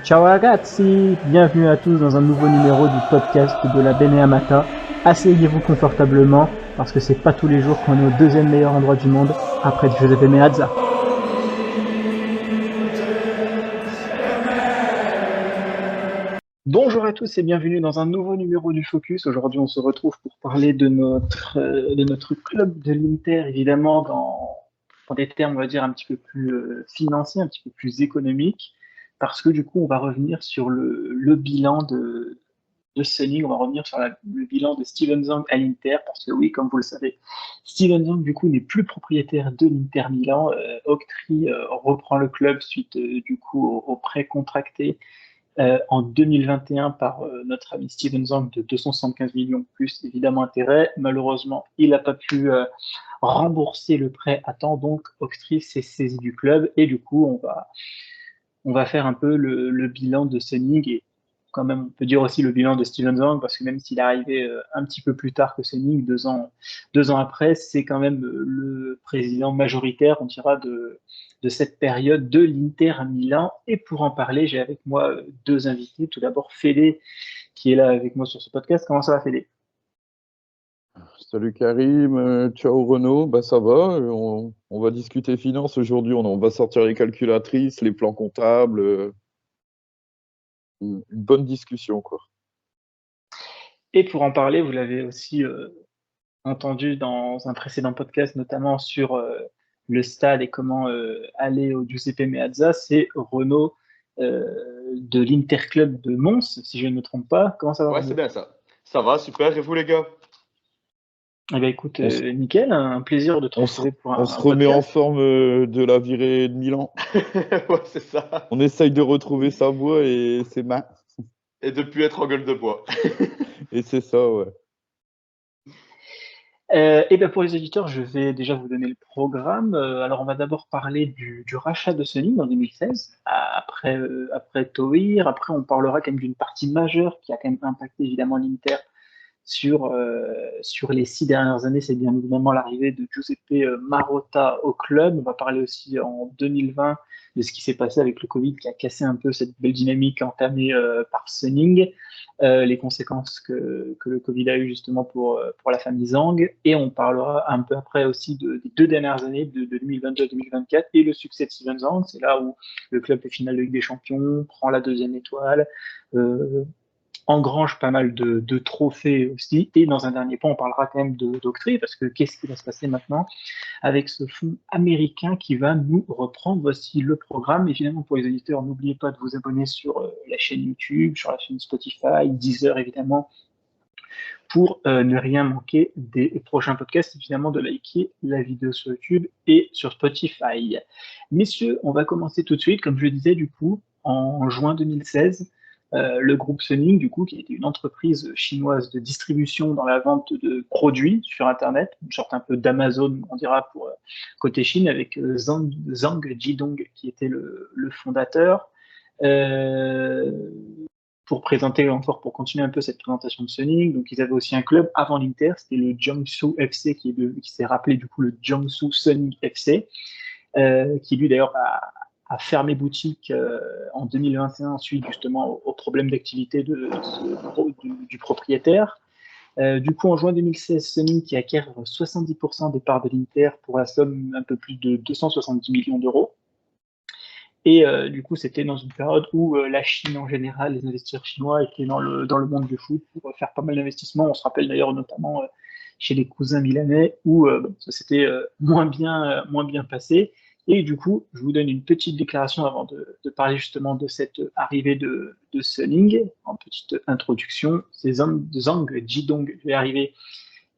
Ciao ragazzi, bienvenue à tous dans un nouveau numéro du podcast de la Beneamata. Asseyez-vous confortablement parce que c'est pas tous les jours qu'on est au deuxième meilleur endroit du monde après Giuseppe Meazza. Bonjour à tous et bienvenue dans un nouveau numéro du Focus. Aujourd'hui, on se retrouve pour parler de notre club de l'Inter, évidemment, dans des termes, on va dire, un petit peu plus financiers, un petit peu plus économiques, parce que du coup, on va revenir sur le bilan de Sunning, on va revenir sur le bilan de Steven Zang à l'Inter, parce que oui, comme vous le savez, Steven Zang, du coup, n'est plus propriétaire de l'Inter Milan. Octree reprend le club suite, du coup, au prêt contracté en 2021 par notre ami Steven Zang de 275 millions plus évidemment intérêt. Malheureusement, il n'a pas pu rembourser le prêt à temps, donc Octree s'est saisi du club et du coup on va faire un peu le bilan de Sunning et quand même on peut dire aussi le bilan de Steven Zang parce que même s'il est arrivé un petit peu plus tard que Sunning, 2 ans après, c'est quand même le président majoritaire, on dira, de cette période de l'Inter à Milan. Et pour en parler, j'ai avec moi deux invités. Tout d'abord, Fédé, qui est là avec moi sur ce podcast. Comment ça va, Fédé? Salut Karim, ciao Renaud, bah ça va, on va discuter finance aujourd'hui, on va sortir les calculatrices, les plans comptables, une bonne discussion quoi. Et pour en parler, vous l'avez aussi entendu dans un précédent podcast, notamment sur le stade et comment aller au Giuseppe Meazza, c'est Renaud de l'Interclub de Mons, si je ne me trompe pas. Comment ça va, Ouais, c'est Renaud? bien ça. Ça va, super. Et vous, les gars? Eh bien, écoute, On se, nickel, un plaisir de te on se- retrouver pour on un, se un remet en podcast. forme de la virée de Milan, Ouais, c'est ça. on essaye de retrouver sa voix et ses mains, Et depuis être en gueule de bois. et c'est ça ouais. Et bien pour les auditeurs, je vais déjà vous donner le programme. Alors on va d'abord parler du rachat de Sony en 2016, après Toir. Après on parlera quand même d'une partie majeure qui a quand même impacté évidemment l'Inter sur les 6 dernières années. C'est bien évidemment l'arrivée de Giuseppe Marotta au club. On va parler aussi en 2020 de ce qui s'est passé avec le Covid qui a cassé un peu cette belle dynamique entamée par Sunning, les conséquences que le Covid a eu justement pour la famille Zhang. Et on parlera un peu après aussi des 2 dernières années, de 2022 à 2024, et le succès de Steven Zhang. C'est là où le club fait finale de Ligue des Champions, prend la deuxième étoile, euh, engrange pas mal de trophées aussi. Et dans un dernier point, on parlera quand même d'Octree, parce que qu'est-ce qui va se passer maintenant avec ce fonds américain qui va nous reprendre? Voici le programme. Évidemment, pour les auditeurs, n'oubliez pas de vous abonner sur la chaîne YouTube, sur la chaîne Spotify, Deezer évidemment, pour ne rien manquer des prochains podcasts, évidemment de liker la vidéo sur YouTube et sur Spotify. Messieurs, on va commencer tout de suite. Comme je le disais, du coup, en juin 2016, le groupe Suning, du coup, qui était une entreprise chinoise de distribution dans la vente de produits sur Internet, une sorte un peu d'Amazon, on dira, pour côté Chine, avec Zhang Jidong, qui était le fondateur. Euh, pour présenter encore, pour continuer un peu cette présentation de Sonic, donc ils avaient aussi un club avant l'Inter, c'était le Jiangsu FC qui s'est rappelé du coup le Jiangsu Sonic FC, qui lui d'ailleurs a fermé boutique en 2021 suite justement au problème d'activité du propriétaire. Du coup, en juin 2016, Sony qui acquiert 70% des parts de l'Inter pour la somme un peu plus de 270 millions d'euros. Et du coup, c'était dans une période où la Chine en général, les investisseurs chinois étaient dans le monde du foot pour faire pas mal d'investissements. On se rappelle d'ailleurs notamment chez les cousins milanais où ça s'était moins bien passé. Et du coup, je vous donne une petite déclaration avant de parler justement de cette arrivée de Suning. En petite introduction, c'est Zhang Jidong qui est arrivé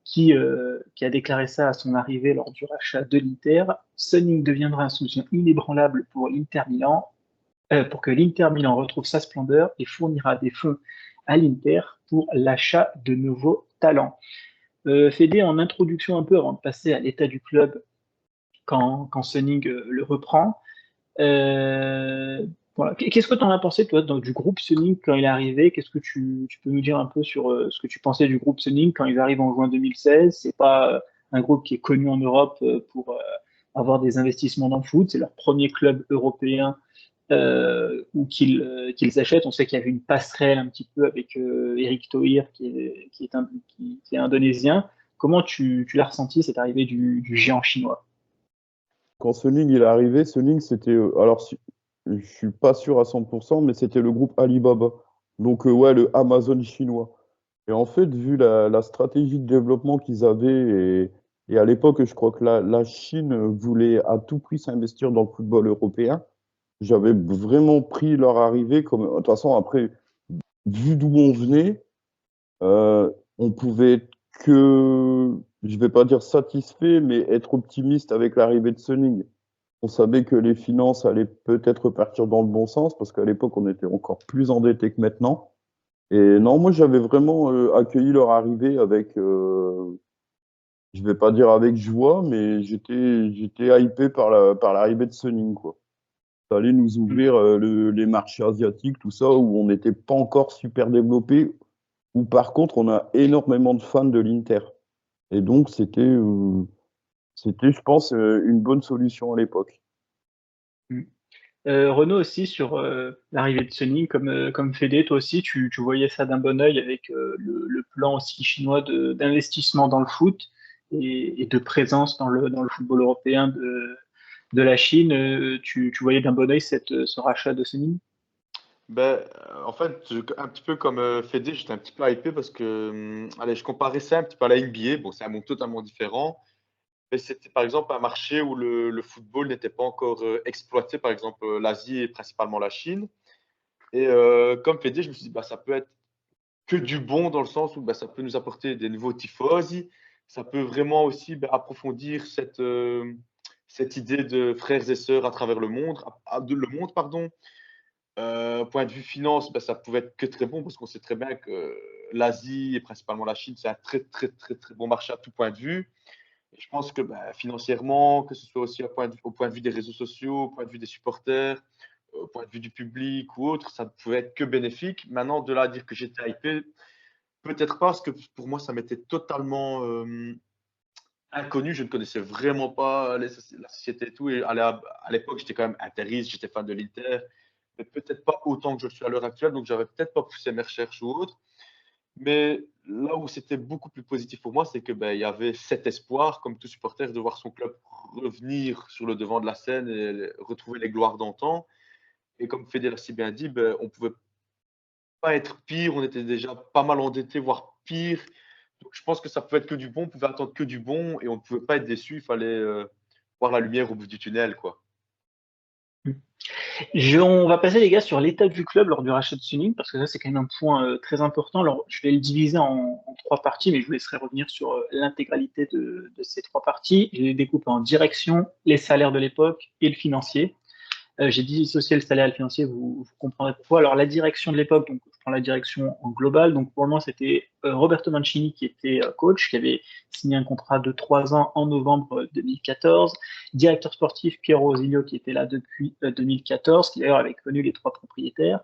qui a déclaré ça à son arrivée lors du rachat de l'Inter. Suning deviendra un soutien inébranlable pour l'Inter Milan, pour que l'Inter Milan retrouve sa splendeur et fournira des fonds à l'Inter pour l'achat de nouveaux talents. Fédé, en introduction un peu avant de passer à l'état du club quand Suning le reprend, voilà. Qu'est-ce que tu en as pensé, toi, du groupe Suning quand il est arrivé? Qu'est-ce que tu peux nous dire un peu sur ce que tu pensais du groupe Suning quand ils arrivent en juin 2016? C'est pas un groupe qui est connu en Europe pour avoir des investissements dans le foot. C'est leur premier club européen ou qu'ils achètent. On sait qu'il y avait une passerelle un petit peu avec Eric Thohir qui est indonésien. Comment tu l'as ressenti, cette arrivée du géant chinois? Quand Suning il est arrivé, Suning c'était alors je suis pas sûr à 100%, mais c'était le groupe Alibaba. Donc ouais, le Amazon chinois. Et en fait, vu la stratégie de développement qu'ils avaient, et à l'époque, je crois que la Chine voulait à tout prix s'investir dans le football européen, j'avais vraiment pris leur arrivée comme. De toute façon, après, vu d'où on venait, on pouvait être que, je vais pas dire satisfait, mais être optimiste avec l'arrivée de Suning. On savait que les finances allaient peut-être partir dans le bon sens, parce qu'à l'époque, on était encore plus endetté que maintenant. Et non, moi, j'avais vraiment accueilli leur arrivée avec, je vais pas dire avec joie, mais j'étais hypé par l'arrivée de Suning, quoi. Ça allait nous ouvrir les marchés asiatiques, tout ça, où on n'était pas encore super développé, où par contre, on a énormément de fans de l'Inter. Et donc, c'était, je pense, une bonne solution à l'époque. Mm. Renaud aussi sur l'arrivée de Sony, comme Fédé, toi aussi, tu voyais ça d'un bon œil avec le plan aussi chinois d'investissement dans le foot et de présence dans le football européen de la Chine. Tu voyais d'un bon œil ce rachat de Sony? Ben, en fait, un petit peu comme Fede, j'étais un petit peu hypé parce que, allez, je comparais ça un petit peu à la NBA. Bon, c'est un monde totalement différent, mais c'était par exemple un marché où le football n'était pas encore exploité, par exemple l'Asie et principalement la Chine. Et comme Fede, je me suis dit, bah, ça peut être que du bon dans le sens où bah, ça peut nous apporter des nouveaux tifosi, ça peut vraiment aussi bah, approfondir cette idée de frères et sœurs à travers le monde, le monde, pardon. Point de vue finance, bah, ça pouvait être que très bon parce qu'on sait très bien que l'Asie et principalement la Chine, c'est un très, très, très, très bon marché à tout point de vue. Et je pense que bah, financièrement, que ce soit aussi au point de vue des réseaux sociaux, au point de vue des supporters, au point de vue du public ou autre, ça ne pouvait être que bénéfique. Maintenant, de là à dire que j'étais hypé, peut-être pas, parce que pour moi, ça m'était totalement inconnu. Je ne connaissais vraiment pas la société et tout. Et à l'époque, j'étais quand même interiste, j'étais fan de l'Inter, mais peut-être pas autant que je le suis à l'heure actuelle. Donc, j'avais peut-être pas poussé mes recherches ou autre. Mais là où c'était beaucoup plus positif pour moi, c'est que ben, il y avait cet espoir, comme tout supporter, de voir son club revenir sur le devant de la scène et retrouver les gloires d'antan. Et comme Fede l'a si bien dit, ben, on pouvait pas être pire. On était déjà pas mal endetté, voire pire. Donc, je pense que ça pouvait être que du bon. On pouvait attendre que du bon et on ne pouvait pas être déçu. Il fallait voir la lumière au bout du tunnel, quoi. On va passer les gars sur l'état du club lors du rachat de Suning parce que ça c'est quand même un point très important. Alors je vais le diviser en trois parties, mais je vous laisserai revenir sur l'intégralité de ces trois parties. Je les découpe en direction, les salaires de l'époque et le financier. J'ai dissocié le salaire et le financier, vous comprendrez pourquoi. Alors la direction de l'époque, donc je prends la direction en global. Donc pour le moment, c'était Roberto Mancini qui était coach, qui avait signé un contrat de 3 ans en novembre 2014. Directeur sportif Piero Rosilio qui était là depuis 2014, qui d'ailleurs avait connu les trois propriétaires.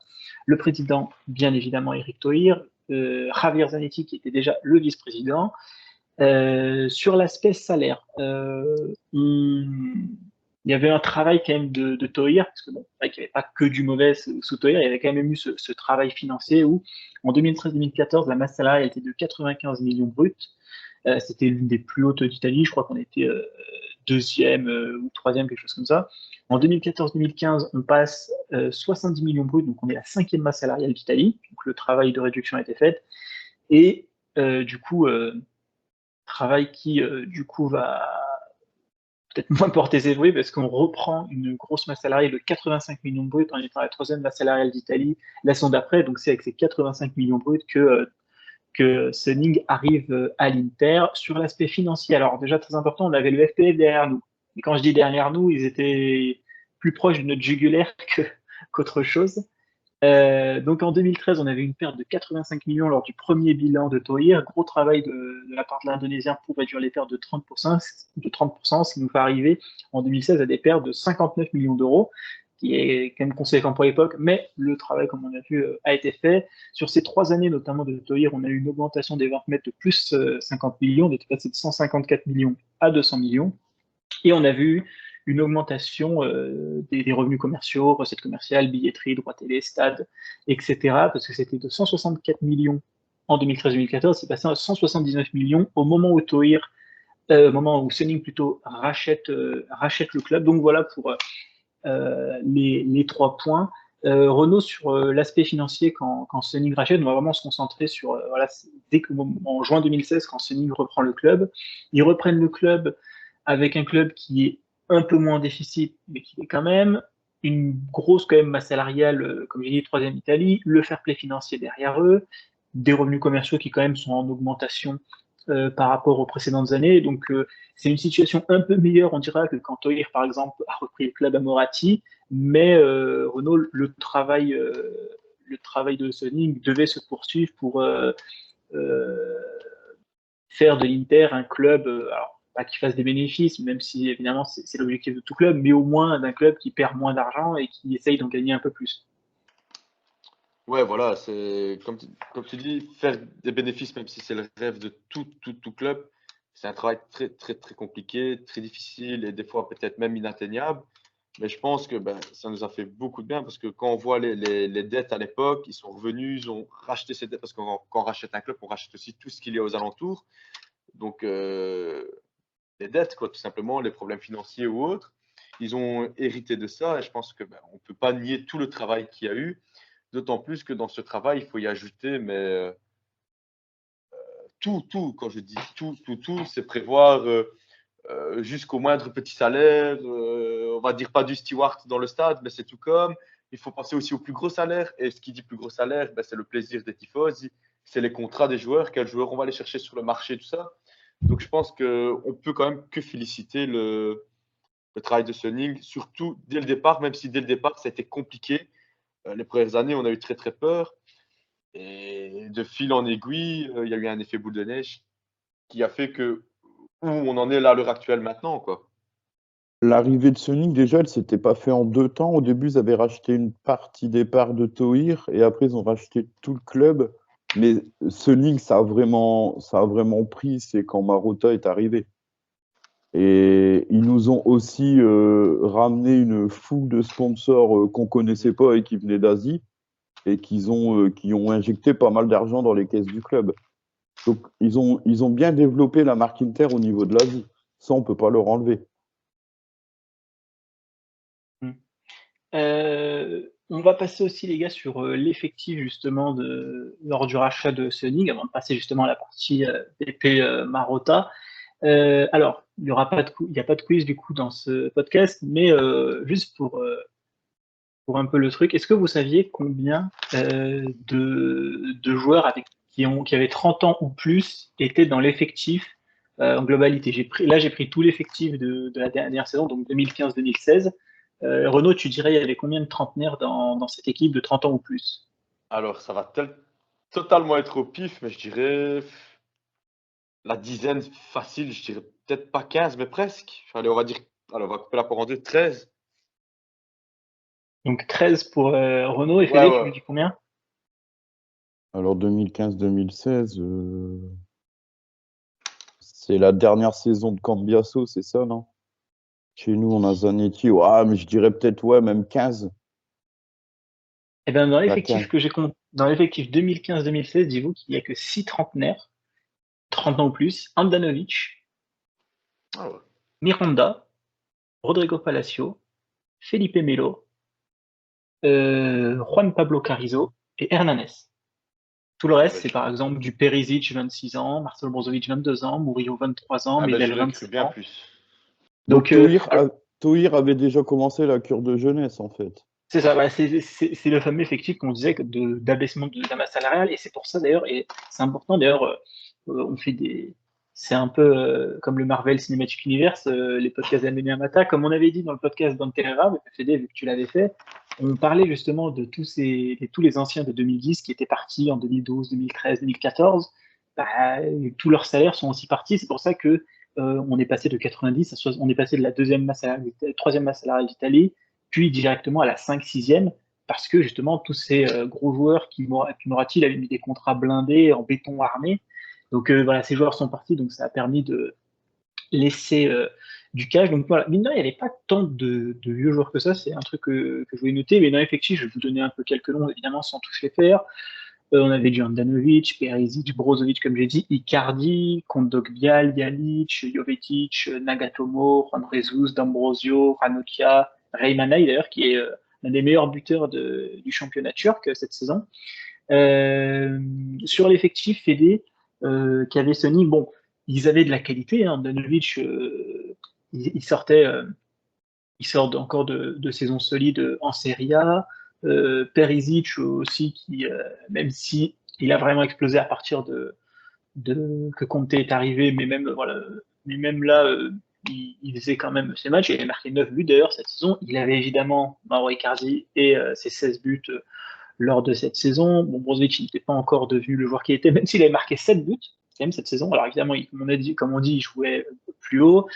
Le président, bien évidemment, Eric Thohir. Javier Zanetti qui était déjà le vice-président. Sur l'aspect salaire, il y avait un travail quand même de Thohir, parce que bon, c'est vrai qu'il n'y avait pas que du mauvais sous Thohir, il y avait quand même eu ce travail financier où en 2013-2014, la masse salariale était de 95 millions bruts. C'était l'une des plus hautes d'Italie, je crois qu'on était deuxième ou troisième, quelque chose comme ça. En 2014-2015, on passe 70 millions bruts, donc on est la cinquième masse salariale d'Italie, donc le travail de réduction a été fait. Et du coup, travail qui du coup va peut-être moins porter ses fruits parce qu'on reprend une grosse masse salariale de 85 millions de bruts en étant la troisième masse salariale d'Italie la saison d'après. Donc c'est avec ces 85 millions bruts que Suning arrive à l'Inter. Sur l'aspect financier, alors déjà très important, on avait le FPF derrière nous. Et quand je dis derrière nous, ils étaient plus proches de notre jugulaire qu'autre chose. Donc en 2013, on avait une perte de 85 millions lors du premier bilan de Thohir. Gros travail de la part de l'Indonésien pour réduire les pertes de 30%, ce qui nous fait arriver en 2016 à des pertes de 59 millions d'euros, qui est quand même conséquent pour l'époque, mais le travail, comme on a vu, a été fait. Sur ces 3 années, notamment de Thohir, on a eu une augmentation des ventes nettes de plus 50 millions, on était passé de 154 millions à 200 millions. Et on a vu une augmentation des revenus commerciaux, recettes commerciales, billetterie, droits télé, stade, etc. Parce que c'était de 164 millions en 2013-2014, c'est passé à 179 millions au moment où au moment où Suning plutôt rachète le club. Donc voilà pour les 3 points. Renault, sur l'aspect financier, quand Suning rachète, on va vraiment se concentrer sur, voilà, dès en juin 2016, quand Suning reprend le club, ils reprennent le club avec un club qui est un peu moins en déficit, mais qui est quand même une grosse quand même masse salariale, comme j'ai dit, troisième Italie, le fair play financier derrière eux, des revenus commerciaux qui quand même sont en augmentation par rapport aux précédentes années. Donc c'est une situation un peu meilleure, on dira, que quand Toir, par exemple, a repris le club à Moratti, mais Renault, le travail de Sony devait se poursuivre pour euh, faire de l'Inter un club, alors pas qui fasse des bénéfices, même si évidemment c'est l'objectif de tout club, mais au moins d'un club qui perd moins d'argent et qui essaye d'en gagner un peu plus. Ouais, voilà, c'est comme tu dis, faire des bénéfices, même si c'est le rêve de tout club, c'est un travail très, très, très compliqué, très difficile et des fois peut-être même inatteignable. Mais je pense que ben, ça nous a fait beaucoup de bien parce que quand on voit les dettes à l'époque, ils sont revenus, ils ont racheté ces dettes parce que quand on rachète un club, on rachète aussi tout ce qu'il y a aux alentours. Donc, les dettes, quoi, tout simplement, les problèmes financiers ou autres, ils ont hérité de ça et je pense que ben, on ne peut pas nier tout le travail qu'il y a eu. D'autant plus que dans ce travail, il faut y ajouter, mais quand je dis tout, c'est prévoir jusqu'au moindre petit salaire, on va dire pas du steward dans le stade, mais c'est tout comme. Il faut penser aussi au plus gros salaire, et ce qui dit plus gros salaire, ben, c'est le plaisir des tifosi, c'est les contrats des joueurs, quels joueurs on va aller chercher sur le marché, tout ça. Donc je pense qu'on peut quand même que féliciter le travail de Suning, surtout dès le départ, même si dès le départ ça a été compliqué. Les premières années, on a eu très très peur. Et de fil en aiguille, il y a eu un effet boule de neige qui a fait que où on en est là à l'heure actuelle maintenant, quoi. L'arrivée de Sonic, déjà, elle s'était pas fait en 2 temps. Au début, ils avaient racheté une partie des parts de Toir et après, ils ont racheté tout le club. Mais Sonic, ça a vraiment pris, c'est quand Marotta est arrivé. Et ils nous ont aussi ramené une foule de sponsors qu'on connaissait pas et qui venaient d'Asie et qui ont injecté pas mal d'argent dans les caisses du club. Donc, ils ont bien développé la marque Inter au niveau de l'Asie. Ça, on peut pas leur enlever. On va passer aussi, les gars, sur l'effectif justement lors du rachat de Suning, avant de passer justement à la partie BP Marotta. Alors, il n'y a pas de quiz du coup dans ce podcast, mais juste pour un peu le truc, est-ce que vous saviez combien de joueurs qui avaient 30 ans ou plus étaient dans l'effectif en globalité? J'ai pris tout l'effectif de la dernière saison, donc 2015-2016. Renaud, tu dirais il y avait combien de trentenaires dans cette équipe de 30 ans ou plus? Alors, ça va totalement être au pif, mais je dirais la dizaine facile, je dirais peut-être pas 15, mais presque. Allez, on va dire, alors on va couper la part en deux, 13. Donc 13 pour Renaud et Ouais, Fédé, tu ouais. lui dis combien? Alors 2015-2016, c'est la dernière saison de Cambiasso, c'est ça, non? Chez nous, on a Zanetti. Ah, mais je dirais peut-être, ouais, même 15. Eh bien, La 15. dans l'effectif 2015-2016, dis-vous qu'il n'y a que 6 trentenaires, 30 ans ou plus, Andanovic, Ah ouais. Miranda, Rodrigo Palacio, Felipe Melo, Juan Pablo Carrizo et Hernanes. Tout le Ah, reste, ben, c'est par exemple du Perisic, 26 ans, Marcelo Brozovic, 22 ans, Murillo, 23 ans, ah, ben, Medel, j'aurais cru 27 bien ans. plus. Donc Donc, Toir avait déjà commencé la cure de jeunesse, en fait. c'est ça, voilà, c'est le fameux effectif qu'on disait d'abaissement de la masse salariale, et c'est pour ça d'ailleurs, et c'est important d'ailleurs, on fait c'est un peu comme le Marvel Cinematic Universe, les podcasts d'Amélie Amata, comme on avait dit dans le podcast d'Antera, Fédé, vu que tu l'avais fait, on parlait justement de tous les anciens de 2010 qui étaient partis en 2012, 2013, 2014, bah, tous leurs salaires sont aussi partis, c'est pour ça que on est passé de 90 on est passé de la troisième masse salariale d'Italie, puis directement à la 5-6e, parce que justement, tous ces gros joueurs qui Moratti, il avait mis des contrats blindés en béton armé. Donc voilà, ces joueurs sont partis, donc ça a permis de laisser du cash. Donc voilà, mine de rien, il n'y avait pas tant de vieux joueurs que ça, c'est un truc que je voulais noter, mais dans l'effectif, je vais vous donner un peu quelques noms, évidemment, sans tous les faire. On avait du Handanovic, Perisic, Brozovic, comme j'ai dit, Icardi, Kondogbia, Jalic, Jovetic, Nagatomo, Juan Jesus, D'Ambrosio, Ranocchia, Reymanay d'ailleurs, qui est l'un des meilleurs buteurs du championnat turc cette saison. Sur l'effectif Fede, qu'avait Sony, bon, ils avaient de la qualité, hein. Handanovic, il sort encore de saisons solides en Serie A. Perisic aussi, qui, même si il a vraiment explosé à partir que Conte est arrivé, mais même, voilà, mais même là, il faisait quand même ses matchs. Il avait marqué 9 buts d'ailleurs cette saison. Il avait évidemment Mauro Icardi et ses 16 buts lors de cette saison. Bon, Brozovic n'était pas encore devenu le joueur qu'il était, même s'il avait marqué 7 buts quand même cette saison. Alors évidemment, comme on dit, il jouait plus haut.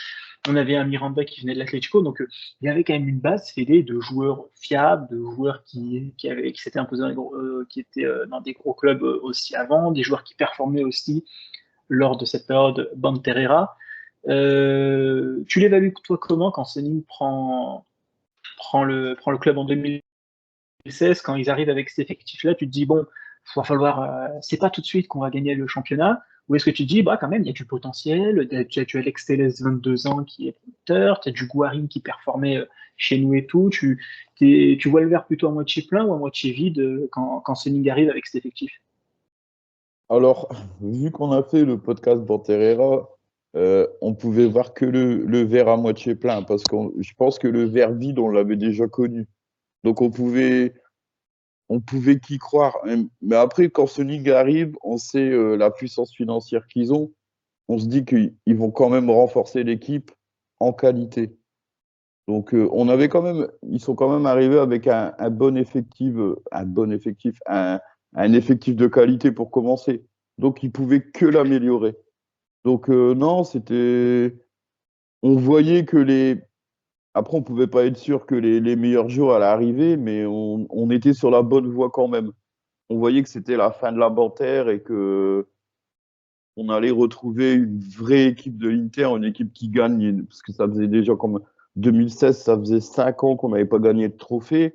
On avait un Miranda qui venait de l'Atlético, donc il y avait quand même une base fédée de joueurs fiables, de joueurs qui s'étaient imposés qui étaient dans des gros clubs aussi avant, des joueurs qui performaient aussi lors de cette période Banterera. Tu l'évalues toi comment quand Senin prend le club en 2016, quand ils arrivent avec cet effectif-là, tu te dis bon, il va falloir, c'est pas tout de suite qu'on va gagner le championnat, ou est-ce que tu te dis, bah quand même, il y a du potentiel, tu as Alex Telles, 22 ans, qui est prometteur, tu as du Guarin qui performait chez nous et tout, tu vois le verre plutôt à moitié plein ou à moitié vide quand Sening arrive avec cet effectif? Alors, vu qu'on a fait le podcast Banterera, on pouvait voir que le verre à moitié plein, parce que je pense que le verre vide, on l'avait déjà connu. Donc on pouvait qu'y croire. Mais après, quand ce League arrive, on sait la puissance financière qu'ils ont. On se dit qu'ils vont quand même renforcer l'équipe en qualité. Donc on avait quand même, ils sont quand même arrivés avec un bon effectif, un effectif de qualité pour commencer. Donc ils pouvaient que l'améliorer. Donc non, on voyait que après on pouvait pas être sûr que les meilleurs jours allaient arriver, mais on était sur la bonne voie quand même. On voyait que c'était la fin de la bataille et que on allait retrouver une vraie équipe de l'Inter, une équipe qui gagne, parce que ça faisait déjà comme 2016, ça faisait 5 ans qu'on n'avait pas gagné de trophée.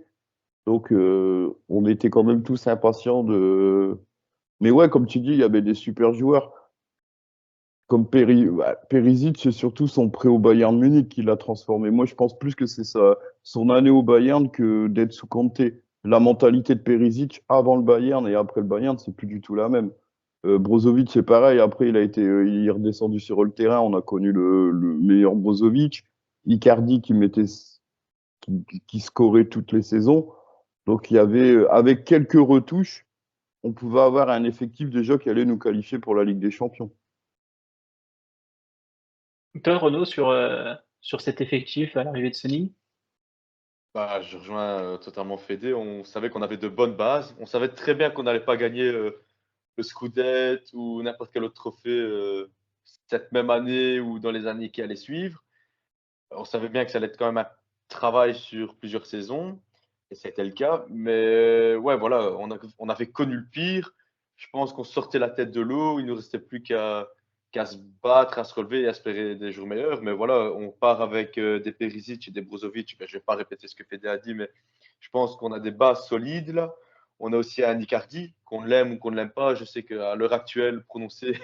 Donc, on était quand même tous impatients de. Mais ouais, comme tu dis, il y avait des super joueurs. Comme Perisic, c'est surtout son prêt au Bayern Munich qui l'a transformé. Moi, je pense plus que c'est son année au Bayern que d'être sous Conte. La mentalité de Perisic avant le Bayern et après le Bayern, c'est plus du tout la même. Brozovic, c'est pareil. Après, il est redescendu sur le terrain. On a connu le meilleur Brozovic. Icardi qui scorait toutes les saisons. Donc, il y avait, avec quelques retouches, on pouvait avoir un effectif déjà qui allait nous qualifier pour la Ligue des Champions. Toi, Renaud, sur cet effectif à l'arrivée de Sony? Bah, je rejoins totalement Fede. On savait qu'on avait de bonnes bases. On savait très bien qu'on n'allait pas gagner le Scudetto ou n'importe quel autre trophée cette même année ou dans les années qui allaient suivre. On savait bien que ça allait être quand même un travail sur plusieurs saisons, et c'était le cas. Mais ouais, voilà, on avait connu le pire. Je pense qu'on sortait la tête de l'eau. Il ne nous restait plus qu'à se battre, à se relever et à espérer des jours meilleurs. Mais voilà, on part avec des Perisic et des Brozovic. Ben, je ne vais pas répéter ce que Fede a dit, mais je pense qu'on a des bases solides là. On a aussi un Icardi, qu'on l'aime ou qu'on ne l'aime pas. Je sais qu'à l'heure actuelle, prononcer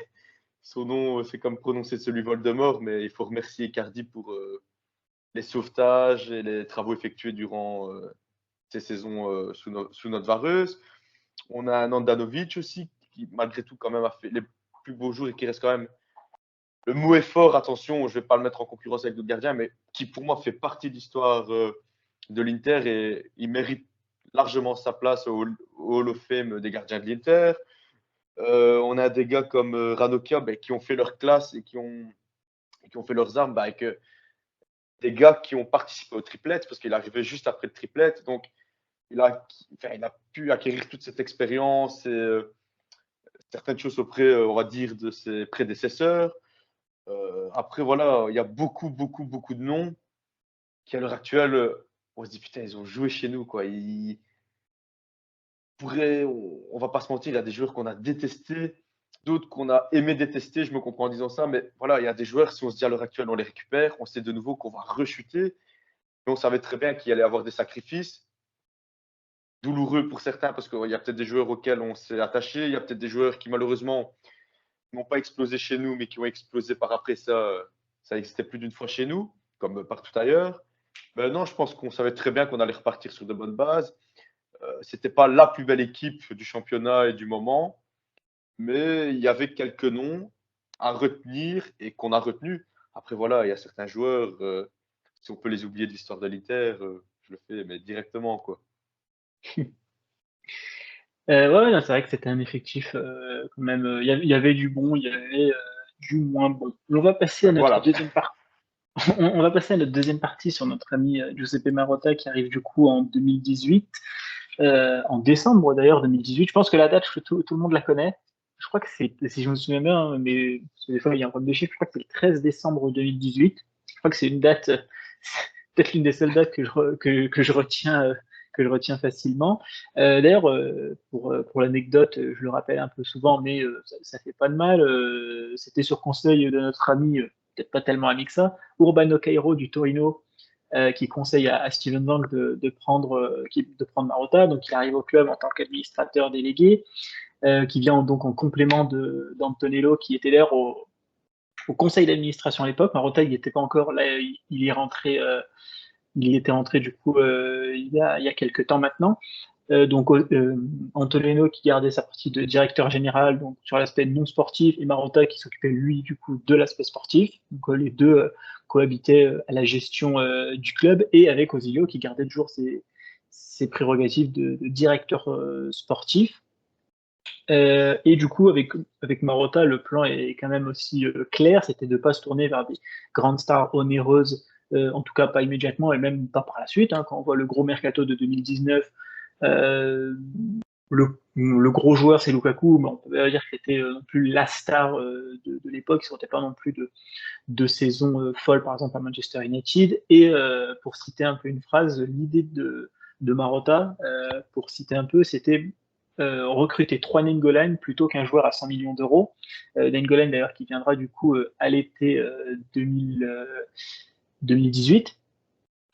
son nom, c'est comme prononcer celui Voldemort, mais il faut remercier Icardi pour les sauvetages et les travaux effectués durant ces saisons sous notre vareuse. On a un Andanovic aussi, qui malgré tout quand même a fait les plus beaux jours et qui reste quand même, le mot est fort, attention, je ne vais pas le mettre en concurrence avec d'autres gardiens, mais qui pour moi fait partie de l'histoire de l'Inter et il mérite largement sa place au Hall of Fame des gardiens de l'Inter. On a des gars comme Ranocchia qui ont fait leur classe et qui ont fait leurs armes avec des gars qui ont participé au triplette, parce qu'il arrivait juste après le triplette. Donc, il a pu acquérir toute cette expérience et certaines choses auprès, on va dire, de ses prédécesseurs. Après, voilà, il y a beaucoup, beaucoup, beaucoup de noms qui, à l'heure actuelle, on se dit, putain, ils ont joué chez nous, quoi. On va pas se mentir, il y a des joueurs qu'on a détestés. d'autres qu'on a aimé détester, je me comprends en disant ça, mais voilà, il y a des joueurs, si on se dit à l'heure actuelle, on les récupère, on sait de nouveau qu'on va rechuter, mais on savait très bien qu'il allait y avoir des sacrifices, douloureux pour certains, parce qu'il y a peut-être des joueurs auxquels on s'est attaché, il y a peut-être des joueurs qui malheureusement n'ont pas explosé chez nous, mais qui ont explosé par après ça existait plus d'une fois chez nous, comme partout ailleurs. Ben non, je pense qu'on savait très bien qu'on allait repartir sur de bonnes bases. C'était pas la plus belle équipe du championnat et du moment, mais il y avait quelques noms à retenir et qu'on a retenus. Après, voilà, il y a certains joueurs, si on peut les oublier de l'histoire de l'Inter, je le fais, mais directement, quoi. Ouais, non, c'est vrai que c'était un effectif quand même. Il y avait du bon, il y avait du moins bon. On va passer à notre Voilà. deuxième partie. On va passer à notre deuxième partie sur notre ami Giuseppe Marotta qui arrive du coup en 2018, en décembre d'ailleurs 2018. Je pense que la date, tout le monde la connaît. Je crois que c'est, si je me souviens bien, mais parce que des fois il y a un problème de chiffre, je crois que c'est le 13 décembre 2018. Je crois que c'est une date, peut-être l'une des seules dates que je retiens facilement. D'ailleurs, pour l'anecdote, je le rappelle un peu souvent, mais ça fait pas de mal. C'était sur conseil de notre ami, peut-être pas tellement ami que ça, Urbano Cairo du Torino, qui conseille à Steven Lang de prendre Marotta. Donc, il arrive au club en tant qu'administrateur délégué, qui vient donc en complément d'Antonello, qui était d'ailleurs au conseil d'administration à l'époque. Marotta, il n'était pas encore là, il est rentré. Il était rentré du coup il y a quelques temps maintenant. Donc Antonello qui gardait sa partie de directeur général donc sur l'aspect non sportif et Marotta qui s'occupait lui du coup de l'aspect sportif. Donc les deux cohabitaient à la gestion du club et avec Osilio qui gardait toujours ses prérogatives de directeur sportif. Et du coup, avec Marotta, le plan est quand même aussi clair, c'était de ne pas se tourner vers des grandes stars onéreuses, en tout cas pas immédiatement et même pas par la suite. Hein, quand on voit le gros mercato de 2019, le gros joueur c'est Lukaku, mais on peut pas dire que c'était non plus la star de l'époque, il sortait pas non plus de saison folle par exemple à Manchester United. Et pour citer un peu une phrase, l'idée de Marotta, pour citer un peu, c'était recruter 3 Nainggolan plutôt qu'un joueur à 100 millions d'euros. Nainggolan d'ailleurs qui viendra du coup à l'été 2018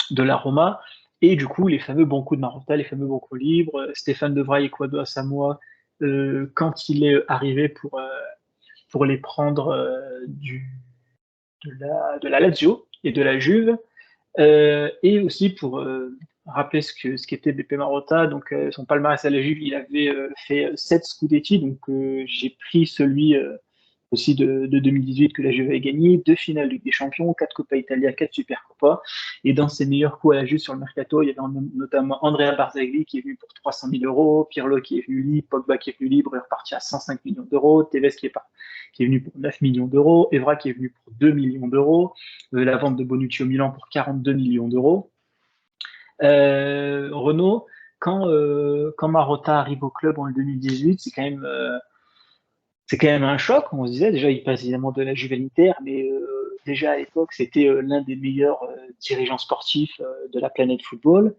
de la Roma. Et du coup, les fameux bons coups de Marotta, les fameux bons coups libres, Stéphane De Vrij et Kwadwo Asamoah, quand il est arrivé pour les prendre de la Lazio et de la Juve, et aussi pour rappeler ce qu'était BP Marotta, donc son palmarès à la Juve, il avait fait 7 Scudetti, donc j'ai pris celui aussi de 2018 que la Juve avait gagné, 2 finales Ligue des Champions, 4 Coppa Italia, 4 Supercoppa, et dans ses meilleurs coups à la Juve sur le mercato, il y avait notamment Andrea Barzagli qui est venu pour 300 000 euros, Pirlo qui est venu libre, Pogba qui est venu libre et reparti à 105 millions d'euros, Tevez qui est venu pour 9 millions d'euros, Evra qui est venu pour 2 millions d'euros, la vente de Bonucci au Milan pour 42 millions d'euros. Renault, quand Marotta arrive au club en 2018, c'est quand même un choc. On se disait déjà, il passe évidemment de la Juve à l'Inter, mais déjà à l'époque, c'était l'un des meilleurs dirigeants sportifs de la planète football.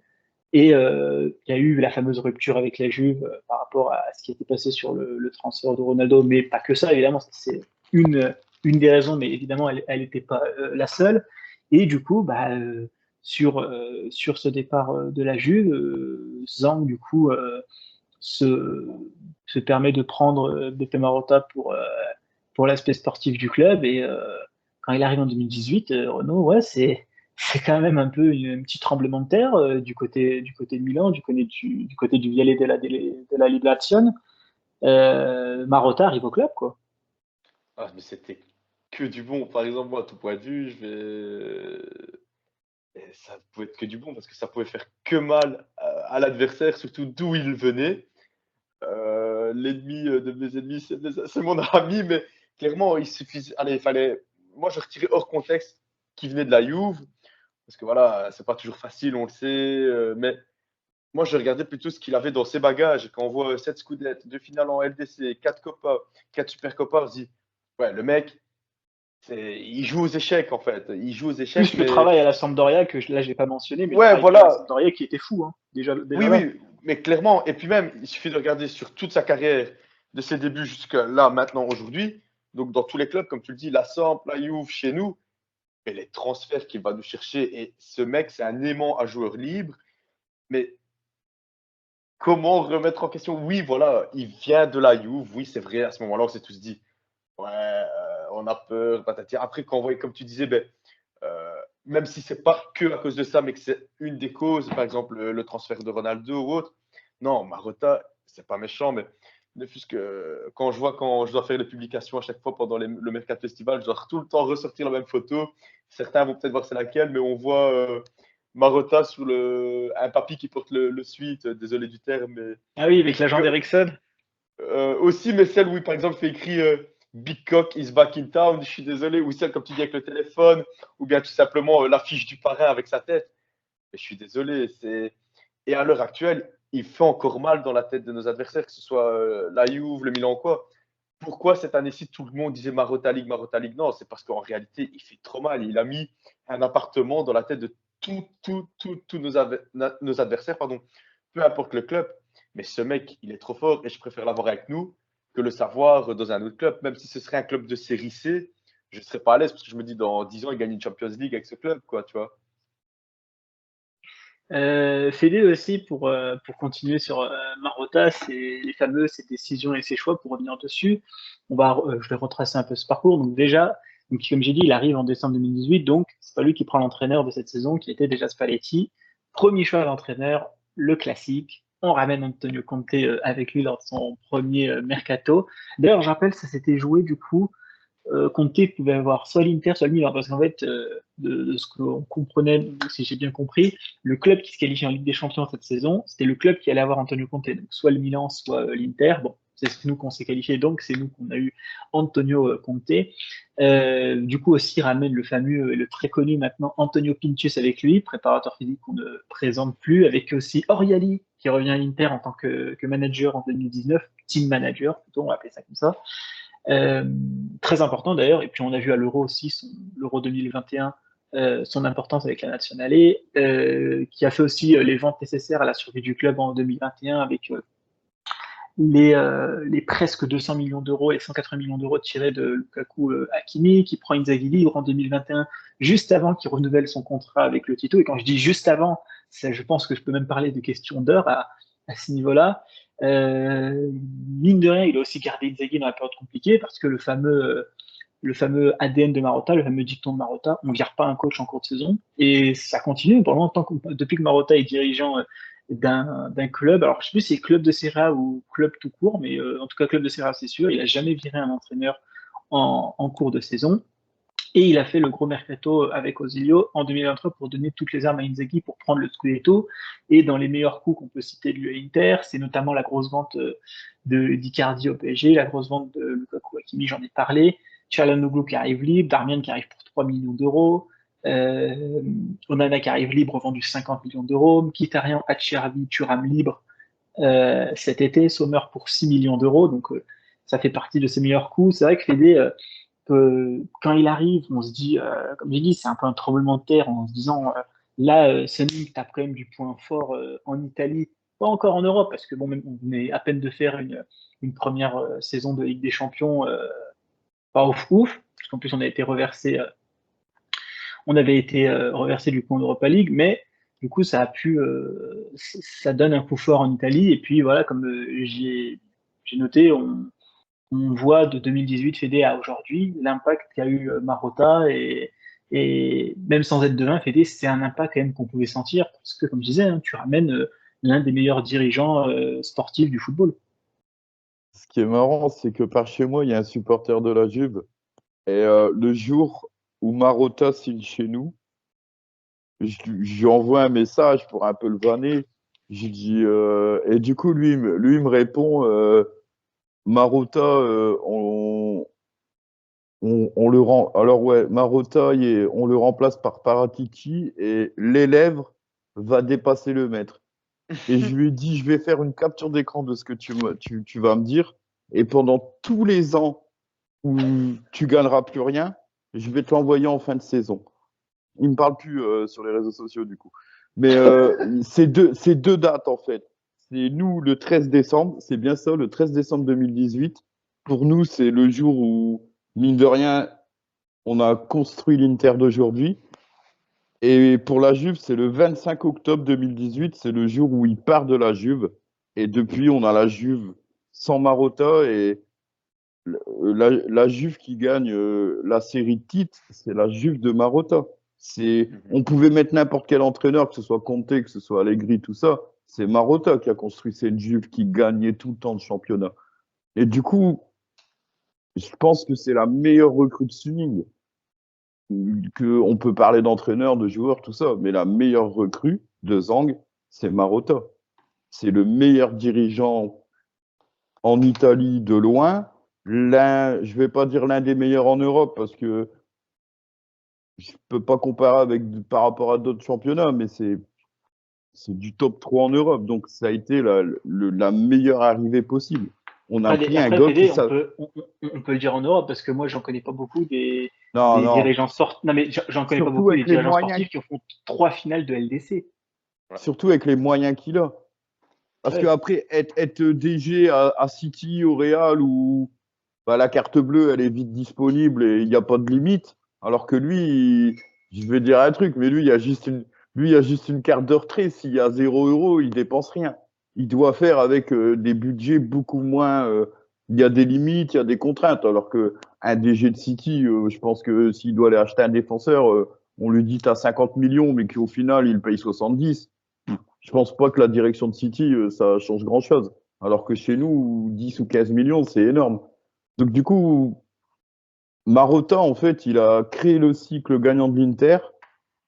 Et il y a eu la fameuse rupture avec la Juve par rapport à ce qui était passé sur le transfert de Ronaldo, mais pas que ça, évidemment, c'est une des raisons, mais évidemment, elle n'était pas la seule. Et du coup, sur ce départ de la Juve, Zhang, du coup, se, se permet de prendre BP Marotta pour l'aspect sportif du club. Et quand il arrive en 2018, Renault, ouais, c'est quand même un peu un petit tremblement de terre du côté de Milan, du côté du Viale de la Liberazione. Marotta arrive au club, quoi. Ah, mais c'était que du bon. Par exemple, moi, à tout point de vue, ça pouvait être que du bon parce que ça pouvait faire que mal à l'adversaire, surtout d'où il venait. L'ennemi de mes ennemis, c'est mon ami, mais clairement, il suffisait. Allez, il fallait. Moi, je retirais hors contexte qui venait de la Juve, parce que voilà, c'est pas toujours facile, on le sait, mais moi, je regardais plutôt ce qu'il avait dans ses bagages. Et quand on voit 7 Scudetto, 2 finales en LDC, 4 Copa, 4 Super Copa, on se dit, ouais, le mec, il joue aux échecs en fait. Il joue aux échecs, Plus le mais travail à la Sampdoria, que là, je l'ai pas mentionné, mais le ouais, travail à la voilà. Sampdoria qui était fou, hein, déjà Oui, là. oui, mais clairement, et puis même, il suffit de regarder sur toute sa carrière, de ses débuts jusqu'à là, maintenant, aujourd'hui. Donc, dans tous les clubs, comme tu le dis, la Samp, la Juve, chez nous, et les transferts qu'il va nous chercher. Et ce mec, c'est un aimant à joueur libre. Mais comment remettre en question? Oui, voilà, il vient de la Juve. Oui, c'est vrai, à ce moment-là, on s'est tous dit, ouais, on a peur, patati. Après, quand on voit, comme tu disais, ben, même si c'est pas que à cause de ça, mais que c'est une des causes, par exemple, le transfert de Ronaldo ou autre, non, Marotta, c'est pas méchant, mais ne fût-ce que quand je dois faire des publications à chaque fois pendant le Mercat Festival, je dois tout le temps ressortir la même photo. Certains vont peut-être voir c'est laquelle, mais on voit Marotta sur un papy qui porte le suite, désolé du terme, mais Ah oui, avec l'agent écrit d'Ericsson. aussi, mais celle où, par exemple, fait écrit Big Cock is back in town, je suis désolé, ou celle, comme tu dis, avec le téléphone, ou bien tout simplement l'affiche du parrain avec sa tête. Et je suis désolé, et à l'heure actuelle, il fait encore mal dans la tête de nos adversaires, que ce soit la Juve, le Milan ou quoi. Pourquoi cette année-ci, tout le monde disait Marotta League, Marotta League? Non, c'est parce qu'en réalité, il fait trop mal. Il a mis un appartement dans la tête de tous nos adversaires, pardon, peu importe le club. Mais ce mec, il est trop fort et je préfère l'avoir avec nous que le savoir dans un autre club. Même si ce serait un club de série C, je ne serais pas à l'aise parce que je me dis dans 10 ans, il gagne une Champions League avec ce club, quoi, tu vois. Fede aussi, pour continuer sur Marotta, c'est les fameux ses décisions et ses choix, pour revenir dessus. Je vais retracer un peu ce parcours. Donc déjà, donc, comme j'ai dit, il arrive en décembre 2018, donc c'est pas lui qui prend l'entraîneur de cette saison, qui était déjà Spalletti. Premier choix d'entraîneur, le classique. On ramène Antonio Conte avec lui lors de son premier mercato. D'ailleurs, je rappelle, ça s'était joué du coup Conte pouvait avoir soit l'Inter, soit le Milan, parce qu'en fait, de ce qu'on comprenait, si j'ai bien compris, le club qui se qualifie en Ligue des Champions cette saison, c'était le club qui allait avoir Antonio Conte, donc soit le Milan, soit l'Inter. Bon, c'est nous qu'on s'est qualifié, donc c'est nous qu'on a eu Antonio Conte. Du coup aussi ramène le fameux et le très connu maintenant Antonio Pintus avec lui, préparateur physique qu'on ne présente plus, avec aussi Oriali qui revient à l'Inter en tant que manager en 2019, team manager plutôt, on va appeler ça comme ça. Euh, Très important d'ailleurs, et puis on a vu à l'Euro aussi, l'Euro 2021, son importance avec la Nationale, qui a fait aussi les ventes nécessaires à la survie du club en 2021 avec les presque 200 millions d'euros et 180 millions d'euros tirés de Lukaku Hakimi, qui prend Inzaghi libre en 2021, juste avant qu'il renouvelle son contrat avec le Tito. Et quand je dis juste avant, je pense que je peux même parler de questions d'heures à ce niveau-là. Mine de rien, il a aussi gardé Inzaghi dans la période compliquée parce que le fameux ADN de Marotta, le fameux dicton de Marotta, on ne vire pas un coach en cours de saison. Et ça continue pour longtemps, depuis que Marotta est dirigeant d'un club. Alors, je ne sais plus si c'est club de Serie A ou club tout court, mais en tout cas, club de Serie A, c'est sûr. Il n'a jamais viré un entraîneur en cours de saison. Et il a fait le gros mercato avec Osilio en 2023 pour donner toutes les armes à Inzaghi pour prendre le Scudetto. Et dans les meilleurs coups qu'on peut citer de l'Inter, c'est notamment la grosse vente d'Icardi au PSG, la grosse vente de Lukaku Hakimi, j'en ai parlé, Çalhanoğlu qui arrive libre, Darmian qui arrive pour 3 millions d'euros, Onana qui arrive libre, vendu 50 millions d'euros, Mkhitaryan, Acerbi, Thuram libre cet été, Sommer pour 6 millions d'euros, donc ça fait partie de ses meilleurs coups. C'est vrai que Fede, quand il arrive, on se dit, comme j'ai dit, c'est un peu un tremblement de terre en se disant, là, Sunning tape quand même du point fort en Italie, pas encore en Europe, parce que bon, même, on venait à peine de faire une première saison de Ligue des Champions, pas ouf ouf, parce qu'en plus on avait été reversé du coup en Europa League, mais du coup ça donne un coup fort en Italie, et puis voilà, comme j'ai noté, on voit de 2018 Fede à aujourd'hui l'impact qu'a eu Marotta et même sans être devin, Fede, c'est un impact quand même qu'on pouvait sentir parce que, comme je disais, hein, tu ramènes l'un des meilleurs dirigeants sportifs du football. Ce qui est marrant, c'est que par chez moi, il y a un supporter de la Juve. Et le jour où Marotta signe chez nous, je lui envoie un message pour un peu le vanner. Je dis, et du coup, lui il me répond, Marotta, on le rend. Alors ouais, Marotta, on le remplace par Paratici et l'élève va dépasser le maître. Et je lui ai dit, je vais faire une capture d'écran de ce que tu vas me dire. Et pendant tous les ans où tu gagneras plus rien, je vais te l'envoyer en fin de saison. Il me parle plus sur les réseaux sociaux du coup. Mais c'est deux dates en fait. c'est nous le 13 décembre, c'est bien ça, le 13 décembre 2018. Pour nous, c'est le jour où, mine de rien, on a construit l'Inter d'aujourd'hui. Et pour la Juve, c'est le 25 octobre 2018, c'est le jour où il part de la Juve. Et depuis, on a la Juve sans Marotta et la Juve qui gagne la série de titres, c'est la Juve de Marotta. On pouvait mettre n'importe quel entraîneur, que ce soit Conte, que ce soit Allegri, tout ça. C'est Marotta qui a construit cette Juve qui gagnait tout le temps le championnat. Et du coup, je pense que c'est la meilleure recrue de Suning. On peut parler d'entraîneur, de joueur, tout ça, mais la meilleure recrue de Zhang, c'est Marotta. C'est le meilleur dirigeant en Italie de loin. Je vais pas dire l'un des meilleurs en Europe parce que je peux pas comparer par rapport à d'autres championnats, mais c'est du top 3 en Europe. Donc ça a été la meilleure arrivée possible. On a pris un gars qui on peut le dire en Europe parce que moi j'en connais pas beaucoup des non. dirigeants sportifs. Non mais j'en connais pas beaucoup des dirigeants sportifs qui ont fait 3 finales de LDC. Surtout avec les moyens qu'il a. Parce qu'après, être DG à City, au Real, où la carte bleue, elle est vite disponible et il n'y a pas de limite. Alors que lui, je vais dire un truc, mais lui, il y a juste une carte de retrait. S'il y a 0 €, il dépense rien. Il doit faire avec des budgets beaucoup moins. Il y a des limites, il y a des contraintes. Alors qu'un DG de City, je pense que s'il doit aller acheter un défenseur, on lui dit t'as 50 millions, mais qu'au final, il paye 70. Je pense pas que la direction de City, ça change grand-chose. Alors que chez nous, 10 ou 15 millions, c'est énorme. Donc du coup, Marotta, en fait, il a créé le cycle gagnant de l'Inter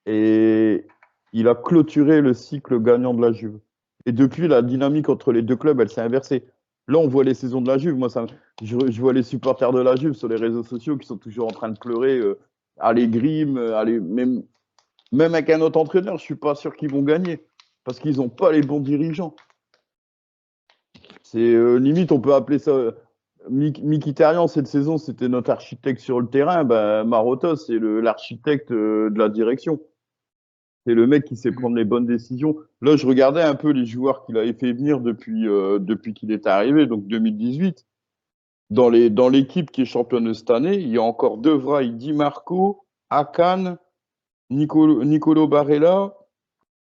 et il a clôturé le cycle gagnant de la Juve. Et depuis, la dynamique entre les deux clubs, elle s'est inversée. Là, on voit les saisons de la Juve. Moi, je vois les supporters de la Juve sur les réseaux sociaux qui sont toujours en train de pleurer. Allegri, même avec un autre entraîneur, je suis pas sûr qu'ils vont gagner parce qu'ils n'ont pas les bons dirigeants. C'est limite, on peut appeler ça. Mkhitaryan, cette saison, c'était notre architecte sur le terrain. Marotta, c'est l'architecte de la direction. C'est le mec qui sait prendre les bonnes décisions. Là, je regardais un peu les joueurs qu'il avait fait venir depuis qu'il est arrivé, donc 2018. Dans l'équipe qui est championne cette année, il y a encore De Vrij, Di Marco, Akan, Nicolo Barella.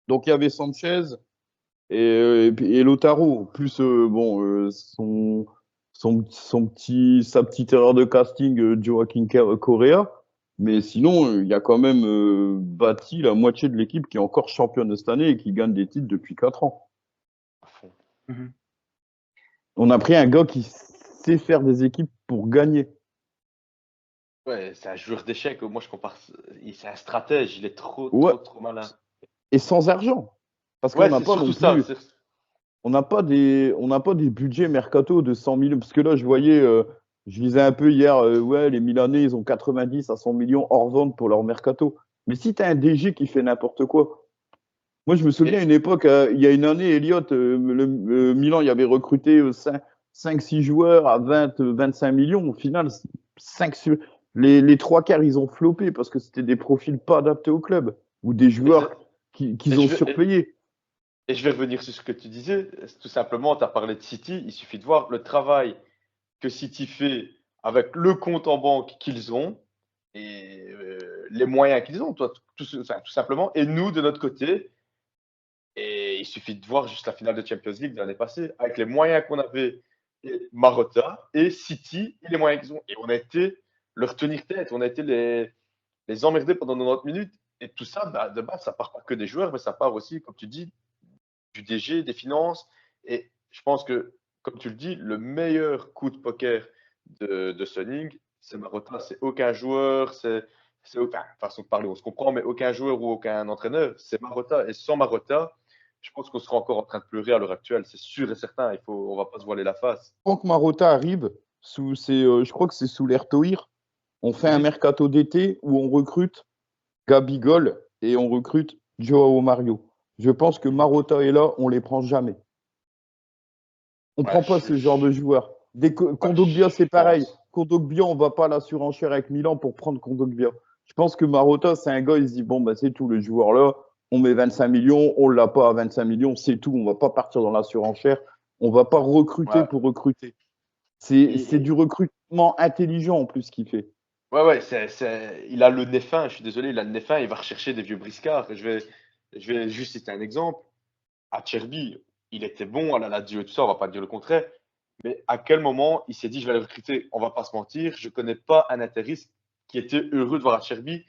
Donc, il y avait Sanchez et Lautaro. Plus, sa petite erreur de casting, Joaquin Correa. Mais sinon, il y a quand même bâti la moitié de l'équipe qui est encore championne cette année et qui gagne des titres depuis 4 ans. On a pris un gars qui sait faire des équipes pour gagner. Ouais, c'est un joueur d'échecs. Moi, je compare. C'est un stratège. Il est trop malin. Et sans argent. Parce qu'on n'a pas non plus. On n'a pas des budgets mercato de 100 millions. Parce que là, je lisais un peu hier, les Milanais, ils ont 90 à 100 millions hors vente pour leur mercato. Mais si tu as un DG qui fait n'importe quoi. Moi, je me souviens à une époque, il y a une année, Elliott, le Milan, il avait recruté 5-6 joueurs à 25 millions. Au final, les 3 quarts, ils ont floppé parce que c'était des profils pas adaptés au club ou des joueurs qu'ils ont surpayés. Et je vais revenir sur ce que tu disais. Tout simplement, tu as parlé de City. Il suffit de voir le travail que City fait avec le compte en banque qu'ils ont et les moyens qu'ils ont, tout simplement. Et nous, de notre côté, et il suffit de voir juste la finale de Champions League de l'année passée, avec les moyens qu'on avait, et Marotta et City, et les moyens qu'ils ont. Et on a été leur tenir tête, on a été les emmerder pendant 90 minutes. Et tout ça, de base, ça part pas que des joueurs, mais ça part aussi, comme tu dis, du DG, des finances. Et je pense que, comme tu le dis, le meilleur coup de poker de Suning, c'est Marotta. C'est aucun joueur, c'est aucun, façon de parler, on se comprend, mais aucun joueur ou aucun entraîneur, c'est Marotta. Et sans Marotta, je pense qu'on sera encore en train de pleurer à l'heure actuelle, c'est sûr et certain. On va pas se voiler la face. Quand Marotta arrive, je crois que c'est sous l'ère Tohir, on fait un mercato d'été où on recrute Gabigol et on recrute Joao Mario. Je pense que Marotta est là, on les prend jamais. On prend pas ce genre de joueurs. Kondogbia, c'est pareil. Kondogbia, on va pas à la surenchère avec Milan pour prendre Kondogbia. Je pense que Marotta, c'est un gars, il se dit, bon, c'est tout, le joueur là, on met 25 millions, on ne l'a pas à 25 millions, c'est tout. On ne va pas partir dans la surenchère. On ne va pas recruter Ouais. pour recruter. C'est du recrutement intelligent en plus qu'il fait. Ouais, il a le nez fin, je suis désolé, il a le nez fin, il va rechercher des vieux briscards. Je vais juste citer un exemple. À Cherby, il était bon à la Lazio et tout ça, on va pas dire le contraire. Mais à quel moment il s'est dit, je vais le recruter? On va pas se mentir, je connais pas un interiste qui était heureux de voir Acerbi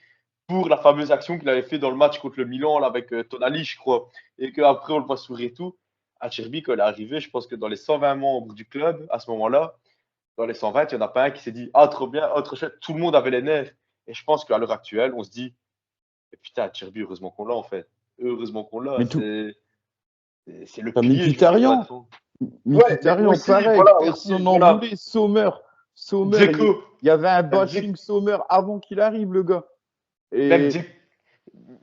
pour la fameuse action qu'il avait fait dans le match contre le Milan là, avec Tonali, je crois. Et qu'après, on le voit sourire et tout. Acerbi, quand il est arrivé, je pense que dans les 120 membres du club, à ce moment-là, dans les 120, il n'y en a pas un qui s'est dit, ah, trop bien, autre chose. Tout le monde avait les nerfs. Et je pense qu'à l'heure actuelle, on se dit, putain, Acerbi, heureusement qu'on l'a en fait. Heureusement qu'on l'a. Mais tout, C'est le t'as pilier du foot Mkhitaryan. maintenant. Ouais, mais Mkhitaryan, aussi, pareil, voilà, aussi, personne n'en voilà. voulait. Sommer, Dzeko. il y avait un Dzeko. bashing Sommer avant qu'il arrive, le gars. Même Et Dzeko,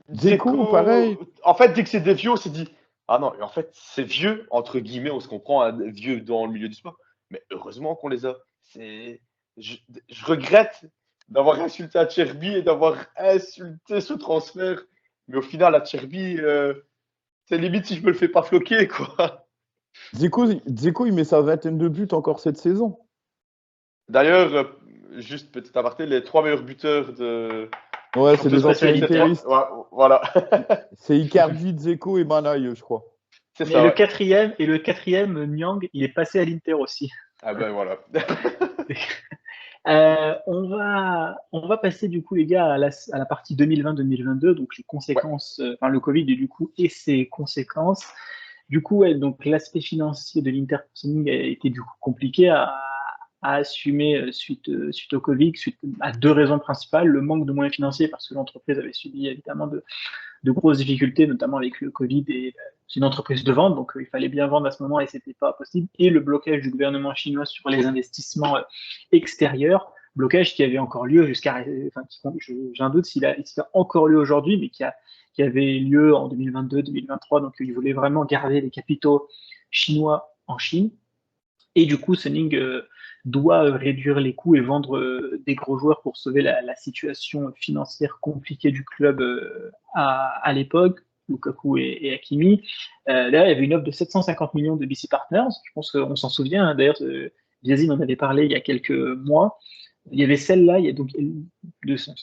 Dzeko. pareil. En fait, dès que c'est des vieux, on s'est dit, ah non, et en fait, c'est vieux, entre guillemets, on se comprend, hein, vieux dans le milieu du sport. Mais heureusement qu'on les a. C'est... Je, je regrette d'avoir insulté Acerbi et d'avoir insulté ce transfert. Mais au final, Acerbi, c'est limite si je me le fais pas floquer, quoi. Dzeko, il met sa vingtaine de buts encore cette saison. D'ailleurs, juste petit aparté, les 3 meilleurs buteurs de Ouais, c'est championnat des anciens spécialité, hein. interistes. Ouais, voilà. C'est Icardi, Dzeko et Manaï, je crois. C'est Mais ça, ouais. le quatrième, Nyang, il est passé à l'Inter aussi. Ah ben voilà. On va passer du coup les gars à la partie 2020-2022, donc les Ouais. conséquences, enfin le Covid et du coup et ses conséquences. Du coup, ouais, donc l'aspect financier de l'Inter a été du coup compliqué à assumer suite au Covid, suite à deux raisons principales. Le manque de moyens financiers parce que l'entreprise avait subi évidemment de grosses difficultés, notamment avec le Covid et c'est une entreprise de vente, donc il fallait bien vendre à ce moment et c'était pas possible. Et le blocage du gouvernement chinois sur les investissements extérieurs, blocage qui avait encore lieu jusqu'à, enfin, j'ai un doute s'il a encore lieu aujourd'hui, mais qui avait lieu en 2022-2023, donc il voulait vraiment garder les capitaux chinois en Chine. Et du coup, Suning doit réduire les coûts et vendre des gros joueurs pour sauver la situation financière compliquée du club à l'époque, Lukaku et Hakimi. Là, il y avait une offre de 750 millions de BC Partners. Je pense qu'on s'en souvient. Hein. D'ailleurs, Biazin en avait parlé il y a quelques mois. Il y avait celle-là, il y a donc,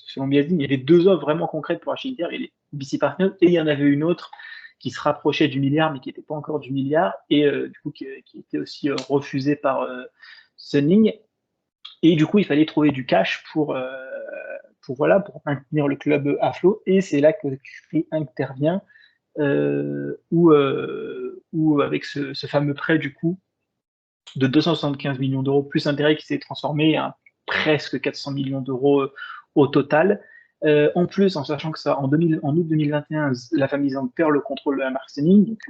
selon Biazin, il y avait deux offres vraiment concrètes pour acheter Inter, et les BC Partners, et il y en avait une autre qui se rapprochait du milliard, mais qui n'était pas encore du milliard, et du coup qui était aussi refusée par Sunning. Et du coup, il fallait trouver du cash voilà, pour maintenir le club à flot, et c'est là que Free intervient, où avec ce fameux prêt du coup de 275 millions d'euros plus intérêt qui s'est transformé en presque 400 millions d'euros au total. En plus, en sachant que ça, en août 2021, la famille Zhang perd le contrôle de la marque Suning, donc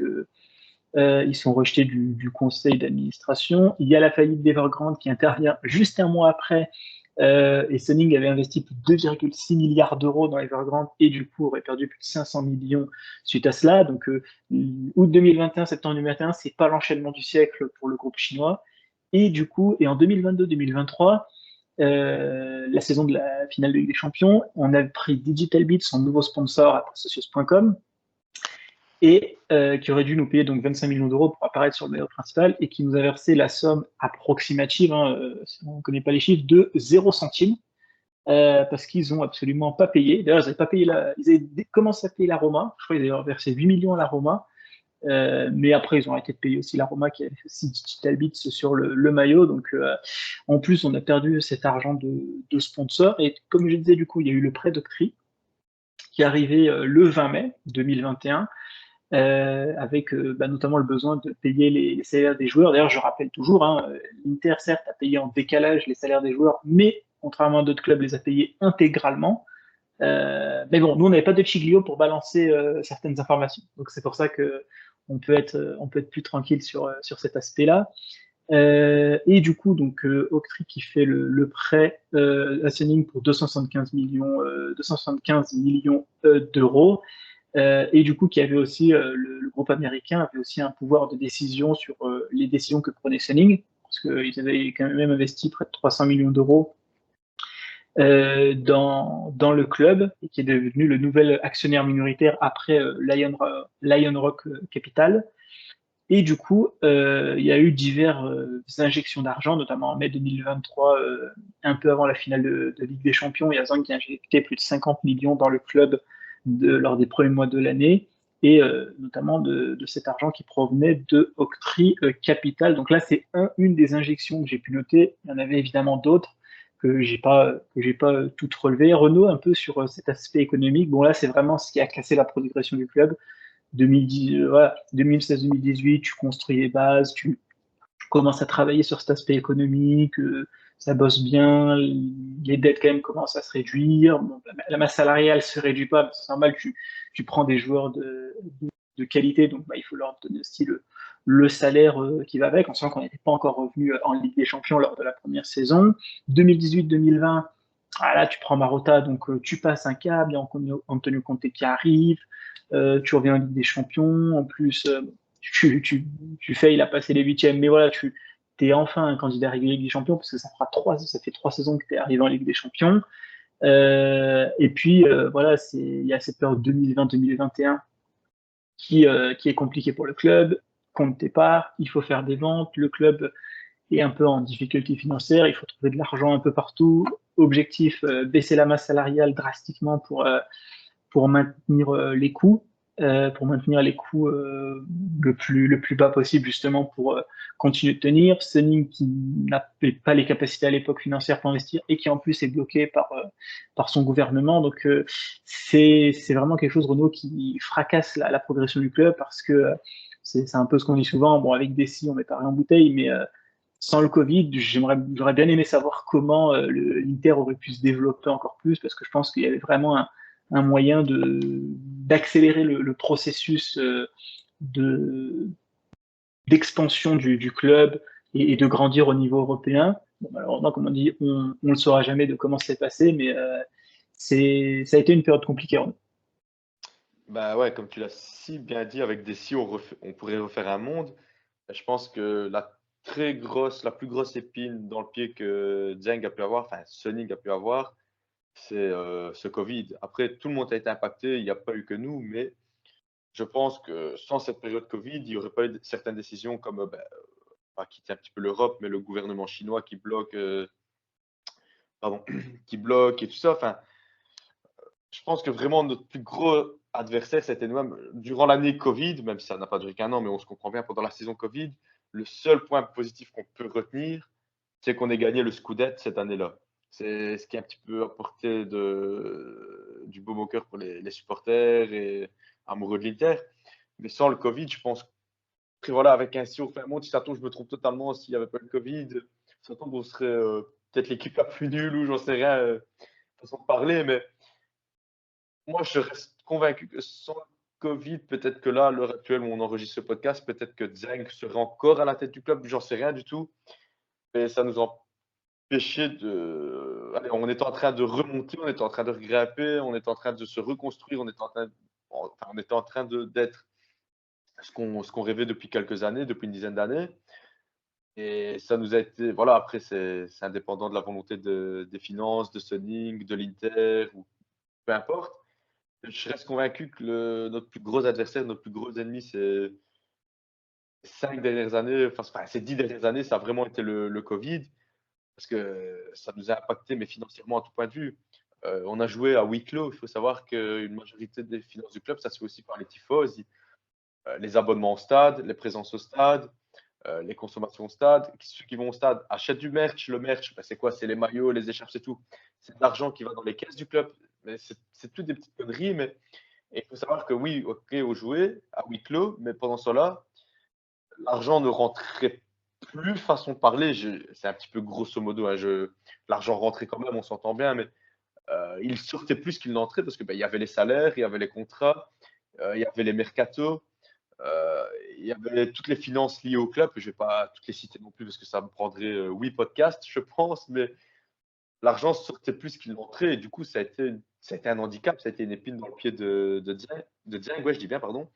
ils sont rejetés du conseil d'administration. Il y a la faillite d'Evergrande qui intervient juste un mois après, et Suning avait investi plus de 2,6 milliards d'euros dans Evergrande et du coup aurait perdu plus de 500 millions suite à cela. Donc août 2021, septembre 2021, c'est pas l'enchaînement du siècle pour le groupe chinois. Et du coup, et en 2022-2023, la saison de la finale de Ligue des Champions, on a pris Digital Beat, son nouveau sponsor à Socios.com, et qui aurait dû nous payer donc 25 millions d'euros pour apparaître sur le maillot principal et qui nous a versé la somme approximative, hein, si on ne connaît pas les chiffres, de 0 centime, parce qu'ils n'ont absolument pas payé. D'ailleurs, ils n'avaient pas payé ils avaient commencé à payer la Roma. Je crois qu'ils avaient versé 8 millions à la Roma. Mais après, ils ont arrêté de payer aussi la Roma qui avait fait aussi Digital Bits sur le maillot. Donc, en plus, on a perdu cet argent de sponsor. Et comme je disais, du coup, il y a eu le prêt d'Octree qui est arrivé le 20 mai 2021. Avec notamment le besoin de payer les salaires des joueurs. D'ailleurs, je rappelle toujours, hein, l'Inter, certes, a payé en décalage les salaires des joueurs, mais contrairement à d'autres clubs, les a payés intégralement. Mais bon, nous, on n'avait pas de Chiglio pour balancer certaines informations. Donc, c'est pour ça que on peut être plus tranquille sur cet aspect-là. Et du coup, donc, Octree qui fait le prêt à Suning pour 275 millions d'euros. Et du coup, qui avait aussi le groupe américain avait aussi un pouvoir de décision sur les décisions que prenait Suning, parce qu'ils avaient quand même investi près de 300 millions d'euros dans le club et qui est devenu le nouvel actionnaire minoritaire après Lion Rock Capital. Et du coup, il y a eu diverses injections d'argent, notamment en mai 2023, un peu avant la finale de Ligue des Champions. Il y a Zang qui a injecté plus de 50 millions dans le club lors des premiers mois de l'année, et notamment de cet argent qui provenait de Octree Capital. Donc là, c'est une des injections que j'ai pu noter. Il y en avait évidemment d'autres que j'ai pas toutes relevées. Renaud, un peu sur cet aspect économique. Bon, là, c'est vraiment ce qui a cassé la progression du club. 2010, voilà, 2016-2018, tu construis les bases, tu commences à travailler sur cet aspect économique, ça bosse bien, les dettes quand même commencent à se réduire, bon, la masse salariale se réduit pas, c'est normal, tu prends des joueurs de qualité, donc il faut leur donner aussi le salaire qui va avec, en sachant qu'on n'était pas encore revenu en Ligue des Champions lors de la première saison. 2018-2020, là tu prends Marotta, donc tu passes un cap, il y a Antonio Conte qui arrive, tu reviens en Ligue des Champions, en plus tu fais, il a passé les huitièmes, mais voilà, tu es enfin un candidat régulier Ligue des Champions, parce que ça fait 3 saisons que tu es arrivé en Ligue des Champions. Et puis voilà, il y a cette période 2020-2021 qui est compliquée pour le club. Compte départ, il faut faire des ventes, le club est un peu en difficulté financière, il faut trouver de l'argent un peu partout. Objectif, baisser la masse salariale drastiquement pour maintenir les coûts, le plus bas possible, justement, pour continuer de tenir. Sunning qui n'avait pas les capacités à l'époque financières pour investir et qui en plus est bloqué par son gouvernement. Donc c'est vraiment quelque chose, Renault, qui fracasse la progression du club, parce que c'est un peu ce qu'on dit souvent. Bon, avec Dessy, on met pas rien en bouteille, mais sans le Covid, j'aurais bien aimé savoir comment l'Inter aurait pu se développer encore plus, parce que je pense qu'il y avait vraiment un moyen d'accélérer le processus de d'expansion du club et de grandir au niveau européen. Bon, malheureusement, comme on dit, on ne le saura jamais de comment c'est passé, mais ça a été une période compliquée. Bah ouais, comme tu l'as si bien dit, avec des si, on pourrait refaire un monde. Je pense que la plus grosse épine dans le pied que Zhang a pu avoir, enfin Suning a pu avoir, c'est ce Covid. Après, tout le monde a été impacté, il n'y a pas eu que nous, mais je pense que sans cette période Covid, il n'y aurait pas eu certaines décisions comme, pas quitter un petit peu l'Europe, mais le gouvernement chinois qui bloque, pardon, qui bloque et tout ça. Enfin, je pense que vraiment notre plus gros adversaire, c'était nous-mêmes. Durant l'année Covid, même si ça n'a pas duré qu'un an, mais on se comprend bien, pendant la saison Covid, le seul point positif qu'on peut retenir, c'est qu'on ait gagné le Scudetto cette année-là. C'est ce qui a un petit peu apporté du baume au cœur pour les supporters et amoureux de l'Inter. Mais sans le Covid, je pense que voilà, avec un si on fait un monde, si ça tombe, je me trompe totalement, s'il n'y avait pas le Covid, ça tombe, on serait peut-être l'équipe la plus nulle ou j'en sais rien, façon de parler, mais moi, je reste convaincu que sans le Covid, peut-être que là, à l'heure actuelle où on enregistre ce podcast, peut-être que Zhang serait encore à la tête du club, j'en sais rien du tout. Mais ça nous empêchait de. Allez, on était en train de remonter, on était en train de grimper, on était en train de se reconstruire, on était en train d'être ce qu'on rêvait depuis quelques années, depuis une dizaine d'années. Et ça nous a été. Voilà, après, c'est indépendant de la volonté des finances, de Sunning, de l'Inter, ou peu importe. Je reste convaincu que notre plus gros adversaire, notre plus gros ennemi, ces 5 dernières années, enfin, ces 10 dernières années, ça a vraiment été le Covid, parce que ça nous a impacté, mais financièrement à tout point de vue. On a joué à huis clos. Il faut savoir qu'une majorité des finances du club, ça se fait aussi par les tifosi, les abonnements au stade, les présences au stade, les consommations au stade. Ceux qui vont au stade achètent du merch. Le merch, c'est quoi? C'est les maillots, les écharpes, c'est tout. C'est de l'argent qui va dans les caisses du club. Mais c'est tout des petites conneries, mais et il faut savoir que oui, ok, on jouait à huis clos, mais pendant cela, l'argent ne rentrait plus, façon de parler. C'est un petit peu grosso modo, hein, l'argent rentrait quand même, on s'entend bien, mais il sortait plus qu'il n'entrait, parce que il y avait les salaires, il y avait les contrats, il y avait les mercatos, euh, il y avait toutes les finances liées au club. Je ne vais pas toutes les citer non plus, parce que ça me prendrait 8 podcasts, je pense, mais l'argent sortait plus qu'il n'entrait, et du coup, ça a été un handicap, ça a été une épine dans le pied de Dieng, ouais, je dis bien, pardon.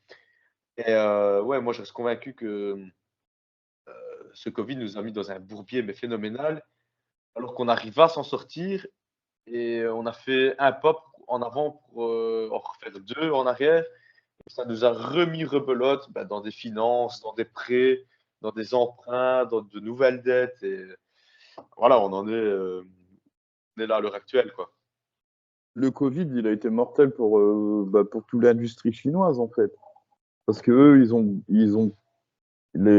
Et ouais, moi, je reste convaincu que ce Covid nous a mis dans un bourbier, mais phénoménal, alors qu'on arriva à s'en sortir. et on a fait un pas en avant pour en refaire deux en arrière. Et ça nous a remis rebelote dans des finances, dans des prêts, dans des emprunts, dans de nouvelles dettes. Et voilà, on est là à l'heure actuelle, quoi. Le Covid, il a été mortel pour toute l'industrie chinoise, en fait. Parce que eux,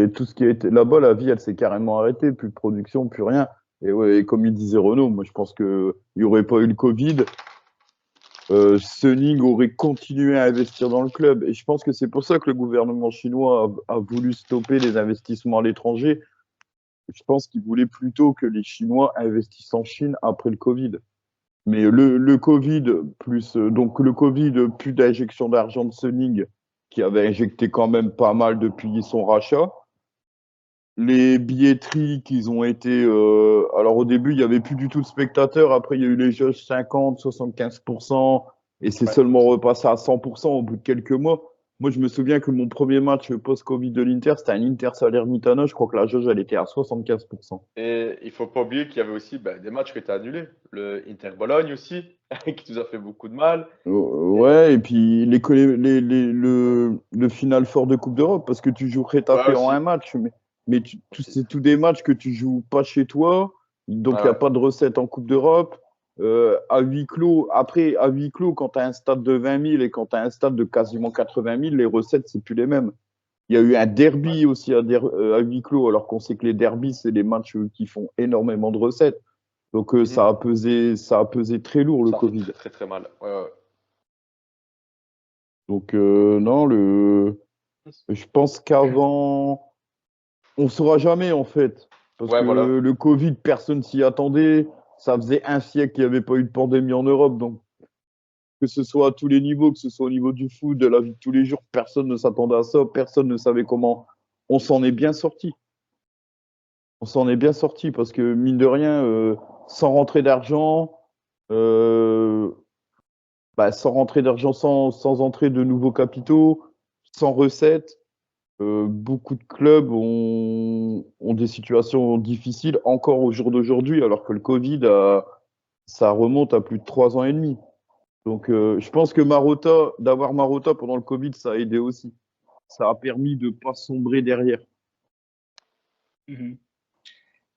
tout ce qui a été là-bas, la vie, elle s'est carrément arrêtée. Plus de production, plus rien. Et, ouais, et comme il disait Renaud, moi, je pense qu'il n'y aurait pas eu le Covid. Suning aurait continué à investir dans le club. Et je pense que c'est pour ça que le gouvernement chinois a voulu stopper les investissements à l'étranger. Je pense qu'il voulait plutôt que les Chinois investissent en Chine après le Covid. Mais le Covid, donc le Covid, plus d'injection d'argent de Suning, qui avait injecté quand même pas mal depuis son rachat. Les billetteries qu'ils ont été. Alors au début, il n'y avait plus du tout de spectateurs. Après, il y a eu les jauges 50, 75%. Et c'est Ouais. seulement repassé à 100% au bout de quelques mois. Moi, je me souviens que mon premier match post-Covid de l'Inter, c'était un Inter Salernitana. Je crois que la jauge, elle était à 75%. Et il faut pas oublier qu'il y avait aussi des matchs qui étaient annulés. Le Inter-Bologne aussi, qui nous a fait beaucoup de mal. Ouais, et puis le final fort de Coupe d'Europe, parce que tu joues Ouais, Getafe en aussi. un match, mais Aussi. c'est tous des matchs que tu joues pas chez toi, donc Ouais, il n'y a ouais. pas de recette en Coupe d'Europe. À huis clos, après, à huis clos, quand tu as un stade de 20 000 et quand tu as un stade de quasiment 80 000, les recettes, c'est plus les mêmes. Il y a eu un Ouais. derby aussi à huis clos, alors qu'on sait que les derbys, c'est les matchs qui font énormément de recettes. Donc Mhm. ça a pesé très lourd le Ça a fait Covid. très très très mal. Ouais, ouais. Donc non, je pense qu'avant, on saura jamais en fait, parce Ouais, voilà. que le Covid, personne s'y attendait. Ça faisait un siècle qu'il n'y avait pas eu de pandémie en Europe, donc que ce soit à tous les niveaux, que ce soit au niveau du foot, de la vie de tous les jours, personne ne s'attendait à ça, personne ne savait comment. On s'en est bien sorti. On s'en est bien sorti parce que mine de rien, sans rentrer d'argent, euh, sans rentrer d'argent, sans entrer de nouveaux capitaux, sans recettes. Beaucoup de clubs ont des situations difficiles encore au jour d'aujourd'hui, alors que le Covid, ça remonte à plus de 3 ans et demi. Donc, je pense que d'avoir Marotta pendant le Covid, ça a aidé aussi. Ça a permis de ne pas sombrer derrière. Mhm.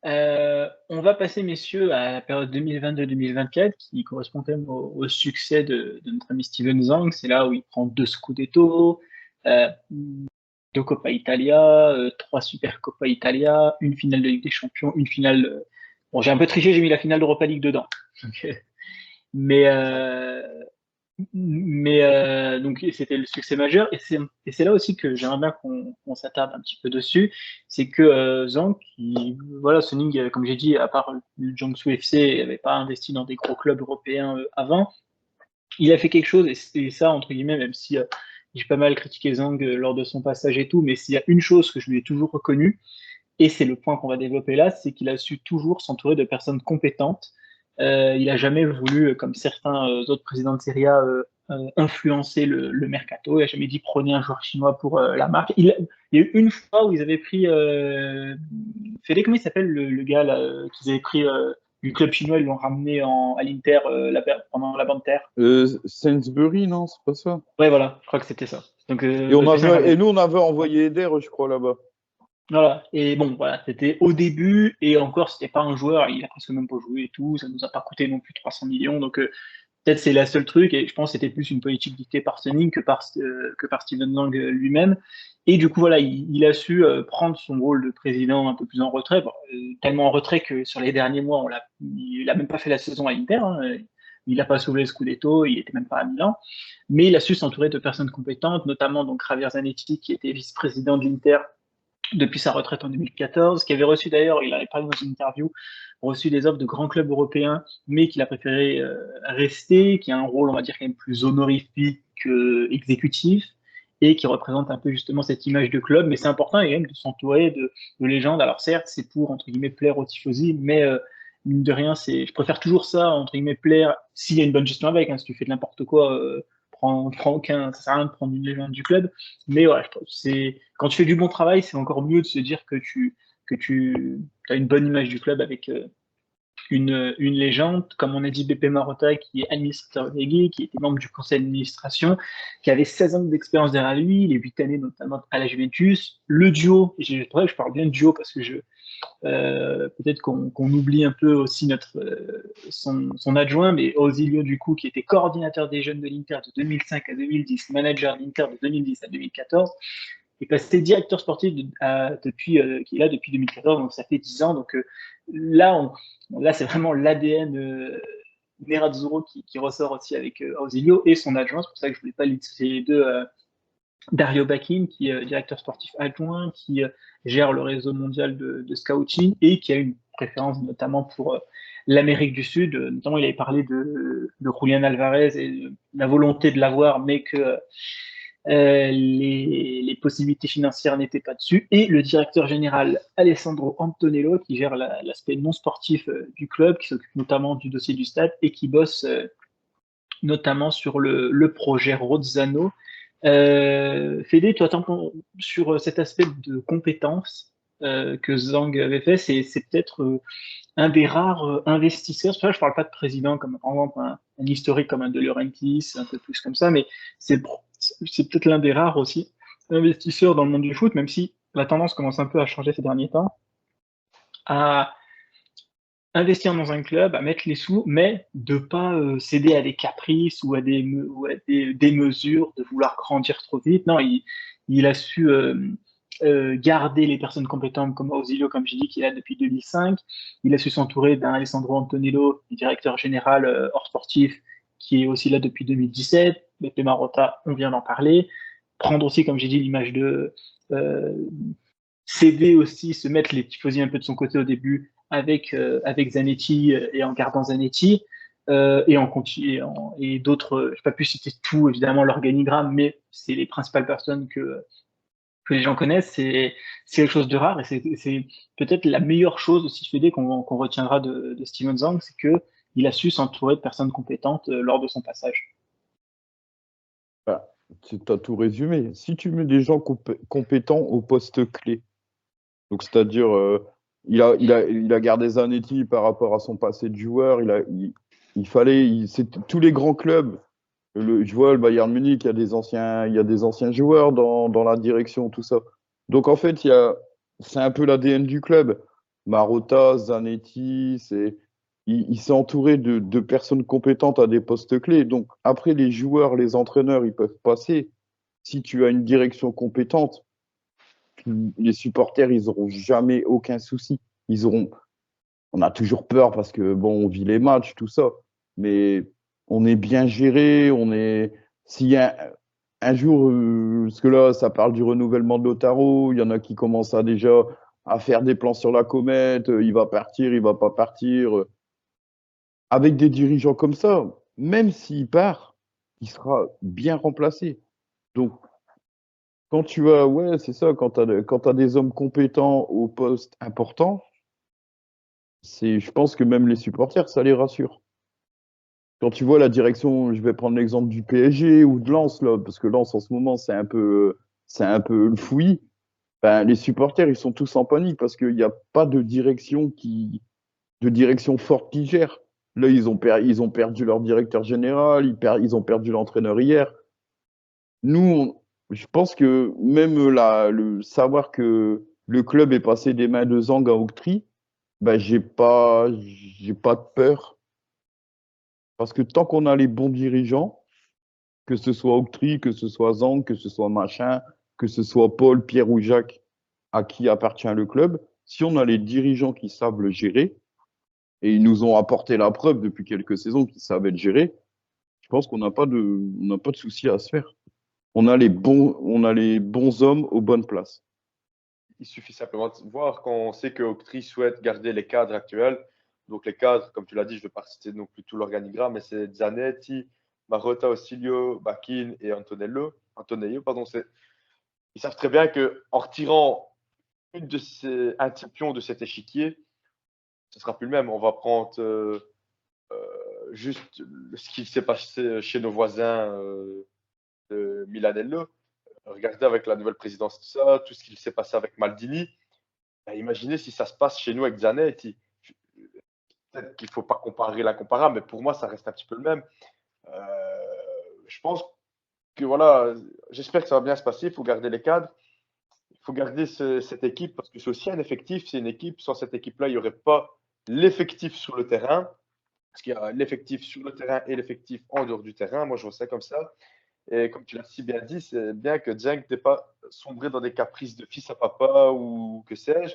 On va passer, messieurs, à la période 2022-2024 qui correspond quand même au succès de notre ami Steven Zhang. C'est là où il prend 2 Scudetto, euh, 2 Coppa Italia, 3 Super Coppa Italia, une finale de Ligue des Champions, une finale. Bon, j'ai un peu triché, j'ai mis la finale d'Europa League dedans. Donc, mais donc c'était le succès majeur et c'est là aussi que j'aimerais bien qu'on s'attarde un petit peu dessus, c'est que Zhang, qui voilà, Suning, comme j'ai dit, à part le Jiangsu FC, n'avait pas investi dans des gros clubs européens avant. Il a fait quelque chose et ça entre guillemets, même si j'ai pas mal critiqué Zhang lors de son passage et tout, mais s'il y a une chose que je lui ai toujours reconnue, et c'est le point qu'on va développer là, c'est qu'il a su toujours s'entourer de personnes compétentes. Il a jamais voulu, comme certains autres présidents de Serie A, influencer le mercato. Il a jamais dit prenez un joueur chinois pour la marque. Il y a eu une fois où ils avaient pris, Fede, comment il s'appelle le gars là, qu'ils avaient pris du club chinois, ils l'ont ramené à l'Inter pendant la bande terre. Sainsbury, non, c'est pas ça. Ouais, voilà, je crois que c'était ça. Donc, Et nous, on avait envoyé Eder, je crois, là-bas. voilà. Et bon, voilà, c'était au début, et encore, c'était pas un joueur, il a presque même pas joué et tout, ça nous a pas coûté non plus 300 millions, donc peut-être c'est la seule truc, et je pense que c'était plus une politique dictée par Suning que par Steven Lang lui-même. Et du coup, voilà, il a su prendre son rôle de président un peu plus en retrait, bon, tellement en retrait que sur les derniers mois, il a même pas fait la saison à Inter, hein, il n'a pas sauvé le Scudetto, il était même pas à Milan, mais il a su s'entourer de personnes compétentes, notamment donc Javier Zanetti, qui était vice-président de l'Inter depuis sa retraite en 2014, qui avait reçu d'ailleurs, il avait parlé dans une interview, reçu des offres de grands clubs européens, mais qu'il a préféré rester, qui a un rôle, on va dire, quand même plus honorifique qu'exécutif, et qui représente un peu justement cette image de club. Mais c'est important quand même de s'entourer de légendes. Alors certes, c'est pour, entre guillemets, plaire aux tifosi, mais mine de rien, je préfère toujours ça, entre guillemets, plaire, s'il y a une bonne gestion avec, hein, si tu fais de n'importe quoi, prends aucun, ça sert à rien de prendre une légende du club. Mais ouais, je trouve c'est quand tu fais du bon travail, c'est encore mieux de se dire que tu as une bonne image du club une légende, comme on a dit, BP Marotta, qui est administrateur délégué, qui était membre du conseil d'administration, qui avait 16 ans d'expérience derrière lui, les 8 années notamment à la Juventus. Le duo, je parle bien de duo parce que peut-être qu'on oublie un peu aussi son adjoint, mais Ausilio, du coup, qui était coordinateur des jeunes de l'Inter de 2005 à 2010, manager de l'Inter de 2010 à 2014, est passé directeur sportif qui est là depuis 2014, donc ça fait 10 ans. Donc là c'est vraiment l'ADN Nerazzurro qui ressort aussi avec Ausilio et son adjoint. C'est pour ça que je ne voulais pas lister les deux. Dario Bacchini, qui est directeur sportif adjoint, qui gère le réseau mondial de scouting et qui a une préférence notamment pour l'Amérique du Sud. Notamment, il avait parlé de Julian Alvarez et de la volonté de l'avoir, mais que les possibilités financières n'étaient pas dessus. Et le directeur général Alessandro Antonello, qui gère l'aspect non sportif du club, qui s'occupe notamment du dossier du stade et qui bosse notamment sur le projet Rozzano. Fédé, toi, sur cet aspect de compétences que Zhang avait fait, c'est peut-être un des rares investisseurs. C'est pour ça que je parle pas de président comme par exemple un historique comme un De Laurentiis, un peu plus comme ça, mais c'est peut-être l'un des rares aussi investisseurs dans le monde du foot, même si la tendance commence un peu à changer ces derniers temps, à investir dans un club, à mettre les sous, mais de pas céder à des caprices ou à des mesures, de vouloir grandir trop vite. Non, il a su garder les personnes compétentes comme Ausilio, comme j'ai dit, qu'il a depuis 2005. Il a su s'entourer d'un Alessandro Antonello, directeur général hors sportif, qui est aussi là depuis 2017. Beppe Marotta, on vient d'en parler. Prendre aussi, comme j'ai dit, l'image de céder aussi, se mettre les tifosi un peu de son côté au début avec Zanetti et en gardant Zanetti. Et d'autres, je n'ai pas pu citer tout, évidemment, l'organigramme, mais c'est les principales personnes que les gens connaissent. C'est quelque chose de rare et c'est peut-être la meilleure chose aussi, Fédé, qu'on retiendra de Steven Zhang, c'est qu'il a su s'entourer de personnes compétentes lors de son passage. Bah, tu as tout résumé. Si tu mets des gens compétents au poste clé, donc c'est-à-dire, il a gardé Zanetti par rapport à son passé de joueur, il fallait, tous les grands clubs. Je vois le Bayern Munich, il y a des anciens joueurs dans la direction, tout ça. Donc en fait, c'est un peu l'ADN du club. Marotta, Zanetti, il s'est entouré de personnes compétentes à des postes clés. Donc après, les joueurs, les entraîneurs, ils peuvent passer. Si tu as une direction compétente, les supporters, ils auront jamais aucun souci. On a toujours peur parce que bon, on vit les matchs, tout ça, mais on est bien géré. S'il y a un jour, parce que là, ça parle du renouvellement de Lautaro, il y en a qui commencent déjà à faire des plans sur la comète. Il va partir, il va pas partir. Avec des dirigeants comme ça, même s'il part, il sera bien remplacé. Donc, ouais, c'est ça, quand tu as des hommes compétents au poste important, je pense que même les supporters, ça les rassure. Quand tu vois la direction, je vais prendre l'exemple du PSG ou de Lens, là, parce que Lens, en ce moment, c'est un peu le fouillis. Ben, les supporters, ils sont tous en panique parce qu'il n'y a pas de direction forte qui gère. Là, ils ont perdu leur directeur général, ils ont perdu l'entraîneur hier. Je pense que même le savoir que le club est passé des mains de Zhang à Octree, ben, j'ai pas de peur. Parce que tant qu'on a les bons dirigeants, que ce soit Octree, que ce soit Zhang, que ce soit machin, que ce soit Paul, Pierre ou Jacques, à qui appartient le club, si on a les dirigeants qui savent le gérer, et ils nous ont apporté la preuve depuis quelques saisons qu'ils savaient le gérer, je pense qu'on n'a pas de souci à se faire. On a on a les bons hommes aux bonnes places. Il suffit simplement de voir quand on sait que Octree souhaite garder les cadres actuels. Donc les cadres, comme tu l'as dit, je ne vais pas citer non plus tout l'organigramme, mais c'est Zanetti, Marotta, Ausilio, Bacchini et Antonello. Pardon, ils savent très bien qu'en retirant un pion de cet échiquier, ce ne sera plus le même. On va prendre juste ce qui s'est passé chez nos voisins de Milanello. Regardez avec la nouvelle présidence, tout ce qui s'est passé avec Maldini. Imaginez si ça se passe chez nous avec Zanetti. peut-être qu'il ne faut pas comparer l'incomparable, mais pour moi, ça reste un petit peu le même. Je pense que voilà, j'espère que ça va bien se passer. Il faut garder les cadres, il faut garder cette équipe parce que c'est aussi un effectif. C'est une équipe. Sans cette équipe-là, il n'y aurait pas l'effectif sur le terrain. Parce qu'il y a l'effectif sur le terrain et l'effectif en dehors du terrain. Moi, je vois ça comme ça. Et comme tu l'as si bien dit, c'est bien que Cenk n'ait pas sombré dans des caprices de fils à papa ou que sais-je.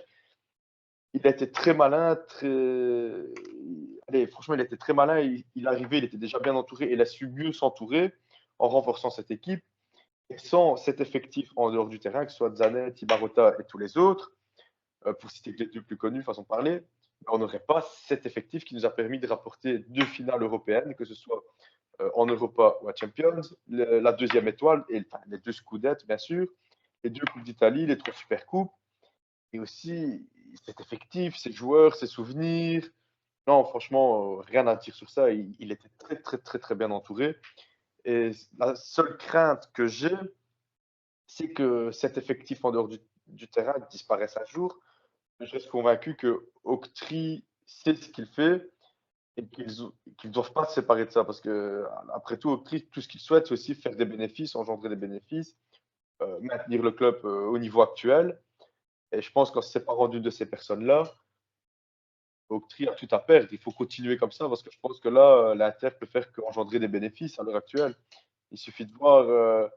Il a été très malin, Allez, franchement, il était très malin. Il arrivait, il était déjà bien entouré. Il a su mieux s'entourer en renforçant cette équipe. Et sans cet effectif en dehors du terrain, que ce soit Zanet, Ibarota et tous les autres, pour citer que les deux plus connus, façon de parler, on n'aurait pas cet effectif qui nous a permis de rapporter 2 finales européennes, que ce soit en Europa ou à Champions, la deuxième étoile, et enfin, les 2 Scudettes, bien sûr, les 2 Coupes d'Italie, les 3 Supercoupes, et aussi cet effectif, ces joueurs, ces souvenirs. Non, franchement, rien à dire sur ça. Il était très, très, très, très bien entouré. Et la seule crainte que j'ai, c'est que cet effectif en dehors du terrain disparaisse un jour. Je reste convaincu que Octree sait ce qu'il fait et qu'ils ne doivent pas se séparer de ça. Parce que, après tout, Octree, tout ce qu'il souhaite, c'est aussi faire des bénéfices, engendrer des bénéfices, maintenir le club au niveau actuel. Et je pense qu'en se séparant d'une de ces personnes-là, Octree a tout à perdre. Il faut continuer comme ça parce que je pense que là, l'Inter peut faire qu'engendrer des bénéfices à l'heure actuelle. Il suffit de voir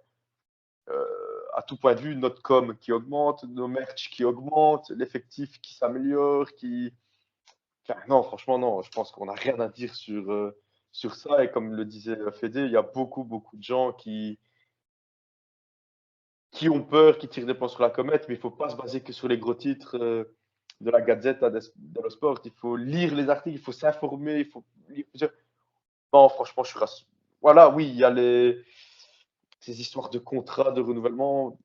à tout point de vue notre com qui augmente, nos merch qui augmentent, l'effectif qui s'améliore, qui. Enfin, non, franchement, non. Je pense qu'on n'a rien à dire sur ça. Et comme le disait Fédé, il y a beaucoup, beaucoup de gens qui ont peur, qui tirent des plans sur la comète, mais il ne faut pas se baser que sur les gros titres de la Gazette dello Sport. Il faut lire les articles, il faut s'informer, il faut lire plusieurs. Non, franchement, je suis rassuré. Voilà, oui, il y a ces histoires de contrats, de renouvellement.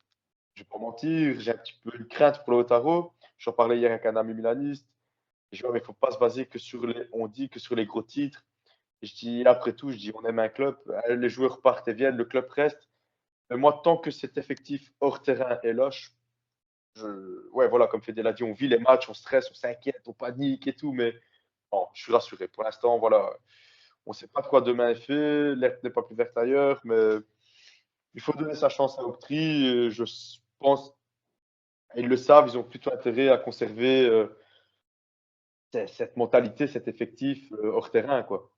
Je ne vais pas mentir, j'ai un petit peu une crainte pour le Lautaro. J'en parlais hier avec un ami milaniste. Je dis, ouais, mais il ne faut pas se baser que sur on dit que sur les gros titres. Et je dis, après tout, je dis, on aime un club, les joueurs partent et viennent, le club reste. Mais moi, tant que cet effectif hors terrain est là, ouais, voilà, comme Fedel l'a dit, on vit les matchs, on stresse, on s'inquiète, on panique et tout, mais bon, je suis rassuré. Pour l'instant, voilà, on ne sait pas de quoi demain est fait, l'herbe n'est pas plus verte ailleurs, mais il faut donner sa chance à Octree. Je pense, ils le savent, ils ont plutôt intérêt à conserver cette mentalité, cet effectif hors terrain, quoi.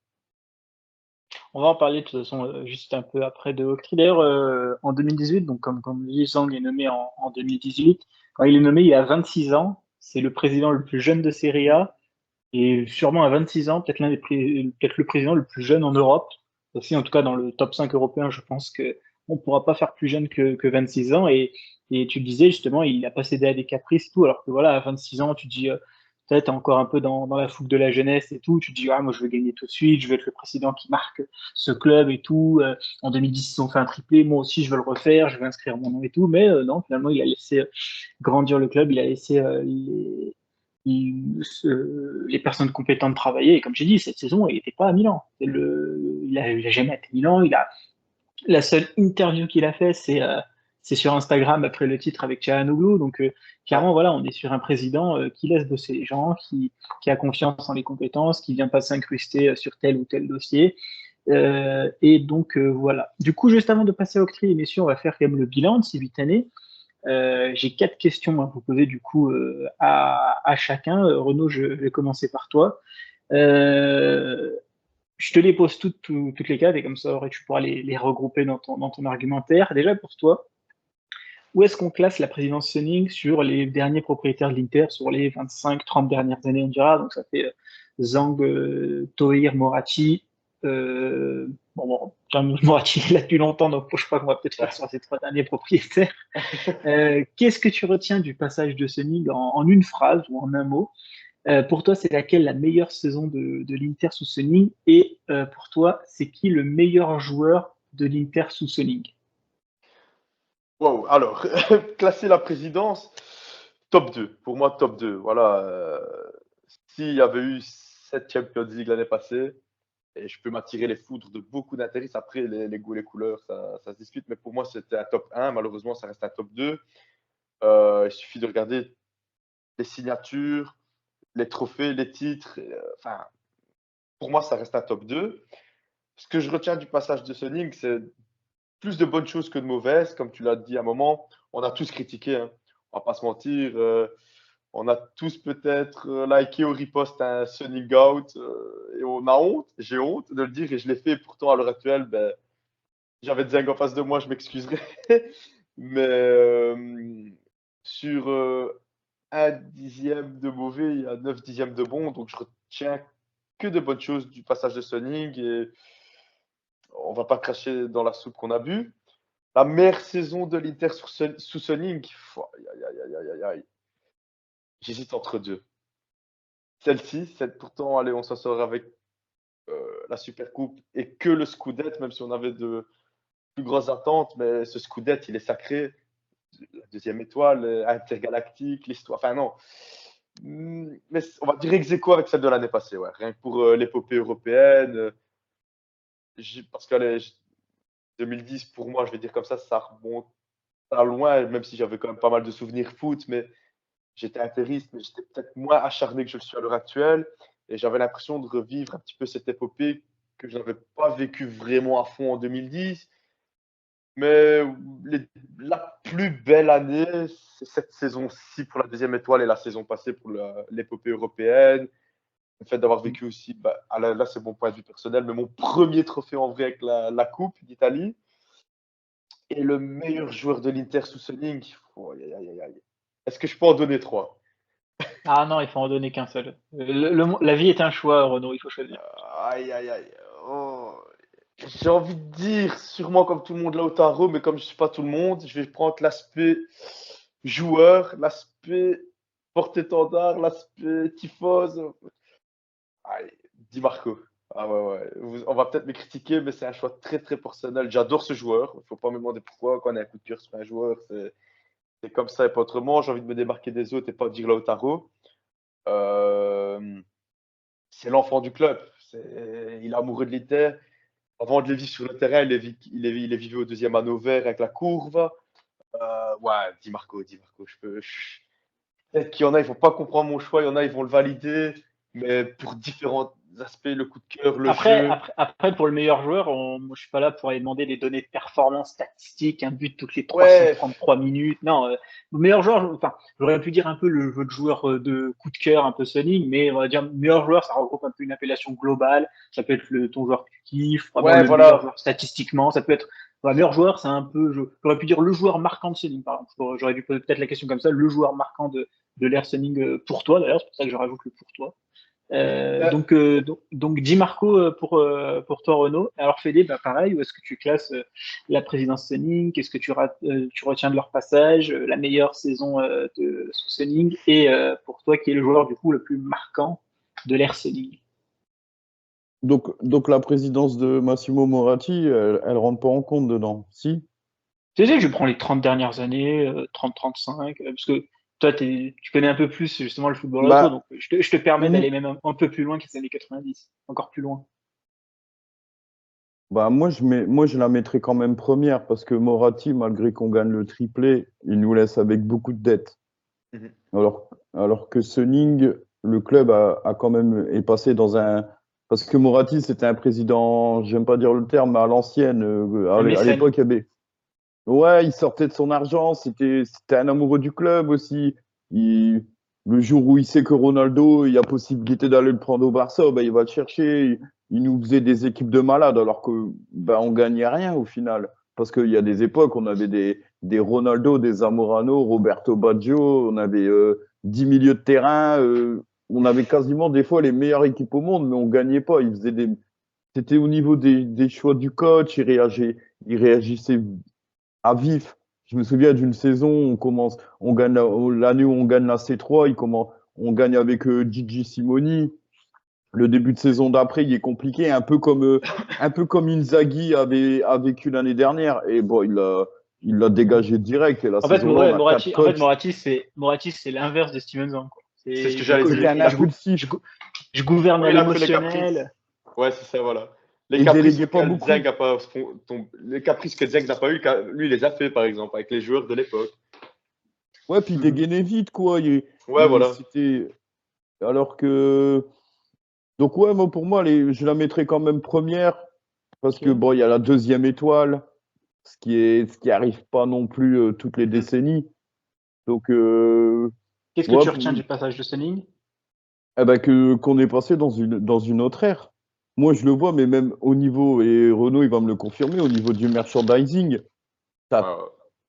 On va en parler de toute façon juste un peu après de Octree. D'ailleurs, en 2018, donc comme Lee Zhang est nommé en 2018, quand il est nommé, il a 26 ans. C'est le président le plus jeune de Serie A et sûrement à 26 ans, peut-être peut-être le président le plus jeune en Europe. Aussi, en tout cas, dans le top 5 européen, je pense que on pourra pas faire plus jeune que 26 ans. Et tu le disais justement, il a pas cédé à des caprices, tout. Alors que voilà, à 26 ans, tu te dis, peut-être encore un peu dans la fougue de la jeunesse et tout. Tu te dis, ah, moi, je veux gagner tout de suite, je veux être le président qui marque ce club et tout. En 2010, ils ont fait un triplé, moi aussi, je veux le refaire, je veux inscrire mon nom et tout. Mais non, finalement, il a laissé grandir le club, il a laissé les personnes compétentes travailler. Et comme j'ai dit, cette saison, il n'était pas à Milan. Il a jamais été à Milan. La seule interview qu'il a fait, c'est sur Instagram après le titre avec Çalhanoğlu. Donc, Ouais. clairement, voilà, on est sur un président qui laisse bosser les gens, qui a confiance en les compétences, qui vient pas s'incruster sur tel ou tel dossier. Et donc, voilà. Du coup, juste avant de passer à Octree, messieurs, on va faire quand même le bilan de ces 8 années. J'ai 4 questions à vous poser du coup à chacun. Renaud, je vais commencer par toi. Euh, je te les pose toutes les 4 et comme ça tu pourras les regrouper dans ton argumentaire. Déjà pour toi, où est-ce qu'on classe la présidence Suning sur les derniers propriétaires de l'Inter sur les 25-30 dernières années, on dira. Donc ça fait Zhang, Tohir, Moratti. Moratti il est là depuis longtemps, donc je crois qu'on va peut-être faire sur ces 3 derniers propriétaires. Qu'est-ce que tu retiens du passage de Suning en une phrase ou en un mot? Pour toi, c'est laquelle la meilleure saison de l'Inter sous Suning? Et pour toi, c'est qui le meilleur joueur de l'Inter sous Suning? Wow, alors, classer la présidence, top 2. Pour moi, top 2. Voilà. S'il y avait eu cette Champions League l'année passée, et je peux m'attirer les foudres de beaucoup d'intérêts. Après, les goûts, les couleurs, ça se discute. Mais pour moi, c'était un top 1. Malheureusement, ça reste un top 2. Il suffit de regarder les signatures, les trophées, les titres. Enfin, pour moi, ça reste un top 2. Ce que je retiens du passage de Sunning, c'est plus de bonnes choses que de mauvaises. Comme tu l'as dit à un moment, on a tous critiqué, hein. On va pas se mentir. On a tous peut-être liké ou riposte un Sunning Out et on a honte. J'ai honte de le dire et je l'ai fait. Pourtant, à l'heure actuelle, ben, j'avais Zeng en face de moi, je m'excuserai. Mais sur un dixième de mauvais, il y a 9 dixièmes de bon. Donc je retiens que de bonnes choses du passage de Sunning et on va pas cracher dans la soupe qu'on a bu. La meilleure saison de l'Inter sous Sunning, j'hésite entre deux. Celle-ci, pourtant, allez, on s'en sort avec la Super Coupe et que le Scudetto, même si on avait de plus grosses attentes, mais ce Scudetto, il est sacré. La deuxième étoile, intergalactique, l'histoire. Enfin, non. Mais on va dire ex aequo avec celle de l'année passée, ouais. Rien que pour l'épopée européenne. Parce que 2010, pour moi, je vais dire comme ça remonte à loin, même si j'avais quand même pas mal de souvenirs foot, mais j'étais interiste, mais j'étais peut-être moins acharné que je le suis à l'heure actuelle. Et j'avais l'impression de revivre un petit peu cette épopée que je n'avais pas vécu vraiment à fond en 2010. Mais la plus belle année, c'est cette saison-ci pour la deuxième étoile et la saison passée pour l'épopée européenne. Le fait d'avoir vécu aussi, bah, là c'est mon point de vue personnel, mais mon premier trophée en vrai avec la Coupe d'Italie. Et le meilleur joueur de l'Inter sous Sunning, oh, aïe, aïe, aïe, aïe. Est-ce que je peux en donner 3? Ah non, il faut en donner qu'un seul. La vie est un choix, Renaud, il faut choisir. Aïe, aïe, aïe. Oh. J'ai envie de dire, sûrement comme tout le monde Lautaro, mais comme je ne suis pas tout le monde, je vais prendre l'aspect joueur, l'aspect porte-étendard, l'aspect tifose. Allez, Di Marco. Ah ouais, ouais. On va peut-être me critiquer, mais c'est un choix très, très personnel. J'adore ce joueur. Il ne faut pas me demander pourquoi. Quand on a un coup de cœur sur un joueur, c'est comme ça et pas autrement. J'ai envie de me démarquer des autres et pas dire Lautaro. Euh, c'est l'enfant du club. Il est amoureux de l'Inter. Avant de le vivre sur le terrain, il est vivé au deuxième anneau vert avec la courbe. Ouais, Di Marco, Di Marco. Peut-être qu'il y en a, ils vont pas comprendre mon choix. Il y en a, ils vont le valider. Mais pour différents aspects, le coup de cœur, le jeu. Après, pour le meilleur joueur, moi, je suis pas là pour aller demander des données de performance statistiques, un but toutes les Ouais, 333 minutes. Non, le meilleur joueur, enfin, j'aurais pu dire un peu le joueur de coup de cœur, un peu Sonic, mais on va dire meilleur joueur, ça regroupe un peu une appellation globale. Ça peut être ton joueur que tu kiffes, vraiment ouais, le meilleur voilà. joueur statistiquement. Ça peut être, meilleur joueur, c'est un peu, j'aurais pu dire le joueur marquant de Sonic, par exemple. J'aurais dû poser peut-être la question comme ça, le joueur marquant de l'ère Sonic pour toi, d'ailleurs, c'est pour ça que je rajoute le pour toi. Euh, Donc Di Marco pour toi Renaud. Alors Fédé, bah pareil, où est-ce que tu classes la présidence Sunning? Qu'est-ce que tu retiens de leur passage, la meilleure saison sous Sunning et pour toi qui est le joueur du coup le plus marquant de l'ère Sunning? Donc la présidence de Massimo Moratti, elle rentre pas en compte dedans. Si? Tu sais, je prends les 30 dernières années, 30-35, parce que toi tu connais un peu plus justement le football auto, Bah, donc je te permets m- d'aller même un peu plus loin que les années 90, encore plus loin. moi, je la mettrais quand même première parce que Moratti, malgré qu'on gagne le triplé, il nous laisse avec beaucoup de dettes. mhm. Alors que Sunning, le club a quand même est passé dans un. Parce que Moratti, c'était un président, j'aime pas dire le terme, mais à l'ancienne. Un À mécène. l'époque, il y avait. Ouais, il sortait de son argent, c'était un amoureux du club aussi. Il- le jour où il sait que Ronaldo, il y a possibilité d'aller le prendre au Barça, ben, il va le chercher. Il nous faisait des équipes de malades alors que ben, on gagnait rien au final. Parce qu'il y a des époques, on avait des Ronaldo, des Zamorano, Roberto Baggio, on avait 10 milieux de terrain, on avait quasiment des fois les meilleures équipes au monde, mais on gagnait pas. C'était au niveau des choix du coach, il réagissait à vif. Je me souviens d'une saison, on gagne l'année où on gagne la C3, on gagne avec Gigi Simoni. Le début de saison d'après, il est compliqué, un peu comme Inzaghi a vécu l'année dernière. Et bon, il l'a dégagé direct. Et la En fait, saison-là, on a quatre coachs. Moratti, c'est l'inverse de Steven Zang, quoi. C'est ce C'est que j'allais dire. C'était un je, impulsif. je gouverne à Ouais, il a pris les l'émotionnel. caprices. Ouais, c'est ça, voilà. Les Il caprices déléguait pas auxquels beaucoup. Zeng a pas les caprices que Zeng n'a pas eu, lui, il les a fait, par exemple, avec les joueurs de l'époque. Ouais, puis il dégainait vite, quoi. Ouais, voilà. C'était alors que Donc ouais, moi, pour moi, je la mettrais quand même première parce que Ok. bon, il y a la deuxième étoile, ce qui arrive pas non plus toutes les Mhm. décennies. Donc Qu'est-ce que ouais, tu retiens du passage de Sunning? eh ben qu'on est passé dans une autre ère. Moi, je le vois, mais même au niveau, et Renaud, il va me le confirmer, au niveau du merchandising, Ouais, t'as ouais.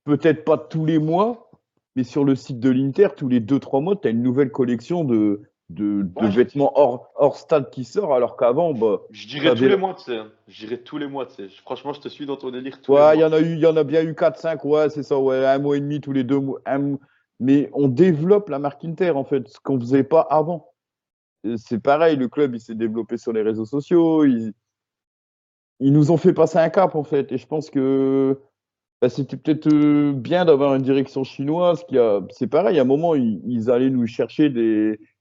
peut-être pas tous les mois, mais sur le site de l'Inter, tous les 2 3 mois, tu as une nouvelle collection de Ouais, vêtements hors stade qui sort, alors qu'avant, bah, je dirais tous t'avais, les mois, tu sais, hein. Je dirais tous les mois, tu sais. Franchement, je te suis dans ton délire tous les ouais, mois. il y en a bien eu 4 5 ouais, c'est ça, ouais, 1 mois et demi, tous les 2 mois. Mais on développe la marque Inter, en fait, ce qu'on faisait pas avant. C'est pareil, le club, il s'est développé sur les réseaux sociaux, ils nous ont fait passer un cap, en fait. Et je pense que bah, c'était peut-être bien d'avoir une direction chinoise c'est pareil, à un moment, ils allaient nous chercher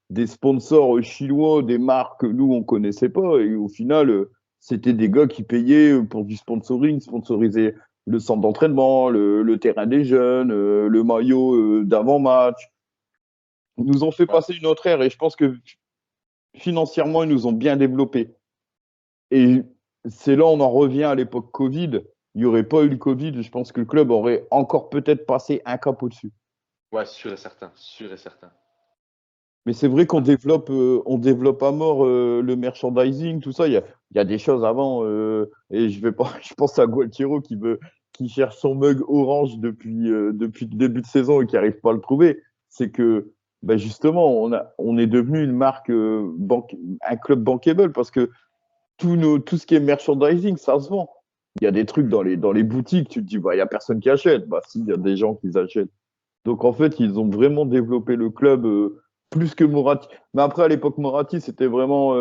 des sponsors chinois, des marques que nous, on connaissait pas. Et au final, c'était des gars qui payaient pour du sponsoring, sponsoriser le centre d'entraînement, le terrain des jeunes, le maillot d'avant-match. Ils nous ont fait Ouais. passer une autre ère et je pense que financièrement, ils nous ont bien développé. Et c'est là, on en revient à l'époque Covid. Il n'y aurait pas eu le Covid, je pense que le club aurait encore peut-être passé un cap au-dessus. Ouais, sûr et certain, sûr et certain. Mais c'est vrai on développe à mort le merchandising, tout ça. Il y a des choses avant. Et je vais pas, je pense à Gualtiero qui cherche son mug orange depuis le début de saison et qui n'arrive pas à le trouver. C'est que, bah justement, on est devenu une marque, un club bankable parce que tout ce qui est merchandising, ça se vend. Il y a des trucs dans les boutiques, tu te dis, bah, il n'y a personne qui achète. Bah, si, il y a des gens qui achètent. Donc, en fait, ils ont vraiment développé le club plus que Moratti. Mais après, à l'époque Moratti, c'était vraiment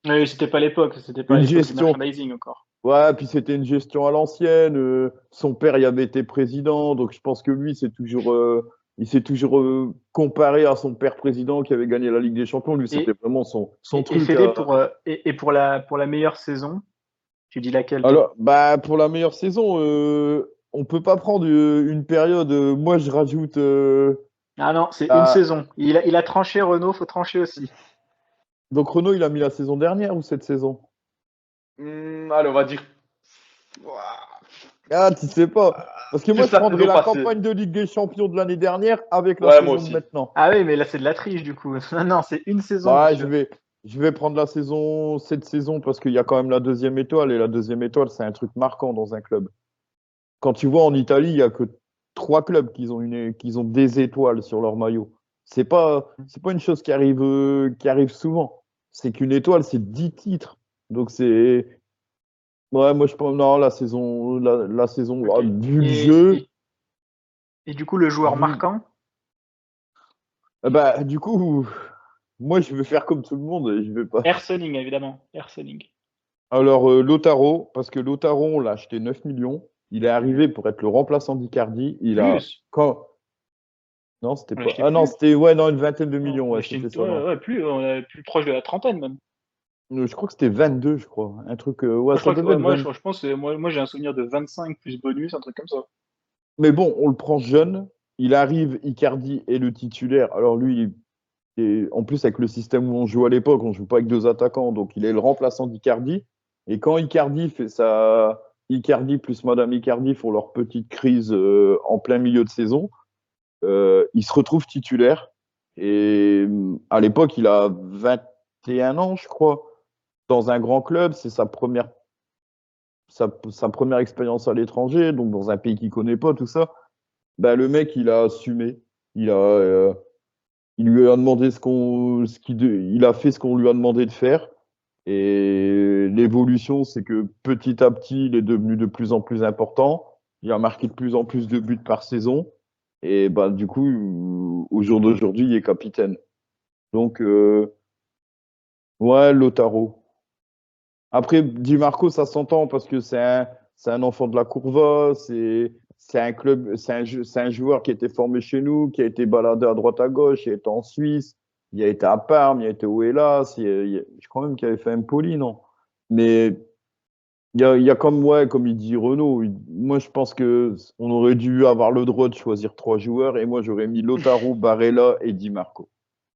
Oui, c'était pas une l'époque du gestion. merchandising encore. Ouais, puis c'était une gestion à l'ancienne. Son père y avait été président. Donc, je pense que lui, il s'est toujours comparé à son père président qui avait gagné la Ligue des Champions. Lui, c'était Et, vraiment son truc. Fédé, pour la meilleure saison, tu dis laquelle, toi? Alors, bah, pour la meilleure saison, on peut pas prendre une période. Moi, je rajoute. Ah non, c'est une La... saison. Il a tranché, Renault, faut trancher aussi. Donc, Renault, il a mis la saison dernière ou cette saison? Allez, on va dire. Ouah, Ah, tu sais pas. Parce que moi, plus je la prendrais saison la passée. campagne de Ligue des Champions de l'année dernière avec la Ouais, moi saison de aussi. maintenant. Ah oui, mais là, c'est de la triche, du coup. Non, non, c'est une saison, Bah, monsieur. je vais prendre cette saison parce qu'il y a quand même la deuxième étoile et la deuxième étoile, c'est un truc marquant dans un club. Quand tu vois en Italie, il y a que 3 clubs qui ont des étoiles sur leur maillot. C'est pas une chose qui arrive souvent. C'est qu'une étoile, c'est 10 titres. Donc ouais, moi je pense, non, la saison, Ok. vu le jeu, Et du coup, le joueur vu, marquant? bah, du coup, moi je vais faire comme tout le monde et je vais pas. Ersoning, évidemment. Ersoning. Alors, Lautaro, parce que Lautaro, on l'a acheté 9 millions. Il est arrivé pour être le remplaçant d'Icardi. Plus. Non, c'était On l'a pas. acheté Ah non, plus. c'était ouais, non, une vingtaine de Non, millions, on l'a ouais, acheté c'était ça, ouais, non. ouais, plus, on est plus proche de la trentaine, même. Je crois que c'était 22, je crois. Un truc, ouais, Moi, je ça crois que, devait ouais, être 20. je pense, moi j'ai un souvenir de 25 plus bonus, un truc comme ça. Mais bon, on le prend jeune. Il arrive, Icardi est le titulaire. Alors lui, en plus avec le système où on joue à l'époque, on joue pas avec 2 attaquants, donc il est le remplaçant d'Icardi. Et quand Icardi plus Madame Icardi font leur petite crise en plein milieu de saison, il se retrouve titulaire. Et à l'époque, il a 21 ans, je crois, dans un grand club. C'est sa première expérience à l'étranger, donc dans un pays qu'il connaît pas, tout ça. Ben, le mec, il a assumé. Il a, il lui a demandé il a fait ce qu'on lui a demandé de faire. Et l'évolution, c'est que petit à petit, il est devenu de plus en plus important. Il a marqué de plus en plus de buts par saison. Et bah, du coup, au jour d'aujourd'hui, il est capitaine. Donc, ouais, Lautaro. Après, Di Marco, ça s'entend parce que c'est un enfant de la Courva, c'est un club, c'est un joueur qui a été formé chez nous, qui a été baladé à droite à gauche, il a été en Suisse, il a été à Parme, il a été au Hellas, je crois même qu'il avait fait Empoli, non? Mais il y a comme, ouais, comme il dit Renaud, moi je pense que on aurait dû avoir le droit de choisir 3 joueurs et moi j'aurais mis Lautaro, Barella et Di Marco.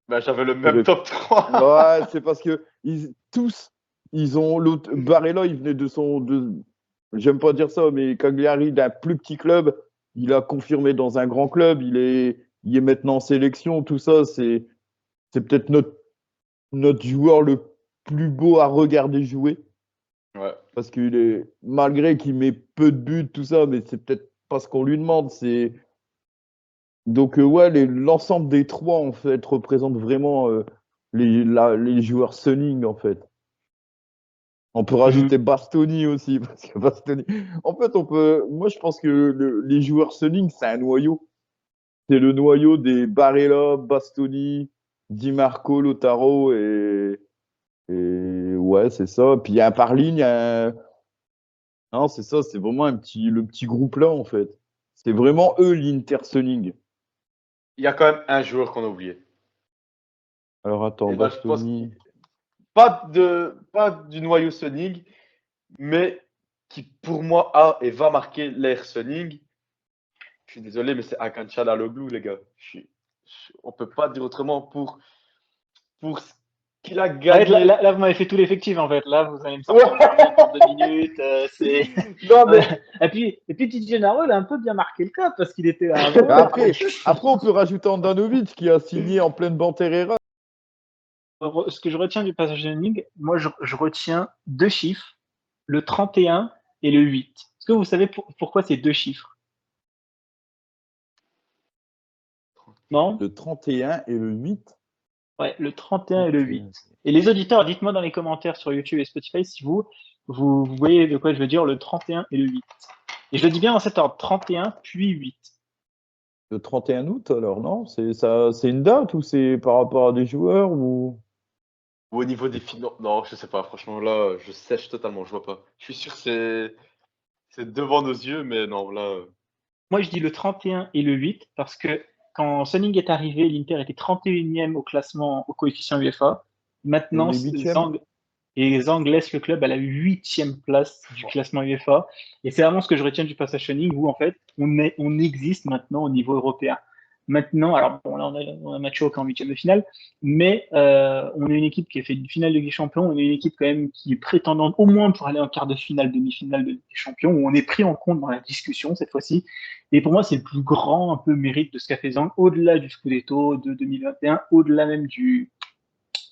Bah, j'avais le même top 3. Ouais, c'est parce que tous, ils ont l'autre. Barella, il venait j'aime pas dire ça, mais Cagliari d'un plus petit club, il a confirmé dans un grand club, il est maintenant en sélection, tout ça, c'est peut-être notre joueur le plus beau à regarder jouer. Ouais. Parce malgré qu'il met peu de buts, tout ça, mais c'est peut-être pas ce qu'on lui demande. Donc, ouais, l'ensemble des trois, en fait, représente vraiment les joueurs Sunning, en fait. On peut rajouter Bastoni aussi, parce que Bastoni. En fait, moi, je pense que les joueurs Sunning, c'est un noyau. C'est le noyau des Barella, Bastoni, Di Marco, Lautaro et ouais, c'est ça. Puis, il y a un par ligne, non, c'est ça, c'est vraiment le petit groupe là, en fait. C'est vraiment eux, l'Inter Sunning. Il y a quand même un joueur qu'on a oublié. Alors, attends, Et là, je pense Bastoni. pas du noyau Sunning, mais qui pour moi a et va marquer l'ère Sunning. Je suis désolé, mais c'est Hakan Çalhanoğlu, les gars. On peut pas dire autrement pour ce qu'il a Arrête, gagné. là, vous m'avez fait tout l'effectif en fait. Là, vous allez me sortir en 2 minutes. Non, mais Et puis DJ Naro, il a un peu bien marqué le cap parce qu'il était là mais avant. après, on peut rajouter Andanovic qui a signé en pleine Banterera. Ce que je retiens du passage de ligue, moi, je retiens 2 chiffres, le 31 et le 8. Est-ce que vous savez pourquoi ces 2 chiffres? Non? Le 31 et le 8. Ouais, le 31 et le 8. 31. Et les auditeurs, dites-moi dans les commentaires sur YouTube et Spotify si vous voyez de quoi je veux dire, le 31 et le 8. Et je le dis bien dans cet ordre, 31 puis 8. Le 31 août, alors, non? C'est une date ou c'est par rapport à des joueurs ou... Ou au niveau des finances. Non, je sais pas. Franchement, là, je sèche totalement. Je vois pas. Je suis sûr que c'est devant nos yeux, mais non, là. Moi, je dis le 31 et le 8 parce que quand Sonning est arrivé, l'Inter était 31e au classement au coefficient UEFA. Et on Maintenant, est huitième? les Anglais laissent le club à la 8e place du classement UEFA. Et c'est vraiment ce que je retiens du passage Sonning où en fait, on existe maintenant au niveau européen. Maintenant, alors bon, là, on a matché en 8e de finale, mais on est une équipe qui a fait une finale de Ligue des Champions, on est une équipe quand même qui est prétendante au moins pour aller en quart de finale, demi-finale de Ligue des Champions, où on est pris en compte dans la discussion cette fois-ci. Et pour moi, c'est le plus grand un peu mérite de ce qu'a fait Zang, au-delà du Scudetto de 2021, au-delà même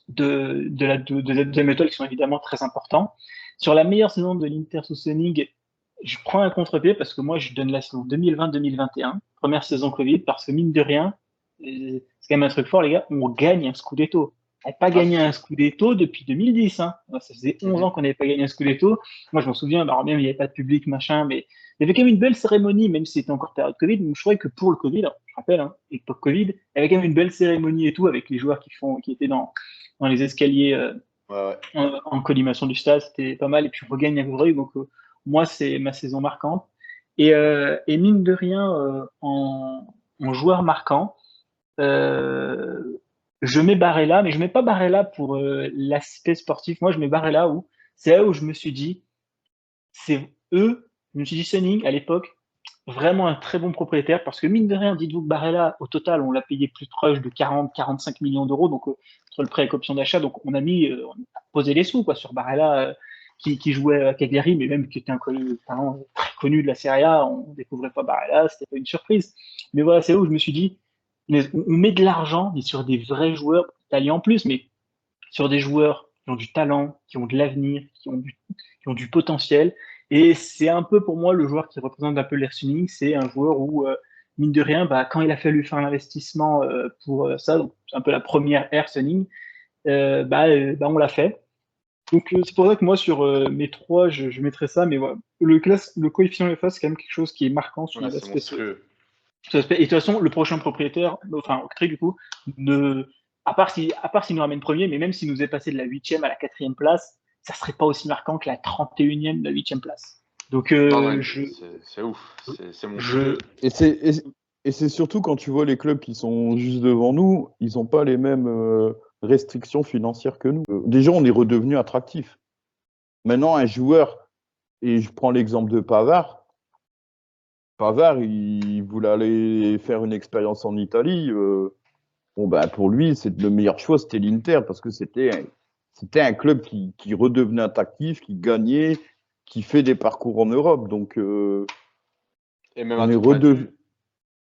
de la deuxième étoile, qui sont évidemment très importants. Sur la meilleure saison de l'Inter sous Sonning, je prends un contre-pied parce que moi, je donne la saison 2020-2021, première saison Covid, parce que mine de rien, c'est quand même un truc fort, les gars, on gagne un Scudetto. On n'a pas gagné un Scudetto depuis 2010. Hein. Ça faisait 11 ans qu'on n'avait pas gagné un Scudetto. Moi, je m'en souviens, alors même il n'y avait pas de public, machin, mais il y avait quand même une belle cérémonie, même si c'était encore période Covid. Donc, je trouvais que pour le Covid, je rappelle, hein, époque Covid, il y avait quand même une belle cérémonie et tout, avec les joueurs qui étaient dans les escaliers Ouais. en collimation du stade, c'était pas mal. Et puis on regagne à Vaudreuil, donc moi c'est ma saison marquante. Et mine de rien, en joueur marquant, euh, je mets Barella, mais je mets pas Barella pour l'aspect sportif. Moi, je mets Barella où c'est là où je me suis dit, c'est eux, je me suis dit Sunning à l'époque, vraiment un très bon propriétaire parce que mine de rien, dites-vous que Barella, au total, on l'a payé plus proche de 40-45 millions d'euros, donc entre le prêt et l'option d'achat, donc on a posé les sous quoi sur Barella qui jouait à Cagliari, mais même qui était un talent très connu de la Serie A, on découvrait pas Barella, c'était pas une surprise. Mais voilà, c'est là où je me suis dit, on met de l'argent, mais sur des vrais joueurs italiens en plus, mais sur des joueurs qui ont du talent, qui ont de l'avenir, qui ont du potentiel. Et c'est un peu pour moi le joueur qui représente un peu l'air Sunning. C'est un joueur où, mine de rien, bah, quand il a fallu faire l'investissement pour ça, donc c'est un peu la première Air Sunning, bah, on l'a fait. Donc c'est pour ça que moi sur mes trois, je mettrais ça, mais voilà. Le coefficient UFA, c'est quand même quelque chose qui est marquant sur Ouais, c'est l'aspect. monstrueux. Et de toute façon, le prochain propriétaire, enfin Octree du coup, ne, à part s'il nous ramène premier, mais même s'il nous est passé de la 8e à la 4e place, ça serait pas aussi marquant que la 31e de la 8e place. Donc Non, non, c'est ouf. C'est monstrueux. Et c'est surtout quand tu vois les clubs qui sont juste devant nous, ils n'ont pas les mêmes restrictions financières que nous. Déjà, on est redevenu attractif. Maintenant, un joueur, et je prends l'exemple de Pavard, il voulait aller faire une expérience en Italie. Bon, bah, pour lui, le meilleur choix, c'était l'Inter, parce que c'était un club qui redevenait attractif, qui gagnait, qui fait des parcours en Europe. Donc, Et même on est redevenu.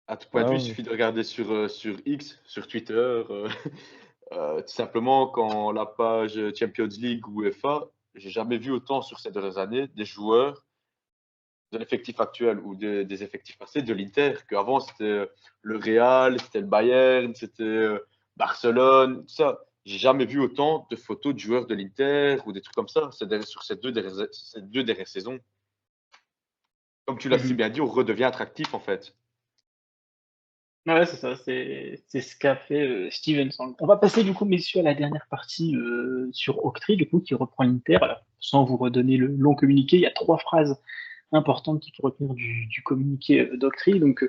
à tout point de vue, il Ouais, suffit de regarder sur X, sur Twitter, tout simplement quand la page Champions League ou UEFA, j'ai jamais vu autant sur ces dernières années des joueurs de l'effectif actuel ou des effectifs passés de l'Inter qu'avant c'était le Real, c'était le Bayern, c'était Barcelone, tout ça. J'ai jamais vu autant de photos de joueurs de l'Inter ou des trucs comme ça sur ces deux dernières saisons. Comme tu l'as si Mhm. bien dit, on redevient attractif en fait. Ouais, c'est ça, c'est ce qu'a fait Stevenson. On va passer du coup, messieurs, à la dernière partie sur Octree, du coup, qui reprend l'Inter. Alors, sans vous redonner le long communiqué, il y a 3 phrases importantes qu'il faut retenir du communiqué d'Octree. Donc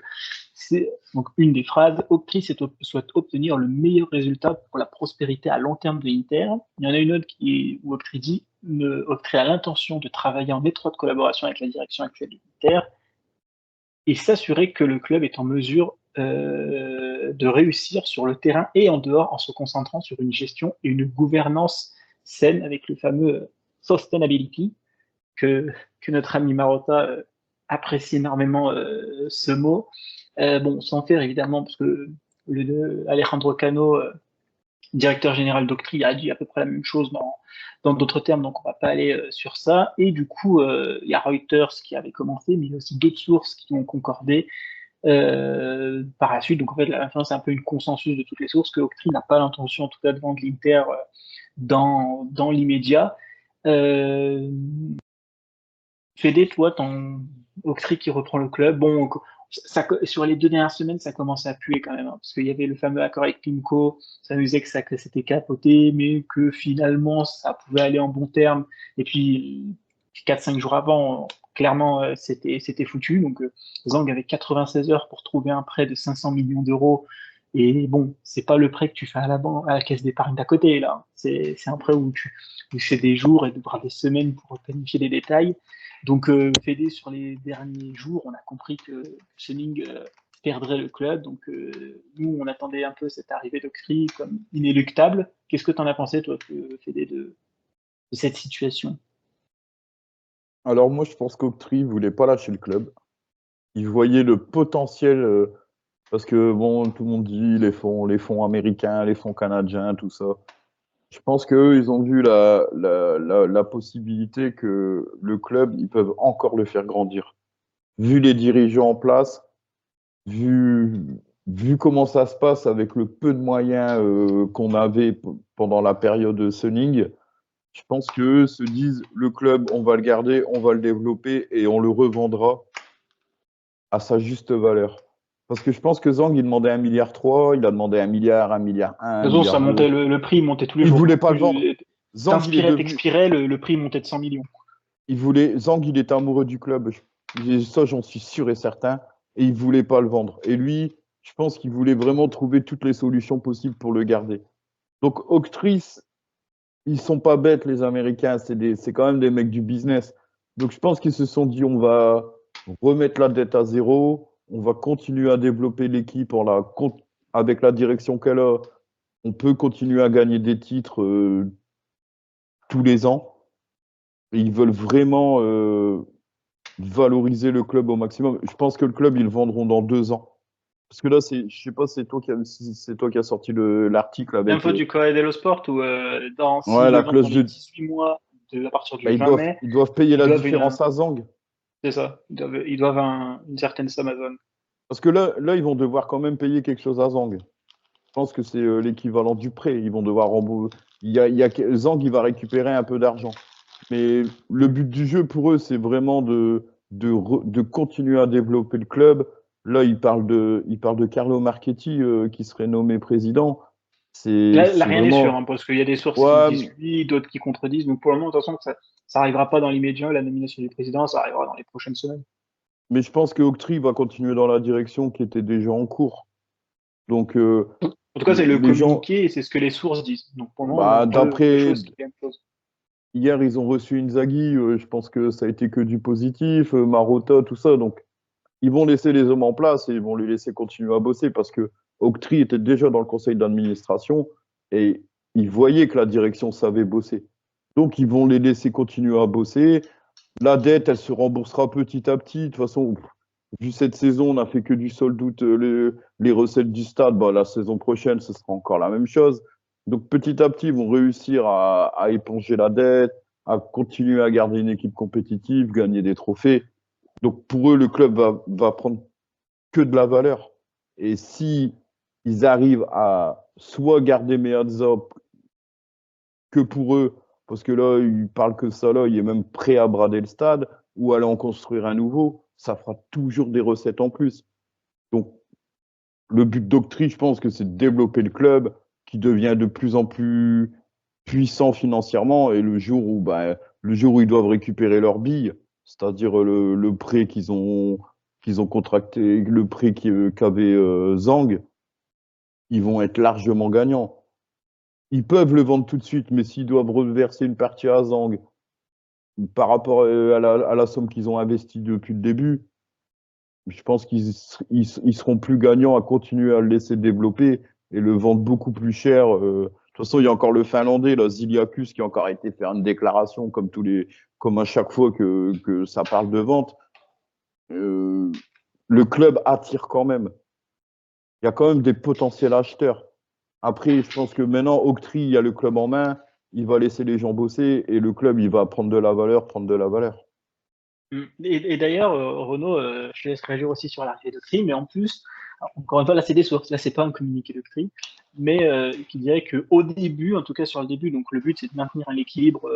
une des phrases, Octree souhaite obtenir le meilleur résultat pour la prospérité à long terme de l'Inter. Il y en a une autre où Octree dit Octree a l'intention de travailler en étroite collaboration avec la direction actuelle de l'Inter et s'assurer que le club est en mesure de réussir sur le terrain et en dehors en se concentrant sur une gestion et une gouvernance saine avec le fameux sustainability que, que notre ami Marotta apprécie énormément ce mot. Bon, sans faire évidemment, parce que Alejandro Cano, directeur général d'Octree, a dit à peu près la même chose dans d'autres termes, donc on va pas aller sur ça. Et du coup, il y a Reuters qui avait commencé, mais il y a aussi d'autres sources qui ont concordé par la suite. Donc en fait, à la fin, c'est un peu une consensus de toutes les sources que Octree n'a pas l'intention, en tout cas, de vendre l'Inter dans l'immédiat. Euh, Fédé, toi, ton Octree qui reprend le club, bon, sur les 2 dernières semaines, ça commence à puer quand même, hein, parce qu'il y avait le fameux accord avec Pimco, ça nous disait que c'était capoté, mais que finalement, ça pouvait aller en bon terme. Et puis, 4-5 jours avant, clairement, c'était foutu. Donc, Zhang avait 96 heures pour trouver un prêt de 500 millions d'euros. Et bon, c'est pas le prêt que tu fais à la banque, à la caisse d'épargne d'à côté, là. C'est un prêt où c'est des jours et des semaines pour planifier les détails. Donc, Fédé, sur les derniers jours, on a compris que Sunning perdrait le club. Donc, nous, on attendait un peu cette arrivée d'Octree comme inéluctable. Qu'est-ce que tu en as pensé, toi, Fédé, de cette situation? alors moi, je pense qu'Octree voulait pas lâcher le club. Il voyait le potentiel, parce que bon, tout le monde dit les fonds américains, les fonds canadiens, tout ça. Je pense qu'eux, ils ont vu la possibilité que le club, ils peuvent encore le faire grandir. Vu les dirigeants en place, vu, vu comment ça se passe avec le peu de moyens qu'on avait pendant la période Sunning, je pense qu'eux se disent le club, on va le garder, on va le développer et on le revendra à sa juste valeur. Parce que je pense que Zhang, il demandait 1,3 milliard, il a demandé 1 milliard, 1,1 milliard, De 1 toute façon, ça milliard montait, 2. le prix montait tous les Il jours. voulait pas le vendre. Zhang, il est T'inspirais, devenu. t'expirais, le prix montait de 100 millions. Zhang, il était amoureux du club. Ça, j'en suis sûr et certain. Et il voulait pas le vendre. Et lui, je pense qu'il voulait vraiment trouver toutes les solutions possibles pour le garder. Donc, Octree, ils sont pas bêtes, les Américains. C'est quand même des mecs du business. Donc, je pense qu'ils se sont dit, on va remettre la dette à zéro. On va continuer à développer l'équipe avec la direction qu'elle a. On peut continuer à gagner des titres tous les ans. Et ils veulent vraiment valoriser le club au maximum. Je pense que le club, ils le vendront dans 2 ans. Parce que là, je sais pas, si c'est toi qui as sorti l'article avec Info du Corriere dello Sport où ouais, s'ils le la vendent dans clause les de. 18 mois à partir Bah, du 20 mai, ils doivent payer ils la doivent différence à Zhang. c'est ça, ils doivent une certaine somme à Zone. Parce que là, ils vont devoir quand même payer quelque chose à Zhang. Je pense que c'est l'équivalent du prêt. Ils vont devoir rembourser. Zhang, il va récupérer un peu d'argent. Mais le but du jeu pour eux, c'est vraiment de continuer à développer le club. Là, il parle de Carlo Marchetti qui serait nommé président. Là, C'est rien n'est sûr, vraiment. hein, parce qu'il y a des sources qui Ouais, disent oui, d'autres qui contredisent. Donc pour le moment, de toute façon, ça arrivera pas dans l'immédiat, la nomination du président, ça arrivera dans les prochaines semaines. mais je pense que Octree va continuer dans la direction qui était déjà en cours. Donc, En tout cas, c'est le les gens, communiqué et c'est ce que les sources disent. Donc pour le moment, on a bah, deux d'après, choses qui viennent de chose. hier, ils ont reçu Inzaghi. Je pense que ça a été que du positif. Marotta, tout ça. Donc, ils vont laisser les hommes en place et ils vont les laisser continuer à bosser parce que Octree était déjà dans le conseil d'administration et ils voyaient que la direction savait bosser. Donc, ils vont les laisser continuer à bosser. La dette, elle se remboursera petit à petit. De toute façon, vu cette saison, on n'a fait que du sold out, les recettes du stade. Bah, la saison prochaine, ce sera encore la même chose. Donc, petit à petit, ils vont réussir à éponger la dette, à continuer à garder une équipe compétitive, gagner des trophées. Donc, pour eux, le club va prendre que de la valeur. Et si ils arrivent à soit garder Meazza que pour eux, parce que là, ils parlent que ça, là, il est même prêt à brader le stade, ou aller en construire un nouveau, ça fera toujours des recettes en plus. Donc, le but d'Octree, je pense que c'est de développer le club qui devient de plus en plus puissant financièrement, et le jour où ils doivent récupérer leur bille, c'est-à-dire le prêt qu'ils ont contracté, le prêt qu'avait Zhang, ils vont être largement gagnants. Ils peuvent le vendre tout de suite, mais s'ils doivent reverser une partie à Zhang par rapport à la somme qu'ils ont investie depuis le début, je pense qu'ils seront plus gagnants à continuer à le laisser développer et le vendre beaucoup plus cher. De toute façon, il y a encore le Finlandais, là, Ziliakus, qui a encore été faire une déclaration comme à chaque fois que ça parle de vente. Le club attire quand même. Il y a quand même des potentiels acheteurs. Après, je pense que maintenant, Octree, il y a le club en main, il va laisser les gens bosser et le club, il va prendre de la valeur, prendre de la valeur. Et d'ailleurs, Renaud, je te laisse réagir aussi sur l'arrivée de Cree, mais en plus, alors, encore une fois, là c'est des sources, là c'est pas un communiqué de Cree, mais qui dirait qu'au début, en tout cas sur le début, donc le but c'est de maintenir un équilibre,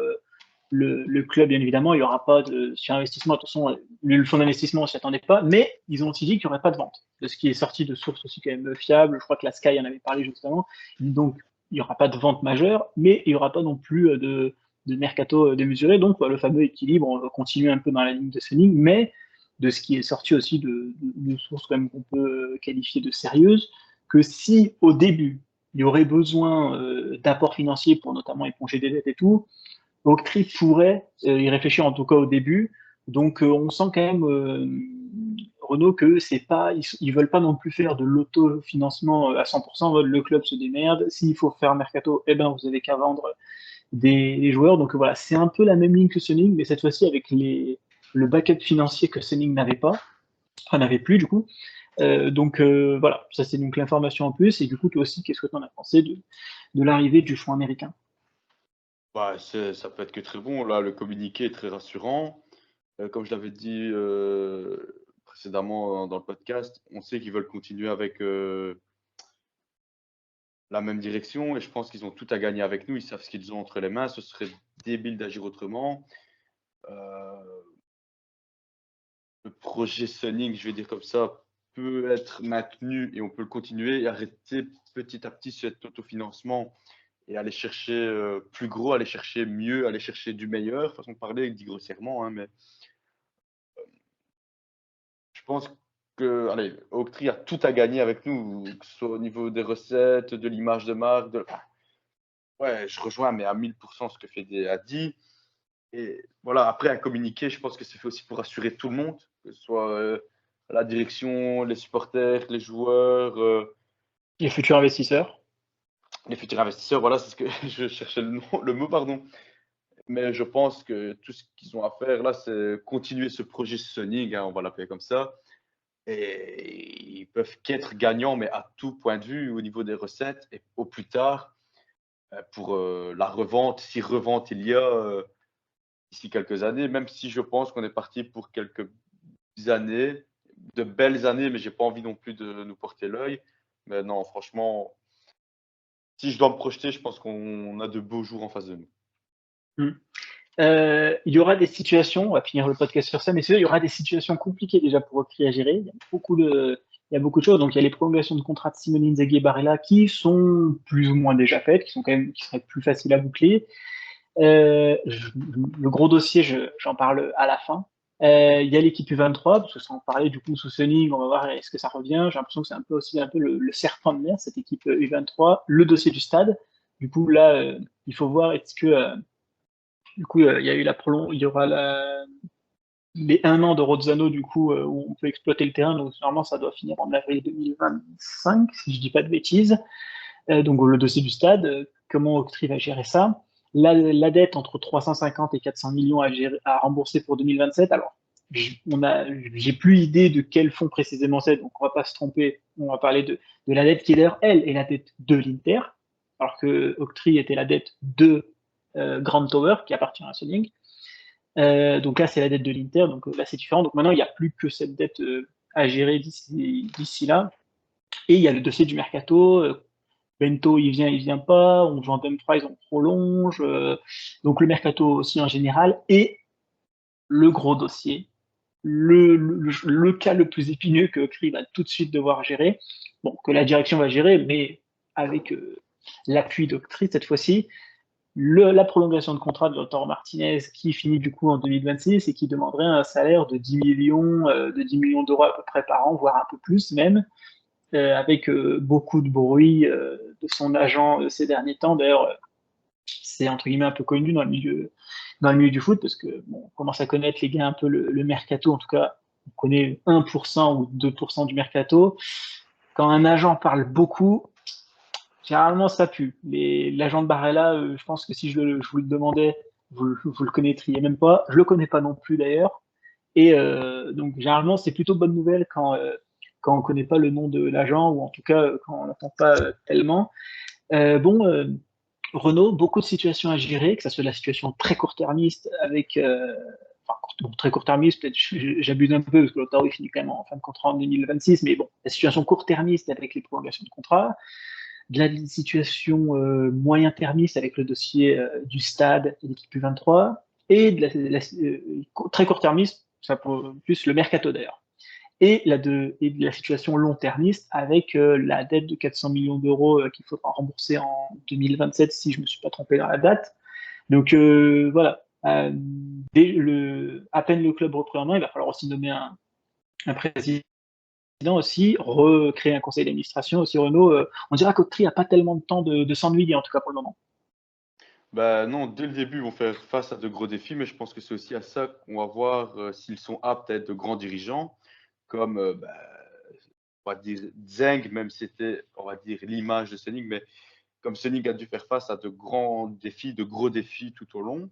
le club bien évidemment, il n'y aura pas de surinvestissement, de toute façon, le fonds d'investissement ne s'y attendait pas, mais ils ont aussi dit qu'il n'y aurait pas de vente, de ce qui est sorti de sources aussi quand même fiables, je crois que la Sky en avait parlé justement, donc il n'y aura pas de vente majeure, mais il n'y aura pas non plus de mercato démesuré. Donc, le fameux équilibre, on va continuer un peu dans la ligne de Sunning, mais de ce qui est sorti aussi de sources quand même qu'on peut qualifier de sérieuses, que si au début, il y aurait besoin d'apports financiers pour notamment éponger des dettes et tout, Octree pourrait y réfléchir en tout cas au début. Donc, on sent quand même, Renault, que c'est pas, ils veulent pas non plus faire de l'autofinancement à 100%. Le club se démerde. S'il faut faire mercato, eh ben, vous avez qu'à vendre des joueurs. Donc voilà, c'est un peu la même ligne que Sunning, mais cette fois-ci avec le backup financier que Sunning n'avait pas, enfin n'avait plus du coup. Donc voilà, ça c'est donc l'information en plus. Et du coup, toi aussi, qu'est-ce que tu en as pensé de l'arrivée du fonds américain? Bah, ça peut être que très bon. Là, le communiqué est très rassurant. Comme je l'avais dit précédemment dans le podcast, on sait qu'ils veulent continuer avec la même direction et je pense qu'ils ont tout à gagner avec nous. Ils savent ce qu'ils ont entre les mains. Ce serait débile d'agir autrement. Le projet Sunning, je vais dire comme ça, peut être maintenu et on peut le continuer et arrêter petit à petit cet autofinancement et aller chercher plus gros, aller chercher mieux, aller chercher du meilleur. Façon de parler, dit grossièrement, hein, mais je pense que allez, Octree a tout à gagner avec nous, que ce soit au niveau des recettes, de l'image de marque. Ouais, je rejoins, mais à 1000% ce que Fédé a dit. Et voilà, après, un communiqué, je pense que c'est fait aussi pour rassurer tout le monde, que ce soit la direction, les supporters, les joueurs, Les futurs investisseurs? les futurs investisseurs. Voilà, c'est ce que je cherchais le mot, pardon. Mais je pense que tout ce qu'ils ont à faire là, c'est continuer ce projet Sonic, hein, on va l'appeler comme ça. Et ils peuvent qu'être gagnants, mais à tout point de vue, au niveau des recettes, et au plus tard, pour la revente, si revente il y a d'ici quelques années, même si je pense qu'on est parti pour quelques années, de belles années, mais j'ai pas envie non plus de nous porter l'œil. Mais non, franchement, si je dois me projeter, je pense qu'on a de beaux jours en face de nous. Hmm. Il y aura des situations, on va finir le podcast sur ça, mais il y aura des situations compliquées déjà pour Octree à gérer. Il y a beaucoup de choses. Donc, il y a les prolongations de contrats de Simone Inzaghi et Barella qui sont plus ou moins déjà faites, qui seraient plus faciles à boucler. Le gros dossier, j'en parle à la fin. Il y a l'équipe U23, parce que sans en parler du coup sous Sunning, on va voir est-ce que ça revient. J'ai l'impression que c'est un peu aussi un peu le serpent de mer, cette équipe U23. Le dossier du stade. Du coup, là, il faut voir est-ce que du coup, il y a eu il y aura les 1 an de Rozzano, du coup, où on peut exploiter le terrain. Donc, normalement, ça doit finir en avril 2025, si je dis pas de bêtises. Donc, le dossier du stade, comment Octree va gérer ça? La dette entre 350 et 400 millions à rembourser pour 2027. Alors, j'ai plus idée de quel fonds précisément c'est, donc on va pas se tromper. On va parler de la dette qui, d'ailleurs, elle, est la dette de l'Inter, alors que Octree était la dette de Grand Tower, qui appartient à Suning. Donc là, c'est la dette de l'Inter, donc là, c'est différent. Donc maintenant, il n'y a plus que cette dette à gérer d'ici là. Et il y a le dossier du mercato. Bento, il vient pas. On vend Dumfries, on prolonge. Donc le mercato aussi en général. Et le gros dossier, le cas le plus épineux que Cree va tout de suite devoir gérer. Bon, que la direction va gérer, mais avec l'appui d'Octree cette fois-ci, la prolongation de contrat de Lautaro Martinez qui finit du coup en 2026 et qui demanderait un salaire de 10 millions, de 10 millions d'euros à peu près par an, voire un peu plus même, avec beaucoup de bruit de son agent ces derniers temps. D'ailleurs, c'est entre guillemets un peu connu dans le milieu du foot parce que bon, on commence à connaître les gars un peu le mercato, en tout cas, on connaît 1% ou 2% du mercato. Quand un agent parle beaucoup, généralement, ça pue. L'agent de Barella, je pense que si je vous le demandais, vous le connaîtriez même pas. Je le connais pas non plus d'ailleurs. Et donc, généralement, c'est plutôt bonne nouvelle quand on connaît pas le nom de l'agent ou en tout cas quand on l'entend pas tellement. Bon, Renault, beaucoup de situations à gérer, que ça soit la situation très court-termiste avec, enfin, bon, très court-termiste, peut-être j'abuse un peu parce que Lautaro il finit quand même en fin de contrat en 2026, mais bon, la situation court-termiste avec les prolongations de contrat, de la situation moyen-termiste avec le dossier du stade et l'équipe U23, et de très court-termiste, ça pour plus le mercato d'ailleurs, et de la situation long-termiste avec la dette de 400 millions d'euros qu'il faudra rembourser en 2027 si je ne me suis pas trompé dans la date. Donc voilà, à peine le club repris en main, il va falloir aussi nommer un président aussi, recréer un conseil d'administration aussi. Renault, on dirait qu'Octree n'a pas tellement de temps de s'ennuyer, en tout cas pour le moment. Bah non, dès le début, ils vont faire face à de gros défis, mais je pense que c'est aussi à ça qu'on va voir s'ils sont aptes à être de grands dirigeants, comme bah, on va dire Zeng, même si c'était, on va dire, l'image de Suning, mais comme Suning a dû faire face à de grands défis, de gros défis tout au long.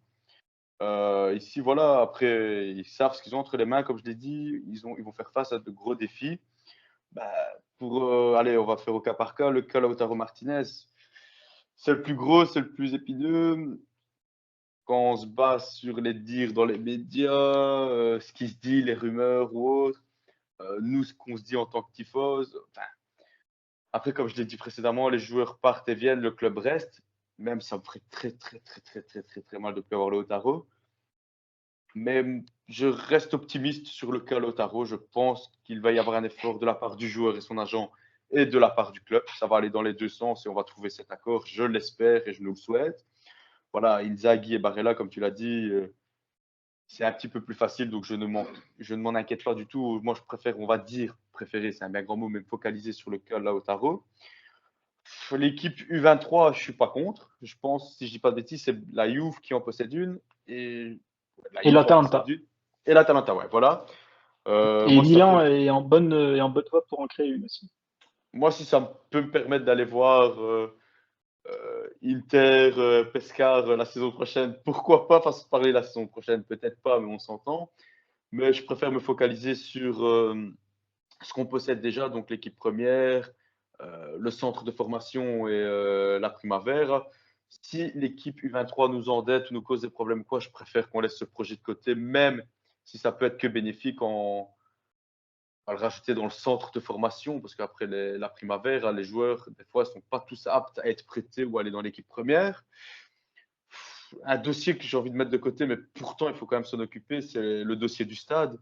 Ici, voilà, après, ils savent ce qu'ils ont entre les mains, comme je l'ai dit, ils vont faire face à de gros défis. Bah, allez, on va faire au cas par cas. Le cas Lautaro Martinez, c'est le plus gros, c'est le plus épineux. Quand on se base sur les dires dans les médias, ce qui se dit, les rumeurs ou autres, nous, ce qu'on se dit en tant que tifos. Enfin, après, comme je l'ai dit précédemment, les joueurs partent et viennent, le club reste. Même ça me ferait très, très, très, très, très, très, très mal de plus avoir Lautaro. Mais je reste optimiste sur le cas Lautaro. Je pense qu'il va y avoir un effort de la part du joueur et son agent et de la part du club. Ça va aller dans les deux sens et on va trouver cet accord. Je l'espère et je nous le souhaite. Voilà, Inzaghi et Barella, comme tu l'as dit, c'est un petit peu plus facile, donc je ne m'en inquiète pas du tout. Moi, je préfère, on va dire, préférer, c'est un bien grand mot, mais me focaliser sur le cas Lautaro. L'équipe U23, je ne suis pas contre. Je pense, si je ne dis pas de bêtises, c'est la Juve qui en possède une. Et la Et Juve en possède l'Atalanta. une. Et l'Atalanta, ouais, voilà. Et Moi, ça Milan peut, est en bonne voie pour en créer une aussi. moi, si ça peut me permettre d'aller voir Inter, Pescara la saison prochaine, pourquoi pas façon de parler la saison prochaine, peut-être pas, mais on s'entend. Mais je préfère me focaliser sur ce qu'on possède déjà, donc l'équipe première, le centre de formation et la Primavera. Si l'équipe U23 nous endette ou nous cause des problèmes, quoi, je préfère qu'on laisse ce projet de côté, même si ça peut être que bénéfique à le rajouter dans le centre de formation, parce qu'après la Primavera, les joueurs, des fois, ne sont pas tous aptes à être prêtés ou à aller dans l'équipe première. Un dossier que j'ai envie de mettre de côté, mais pourtant, il faut quand même s'en occuper, c'est le dossier du stade.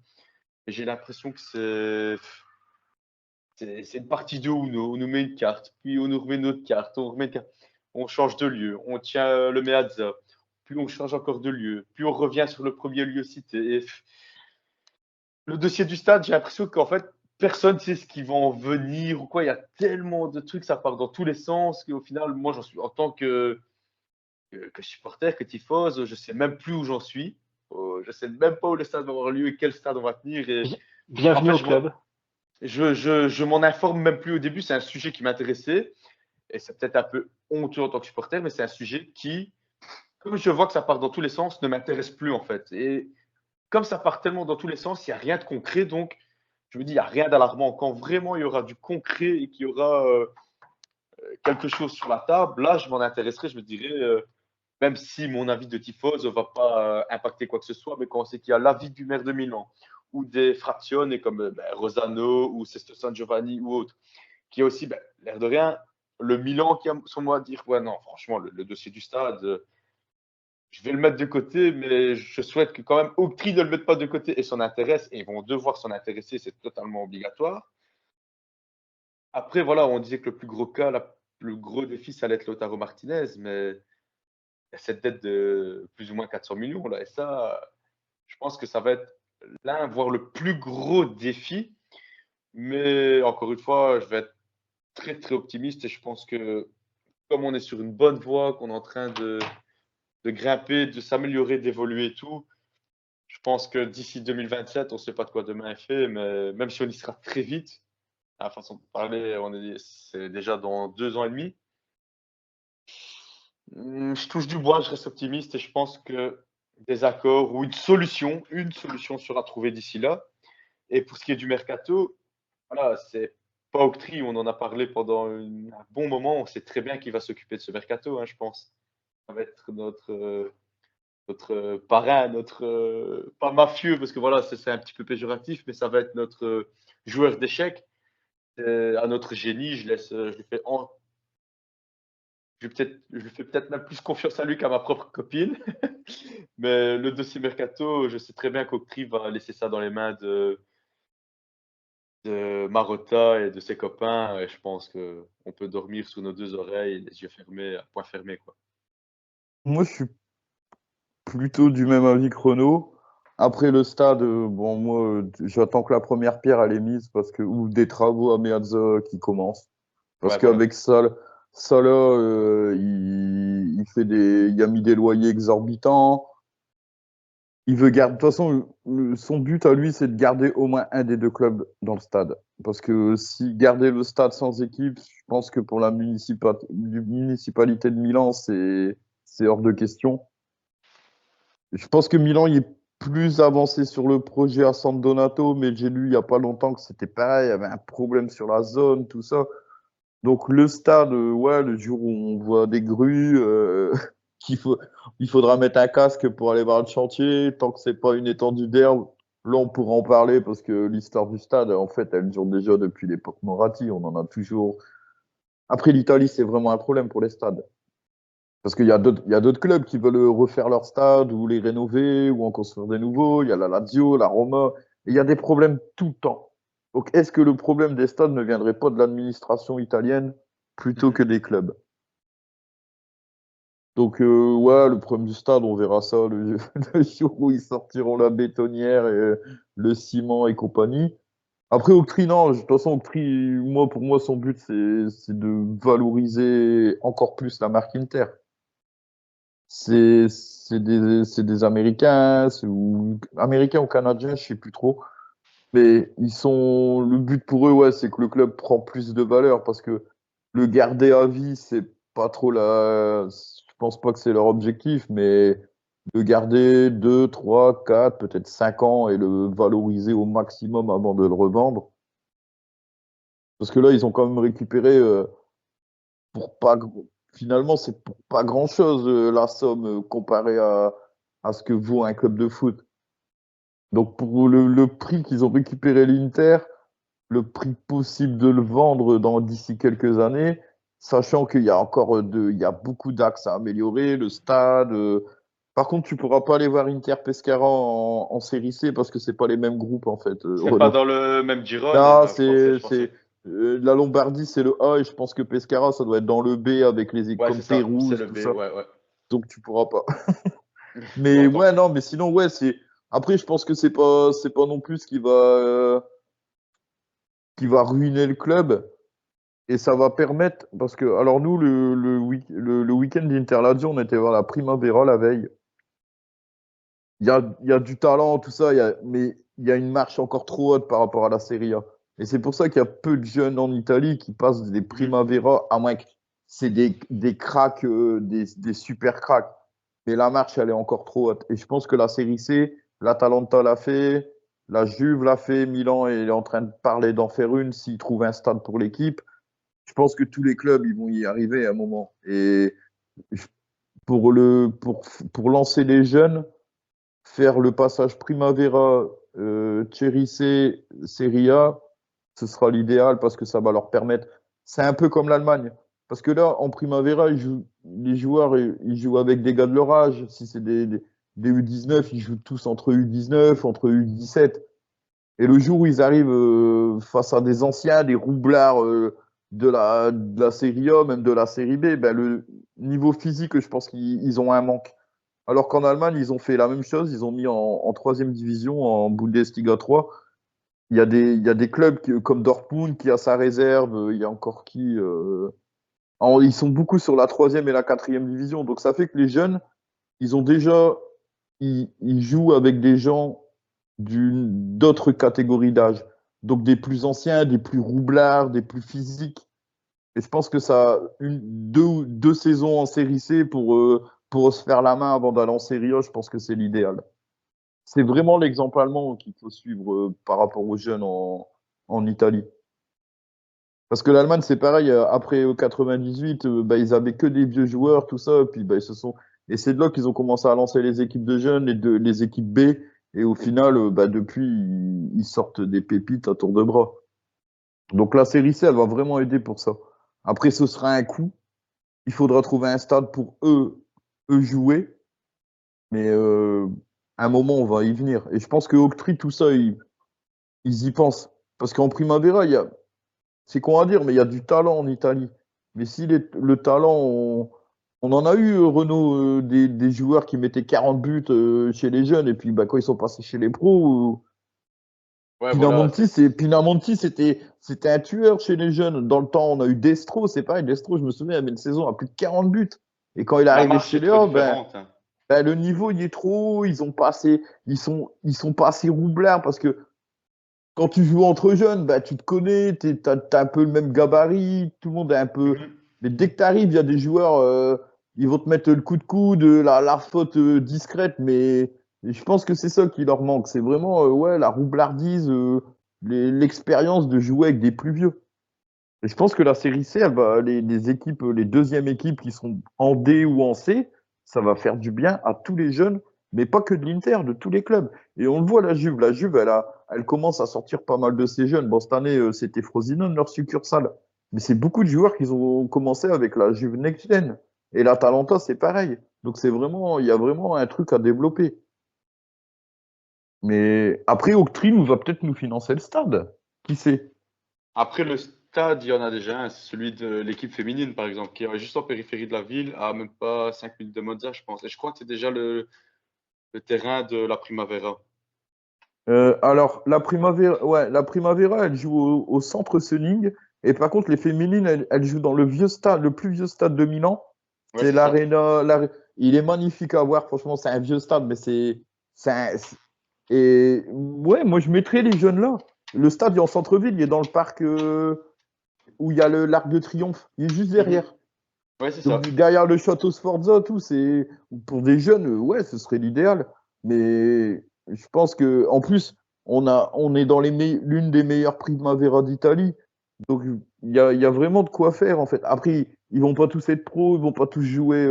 Et j'ai l'impression que c'est une partie de Uno. On nous met une carte, puis on nous remet une autre carte, on remet une carte. On change de lieu, on tient le Meazza, puis on change encore de lieu, puis on revient sur le premier lieu cité. Et le dossier du stade, j'ai l'impression qu'en fait, personne ne sait ce qui va en venir ou quoi. Il y a tellement de trucs, ça part dans tous les sens qu'au final, moi, j'en suis en tant que supporter, que tifose, je sais même plus où j'en suis. Je sais même pas où le stade va avoir lieu et quel stade on va tenir. Et en Bienvenue fait, au club. je m'en informe même plus au début. C'est un sujet qui m'intéressait. Et c'est peut-être un peu honteux en tant que supporter, mais c'est un sujet qui, comme je vois que ça part dans tous les sens, ne m'intéresse plus en fait. Et comme ça part tellement dans tous les sens, il n'y a rien de concret. Donc, je me dis, il n'y a rien d'alarmant. Quand vraiment il y aura du concret et qu'il y aura quelque chose sur la table, là, je m'en intéresserai. Je me dirais, même si mon avis de tifose ne va pas impacter quoi que ce soit, mais quand on sait qu'il y a l'avis du maire de Milan ou des frazioni comme Rosano ou Sesto San Giovanni ou autres, qui a aussi, l'air de rien, le Milan qui a son mot à dire. Ouais, non, franchement, le dossier du stade, je vais le mettre de côté, mais je souhaite que quand même Octree ne le mette pas de côté et s'en intéresse, et ils vont devoir s'en intéresser, c'est totalement obligatoire. Après, voilà, on disait que le plus gros cas, le gros défi, ça allait être Lautaro Martinez, mais il y a cette dette de plus ou moins 400 millions, là, et ça, je pense que ça va être l'un, voire le plus gros défi. Mais encore une fois, je vais être très, très optimiste et je pense que comme on est sur une bonne voie, qu'on est en train de grimper, de s'améliorer, d'évoluer et tout, je pense que d'ici 2027, on ne sait pas de quoi demain est fait, mais même si on y sera très vite, à la façon de parler, c'est déjà dans 2 ans et demi. Je touche du bois, je reste optimiste et je pense que des accords ou une solution sera trouvée d'ici là. Et pour ce qui est du mercato, voilà, c'est pas Octree, on en a parlé pendant un bon moment, on sait très bien qui va s'occuper de ce mercato, hein, je pense. Ça va être notre parrain, pas mafieux, parce que voilà, c'est un petit peu péjoratif, mais ça va être notre joueur d'échecs. À notre génie, je lui fais je lui fais peut-être même plus confiance à lui qu'à ma propre copine. Mais le dossier Mercato, je sais très bien qu'Octree va laisser ça dans les mains de Marotta et de ses copains. Et je pense qu'on peut dormir sous nos 2 oreilles, les yeux fermés, à point fermé, quoi. Moi, je suis plutôt du même avis que Renaud. Après le stade, bon, moi, j'attends que la première pierre elle est mise parce que ou des travaux à Meazza qui commencent. Parce Ouais, voilà. qu'avec Salah, il a mis des loyers exorbitants. Il veut garder. De toute façon, son but à lui, c'est de garder au moins un des deux clubs dans le stade. Parce que si garder le stade sans équipe, je pense que pour la municipalité de Milan, c'est hors de question. Je pense que Milan il est plus avancé sur le projet à San Donato, mais j'ai lu il n'y a pas longtemps que c'était pareil, il y avait un problème sur la zone, tout ça. Donc le stade, ouais, le jour où on voit des grues, qu'il faut, il faudra mettre un casque pour aller voir le chantier, tant que c'est pas une étendue d'herbe. Là, on pourra en parler parce que l'histoire du stade, en fait, elle dure déjà depuis l'époque Moratti. On en a toujours. Après, l'Italie, c'est vraiment un problème pour les stades. Parce il y a d'autres clubs qui veulent refaire leur stade ou les rénover ou en construire des nouveaux. Il y a la Lazio, la Roma. Et il y a des problèmes tout le temps. Donc, est-ce que le problème des stades ne viendrait pas de l'administration italienne plutôt que des clubs? Donc, ouais, le problème du stade, on verra ça le jour où ils sortiront la bétonnière et le ciment et compagnie. Après, Octree, non, de toute façon, Octree, pour moi, son but, c'est de valoriser encore plus la marque Inter. C'est des Américains, ou Américains ou Canadiens, je sais plus trop. Mais le but pour eux, ouais, c'est que le club prend plus de valeur parce que le garder à vie, c'est pas trop je pense pas que c'est leur objectif, mais le garder 2, 3, 4, peut-être 5 ans et le valoriser au maximum avant de le revendre. Parce que là, ils ont quand même récupéré pour pas, finalement, c'est pour pas grand-chose la somme comparée à ce que vaut un club de foot. Donc pour le prix qu'ils ont récupéré l'Inter, le prix possible de le vendre d'ici quelques années, sachant qu'il y a encore il y a beaucoup d'axes à améliorer, le stade. Par contre, tu pourras pas aller voir Inter Pescara en série C parce que c'est pas les mêmes groupes en fait. C'est pas Renaud. dans le même Girone, ils Là, doivent forcer, forcer. la Lombardie, c'est le A et je pense que Pescara, ça doit être dans le B avec les Ouais, c'est comme ça, c'est Pérouse, le tout B, ça. ouais, ouais. Donc tu pourras pas. Bon, Mais tant ouais, pis. non, mais sinon, ouais, Après, je pense que c'est pas non plus ce qui va ruiner le club. Et ça va permettre, parce que, alors nous, le week-end d'Interlazio, on était voir la Primavera la veille. il y a du talent, tout ça, mais il y a une marche encore trop haute par rapport à la Serie A. Et c'est pour ça qu'il y a peu de jeunes en Italie qui passent des Primavera, à moins que c'est des cracks, des super cracks. Mais la marche, elle est encore trop haute. Et je pense que la Série C, l'Atalanta l'a fait, la Juve l'a fait, Milan est en train de parler d'en faire une s'ils trouvent un stade pour l'équipe. Je pense que tous les clubs, ils vont y arriver à un moment. Et pour lancer les jeunes, faire le passage Primavera, Serie C, Serie A, ce sera l'idéal parce que ça va leur permettre. C'est un peu comme l'Allemagne. Parce que là, en Primavera, les joueurs, ils jouent avec des gars de leur âge. Si c'est des U19, ils jouent tous entre U19, entre U17. Et le jour où ils arrivent face à des anciens, des roublards de la Série A, même de la Série B, ben, le niveau physique, je pense qu'ils ont un manque. Alors qu'en Allemagne, ils ont fait la même chose. Ils ont mis en troisième division, en Bundesliga 3. Il y a des clubs comme Dortmund qui a sa réserve. Il y a encore qui ils sont beaucoup sur la troisième et la quatrième division. Donc ça fait que les jeunes, ils ont déjà, ils jouent avec des gens d'autres catégories d'âge. Donc des plus anciens, des plus roublards, des plus physiques. Et je pense que ça, deux saisons en série C pour se faire la main avant d'aller en série A, je pense que c'est l'idéal. C'est vraiment l'exemple allemand qu'il faut suivre par rapport aux jeunes en Italie. Parce que l'Allemagne, c'est pareil, après 98, bah, ils avaient que des vieux joueurs, tout ça, et puis bah, et c'est de là qu'ils ont commencé à lancer les équipes de jeunes, les équipes B, et au final, bah, depuis, ils sortent des pépites à tour de bras. Donc la série C, elle va vraiment aider pour ça. Après, ce sera un coup. Il faudra trouver un stade pour eux jouer, mais à un moment, on va y venir. Et je pense que Octree, tout ça, ils y pensent. Parce qu'en Primavera, c'est con à dire, mais il y a du talent en Italie. Mais si le talent, on en a eu, Renaud, des joueurs qui mettaient 40 buts chez les jeunes, et puis bah, quand ils sont passés chez les pros, Ouais, voilà. Pinamonti, c'était un tueur chez les jeunes. Dans le temps, on a eu Destro, c'est pareil, Destro, je me souviens, il avait une saison à plus de 40 buts. Et quand il est La arrivé marche chez est les trop A, différente. Hein. le niveau, il est trop haut, ils sont pas assez roublards parce que quand tu joues entre jeunes, bah, tu te connais, t'as un peu le même gabarit, tout le monde est un peu. Mais dès que tu arrives, il y a des joueurs, ils vont te mettre le coup de coude, la faute discrète, mais je pense que c'est ça qui leur manque. C'est vraiment ouais, la roublardise, l'expérience de jouer avec des plus vieux. Et je pense que la série C, les équipes, les deuxièmes équipes qui sont en D ou en C, ça va faire du bien à tous les jeunes, mais pas que de l'Inter, de tous les clubs. Et on le voit, la Juve. La Juve, elle commence à sortir pas mal de ses jeunes. Bon, cette année, c'était Frosinone, leur succursale. Mais c'est beaucoup de joueurs qui ont commencé avec la Juve Next Gen. Et l'Atalanta, c'est pareil. Donc il y a vraiment un truc à développer. Mais après, Octrine va peut-être nous financer le stade. Qui sait? Après, le stade, il y en a déjà un. C'est celui de l'équipe féminine, par exemple, qui est juste en périphérie de la ville, à même pas 5 minutes de Monza, je pense. Et je crois que c'est déjà le terrain de la Primavera. Alors, la Primavera, elle joue au centre Suning. Et par contre, les féminines, elles jouent dans le vieux stade, le plus vieux stade de Milan. Ouais, C'est c'est ça. l'Arena. Il est magnifique à voir. Franchement, c'est un vieux stade, mais c'est et ouais, moi, je mettrais les jeunes là. Le stade il est en centre-ville. Il est dans le parc où il y a l'Arc de Triomphe. Il est juste Mhm. derrière. Ouais, c'est Donc, ça. derrière le château Sforza, tout, c'est pour des jeunes, ouais, ce serait l'idéal. Mais je pense que, en plus, on est dans l'une des meilleures Primavera d'Italie. Donc, il y a vraiment de quoi faire, en fait. Après, ils vont pas tous être pros, ils vont pas tous jouer,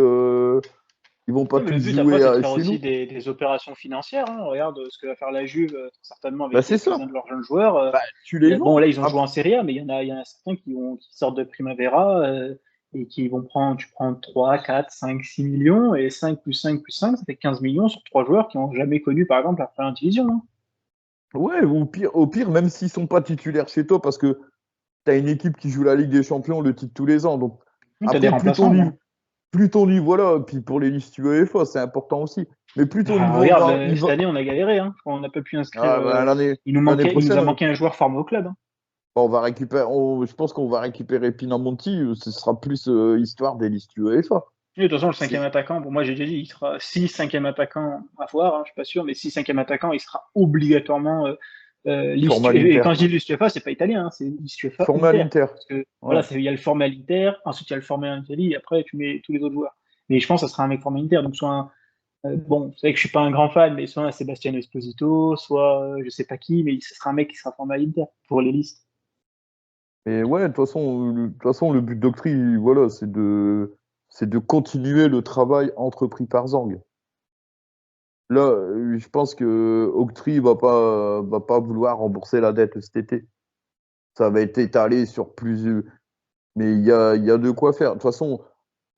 ils vont pas Ouais, mais le tous but après, jouer c'est de faire chez aussi nous. des opérations financières. Hein. Regarde ce que va faire la Juve, certainement Bah, avec c'est quelques-uns ça. de leurs jeunes joueurs. Bah, tu les Bon, vends. là, ils ont joué en Serie A, mais il y en a certains qui sortent de Primavera et qui vont prendre, tu prends 3, 4, 5, 6 millions, et 5 plus 5 plus 5, ça fait 15 millions sur trois joueurs qui n'ont jamais connu, par exemple, la première division. Hein. Ouais, ou au pire, même s'ils sont pas titulaires chez toi, parce que tu as une équipe qui joue la Ligue des Champions, le titre tous les ans. Donc, Tu as des après, remplaçants. Hein. plus ton niveau, voilà, puis pour les listes UEFA, c'est important aussi. Mais plus ton Ah, niveau regarde, il cette va. année, on a galéré. Hein. On n'a pas pu inscrire. Ah, bah, l'année Il nous prochaine, a manqué un joueur formé au club. Hein. on va récupérer, je pense qu'on va récupérer Pinamonti, ce sera plus histoire des listes UEFA. Et de toute façon, le cinquième C'est attaquant, pour moi, j'ai déjà dit, il sera si cinquième attaquant à voir, je suis pas sûr, mais si cinquième attaquant, il sera obligatoirement Format Et l'Inter. quand je dis l'Istuefa, c'est pas italien, c'est l'Istuefa Format Inter. l'Inter. Parce que voilà, Ouais. il y a le format Inter, ensuite il y a le format Italie, et après tu mets tous les autres joueurs. Mais je pense que ça sera un mec format Inter, donc soit bon, vous savez que je suis pas un grand fan, mais soit un Sebastiano Esposito, soit je sais pas qui, mais ce sera un mec qui sera format Inter pour les listes. Mais ouais, de toute façon, le but d'Octree, voilà, c'est de continuer le travail entrepris par Zang. Là, je pense que Octree va pas vouloir rembourser la dette cet été. Ça va être étalé sur plusieurs, mais il y a de quoi faire. De toute façon,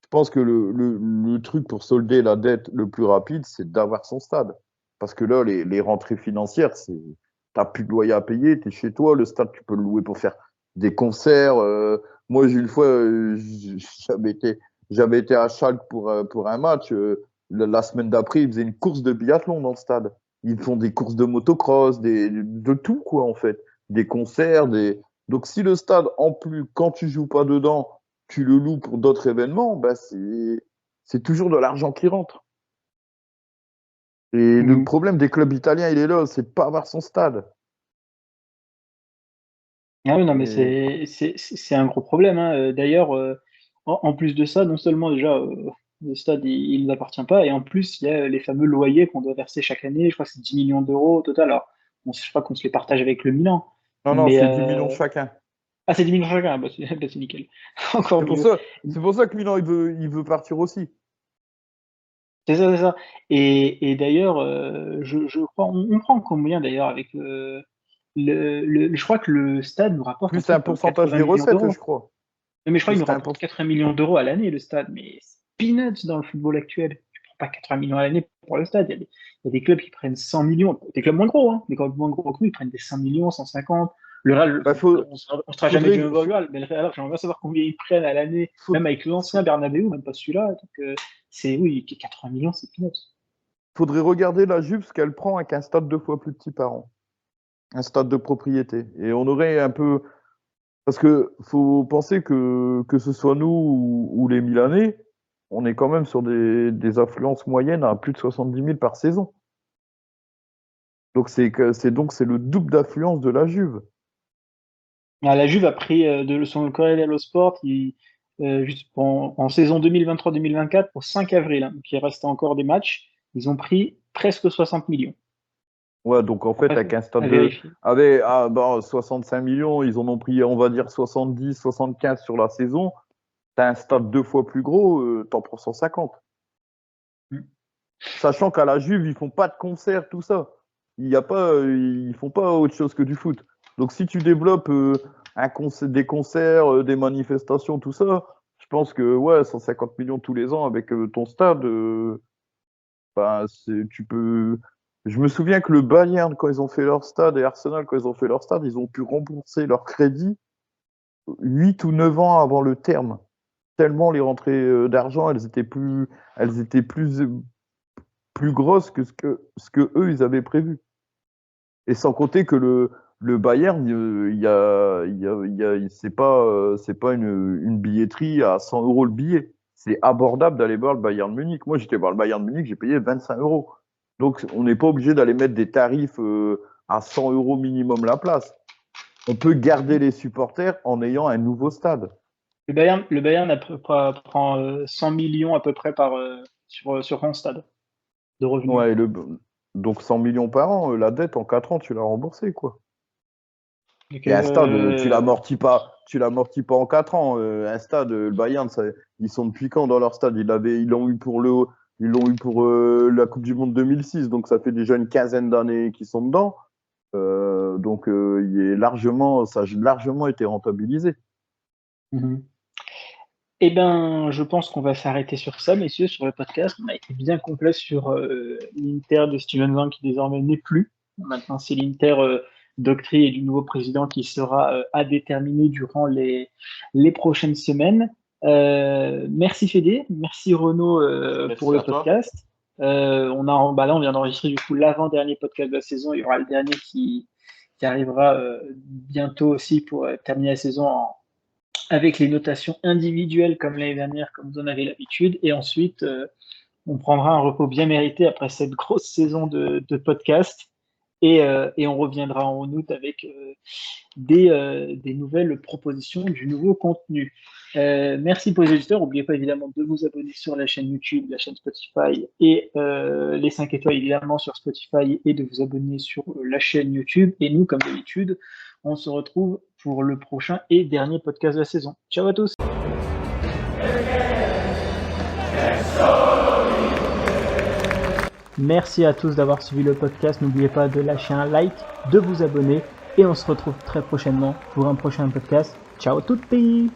je pense que le truc pour solder la dette le plus rapide, c'est d'avoir son stade. Parce que là, les rentrées financières, t'as plus de loyer à payer, t'es chez toi, le stade, tu peux le louer pour faire des concerts. Moi, j'ai une fois, j'avais été à Schalke pour un match. La semaine d'après, ils faisaient une course de biathlon dans le stade. Ils font des courses de motocross, de tout, quoi, en fait. Des concerts, Donc, si le stade, en plus, quand tu joues pas dedans, tu le loues pour d'autres événements, bah c'est toujours de l'argent qui rentre. Et le Mhm. problème des clubs italiens, il est là, c'est de pas avoir son stade. Ah oui, non, mais Et c'est un gros problème, hein. D'ailleurs, en plus de ça, non seulement déjà le stade il nous appartient pas, et en plus il y a les fameux loyers qu'on doit verser chaque année. Je crois que c'est 10 millions d'euros au total. Alors, je crois qu'on se les partage avec le Milan, non, non, mais c'est 10 millions chacun. ah, c'est 10 millions chacun. Bah, bah, c'est nickel, encore C'est pour mieux. ça, c'est pour ça que Milan, il veut partir aussi. C'est ça, c'est ça. Et d'ailleurs, je crois, on prend combien d'ailleurs avec je crois que le stade nous rapporte un Plus un truc comme pourcentage 80 des millions recettes, je d'euros. crois. Mais je crois qu'il Plus nous un rapporte pour... 80 millions d'euros à l'année, le stade. Mais c'est peanuts dans le football actuel. Tu prends pas 80 millions à l'année pour le stade. Il y a des clubs qui prennent 100 millions. Des clubs moins gros, hein. Des clubs moins gros que nous, ils prennent des 100 millions, 150. Le Real, Bah, on sera jamais du faudrait, niveau Real, mais le Real, j'aimerais bien savoir combien ils prennent à l'année, même avec l'ancien Bernabeu, même pas celui-là. Donc, oui, 80 millions, c'est peanuts. faudrait regarder la Juve, ce qu'elle prend avec un stade 2 fois plus petit par an. Un stade de propriété. Et on aurait un peu... Parce que faut penser que ce soit nous ou les Milanais, on est quand même sur des affluences moyennes à plus de 70 000 par saison. Donc c'est le double d'affluence de la Juve. Ah, la Juve a pris de son Corriere dello Sport juste en saison 2023-2024 pour 5 avril, hein, donc il reste encore des matchs. Ils ont pris presque 60 millions. Ouais, donc en fait, Après, avec un stade à de. vérifier. Avec 65 millions, ils en ont pris, on va dire, 70, 75 sur la saison. T'as un stade 2 fois plus gros, t'en prends 150. Mm. Sachant qu'à la Juve, ils font pas de concerts, tout ça. Il y a pas, ils font pas autre chose que du foot. Donc si tu développes des concerts, des manifestations, tout ça, je pense que ouais, 150 millions tous les ans avec ton stade, ben, tu peux. Je me souviens que le Bayern, quand ils ont fait leur stade, et Arsenal, quand ils ont fait leur stade, ils ont pu rembourser leur crédit 8 ou 9 ans avant le terme. Tellement les rentrées d'argent, elles étaient plus grosses que ce que eux, ils avaient prévu. Et sans compter que le Bayern, c'est pas une billetterie à 100 euros le billet. C'est abordable d'aller voir le Bayern Munich. Moi, j'étais voir le Bayern Munich, j'ai payé 25 euros. Donc, on n'est pas obligé d'aller mettre des tarifs à 100 euros minimum la place. On peut garder les supporters en ayant un nouveau stade. Le Bayern prend 100 millions à peu près sur son stade de revenus. Ouais, donc 100 millions par an, la dette en 4 ans, tu l'as remboursée, quoi. Donc, Et un stade, tu l'amortis pas en 4 ans. Un stade, le Bayern, ils sont depuis quand dans leur stade? Ils l'ont eu pour la Coupe du Monde 2006, donc ça fait déjà une quinzaine d'années qu'ils sont dedans. Ça a largement été rentabilisé. Eh ben, je pense qu'on va s'arrêter sur ça, messieurs, sur le podcast. On a été bien complet sur l'Inter de Steven Zang qui désormais n'est plus. Maintenant, c'est l'Inter d'Octree et du nouveau président qui sera à déterminer durant les prochaines semaines. Merci Fédé, merci Renaud pour Merci le à toi. podcast. Là, on vient d'enregistrer du coup l'avant-dernier podcast de la saison. Il y aura le dernier qui arrivera bientôt aussi pour terminer la saison avec les notations individuelles comme l'année dernière, comme vous en avez l'habitude. Et ensuite, on prendra un repos bien mérité après cette grosse saison de podcast. Et on reviendra en août avec des nouvelles propositions, du nouveau contenu. Merci pour les auditeurs. N'oubliez pas évidemment de vous abonner sur la chaîne YouTube, la chaîne Spotify et les 5 étoiles évidemment sur Spotify et de vous abonner sur la chaîne YouTube. Et nous, comme d'habitude, on se retrouve pour le prochain et dernier podcast de la saison. Ciao à tous! Merci à tous d'avoir suivi le podcast. N'oubliez pas de lâcher un like, de vous abonner et on se retrouve très prochainement pour un prochain podcast. Ciao tutti!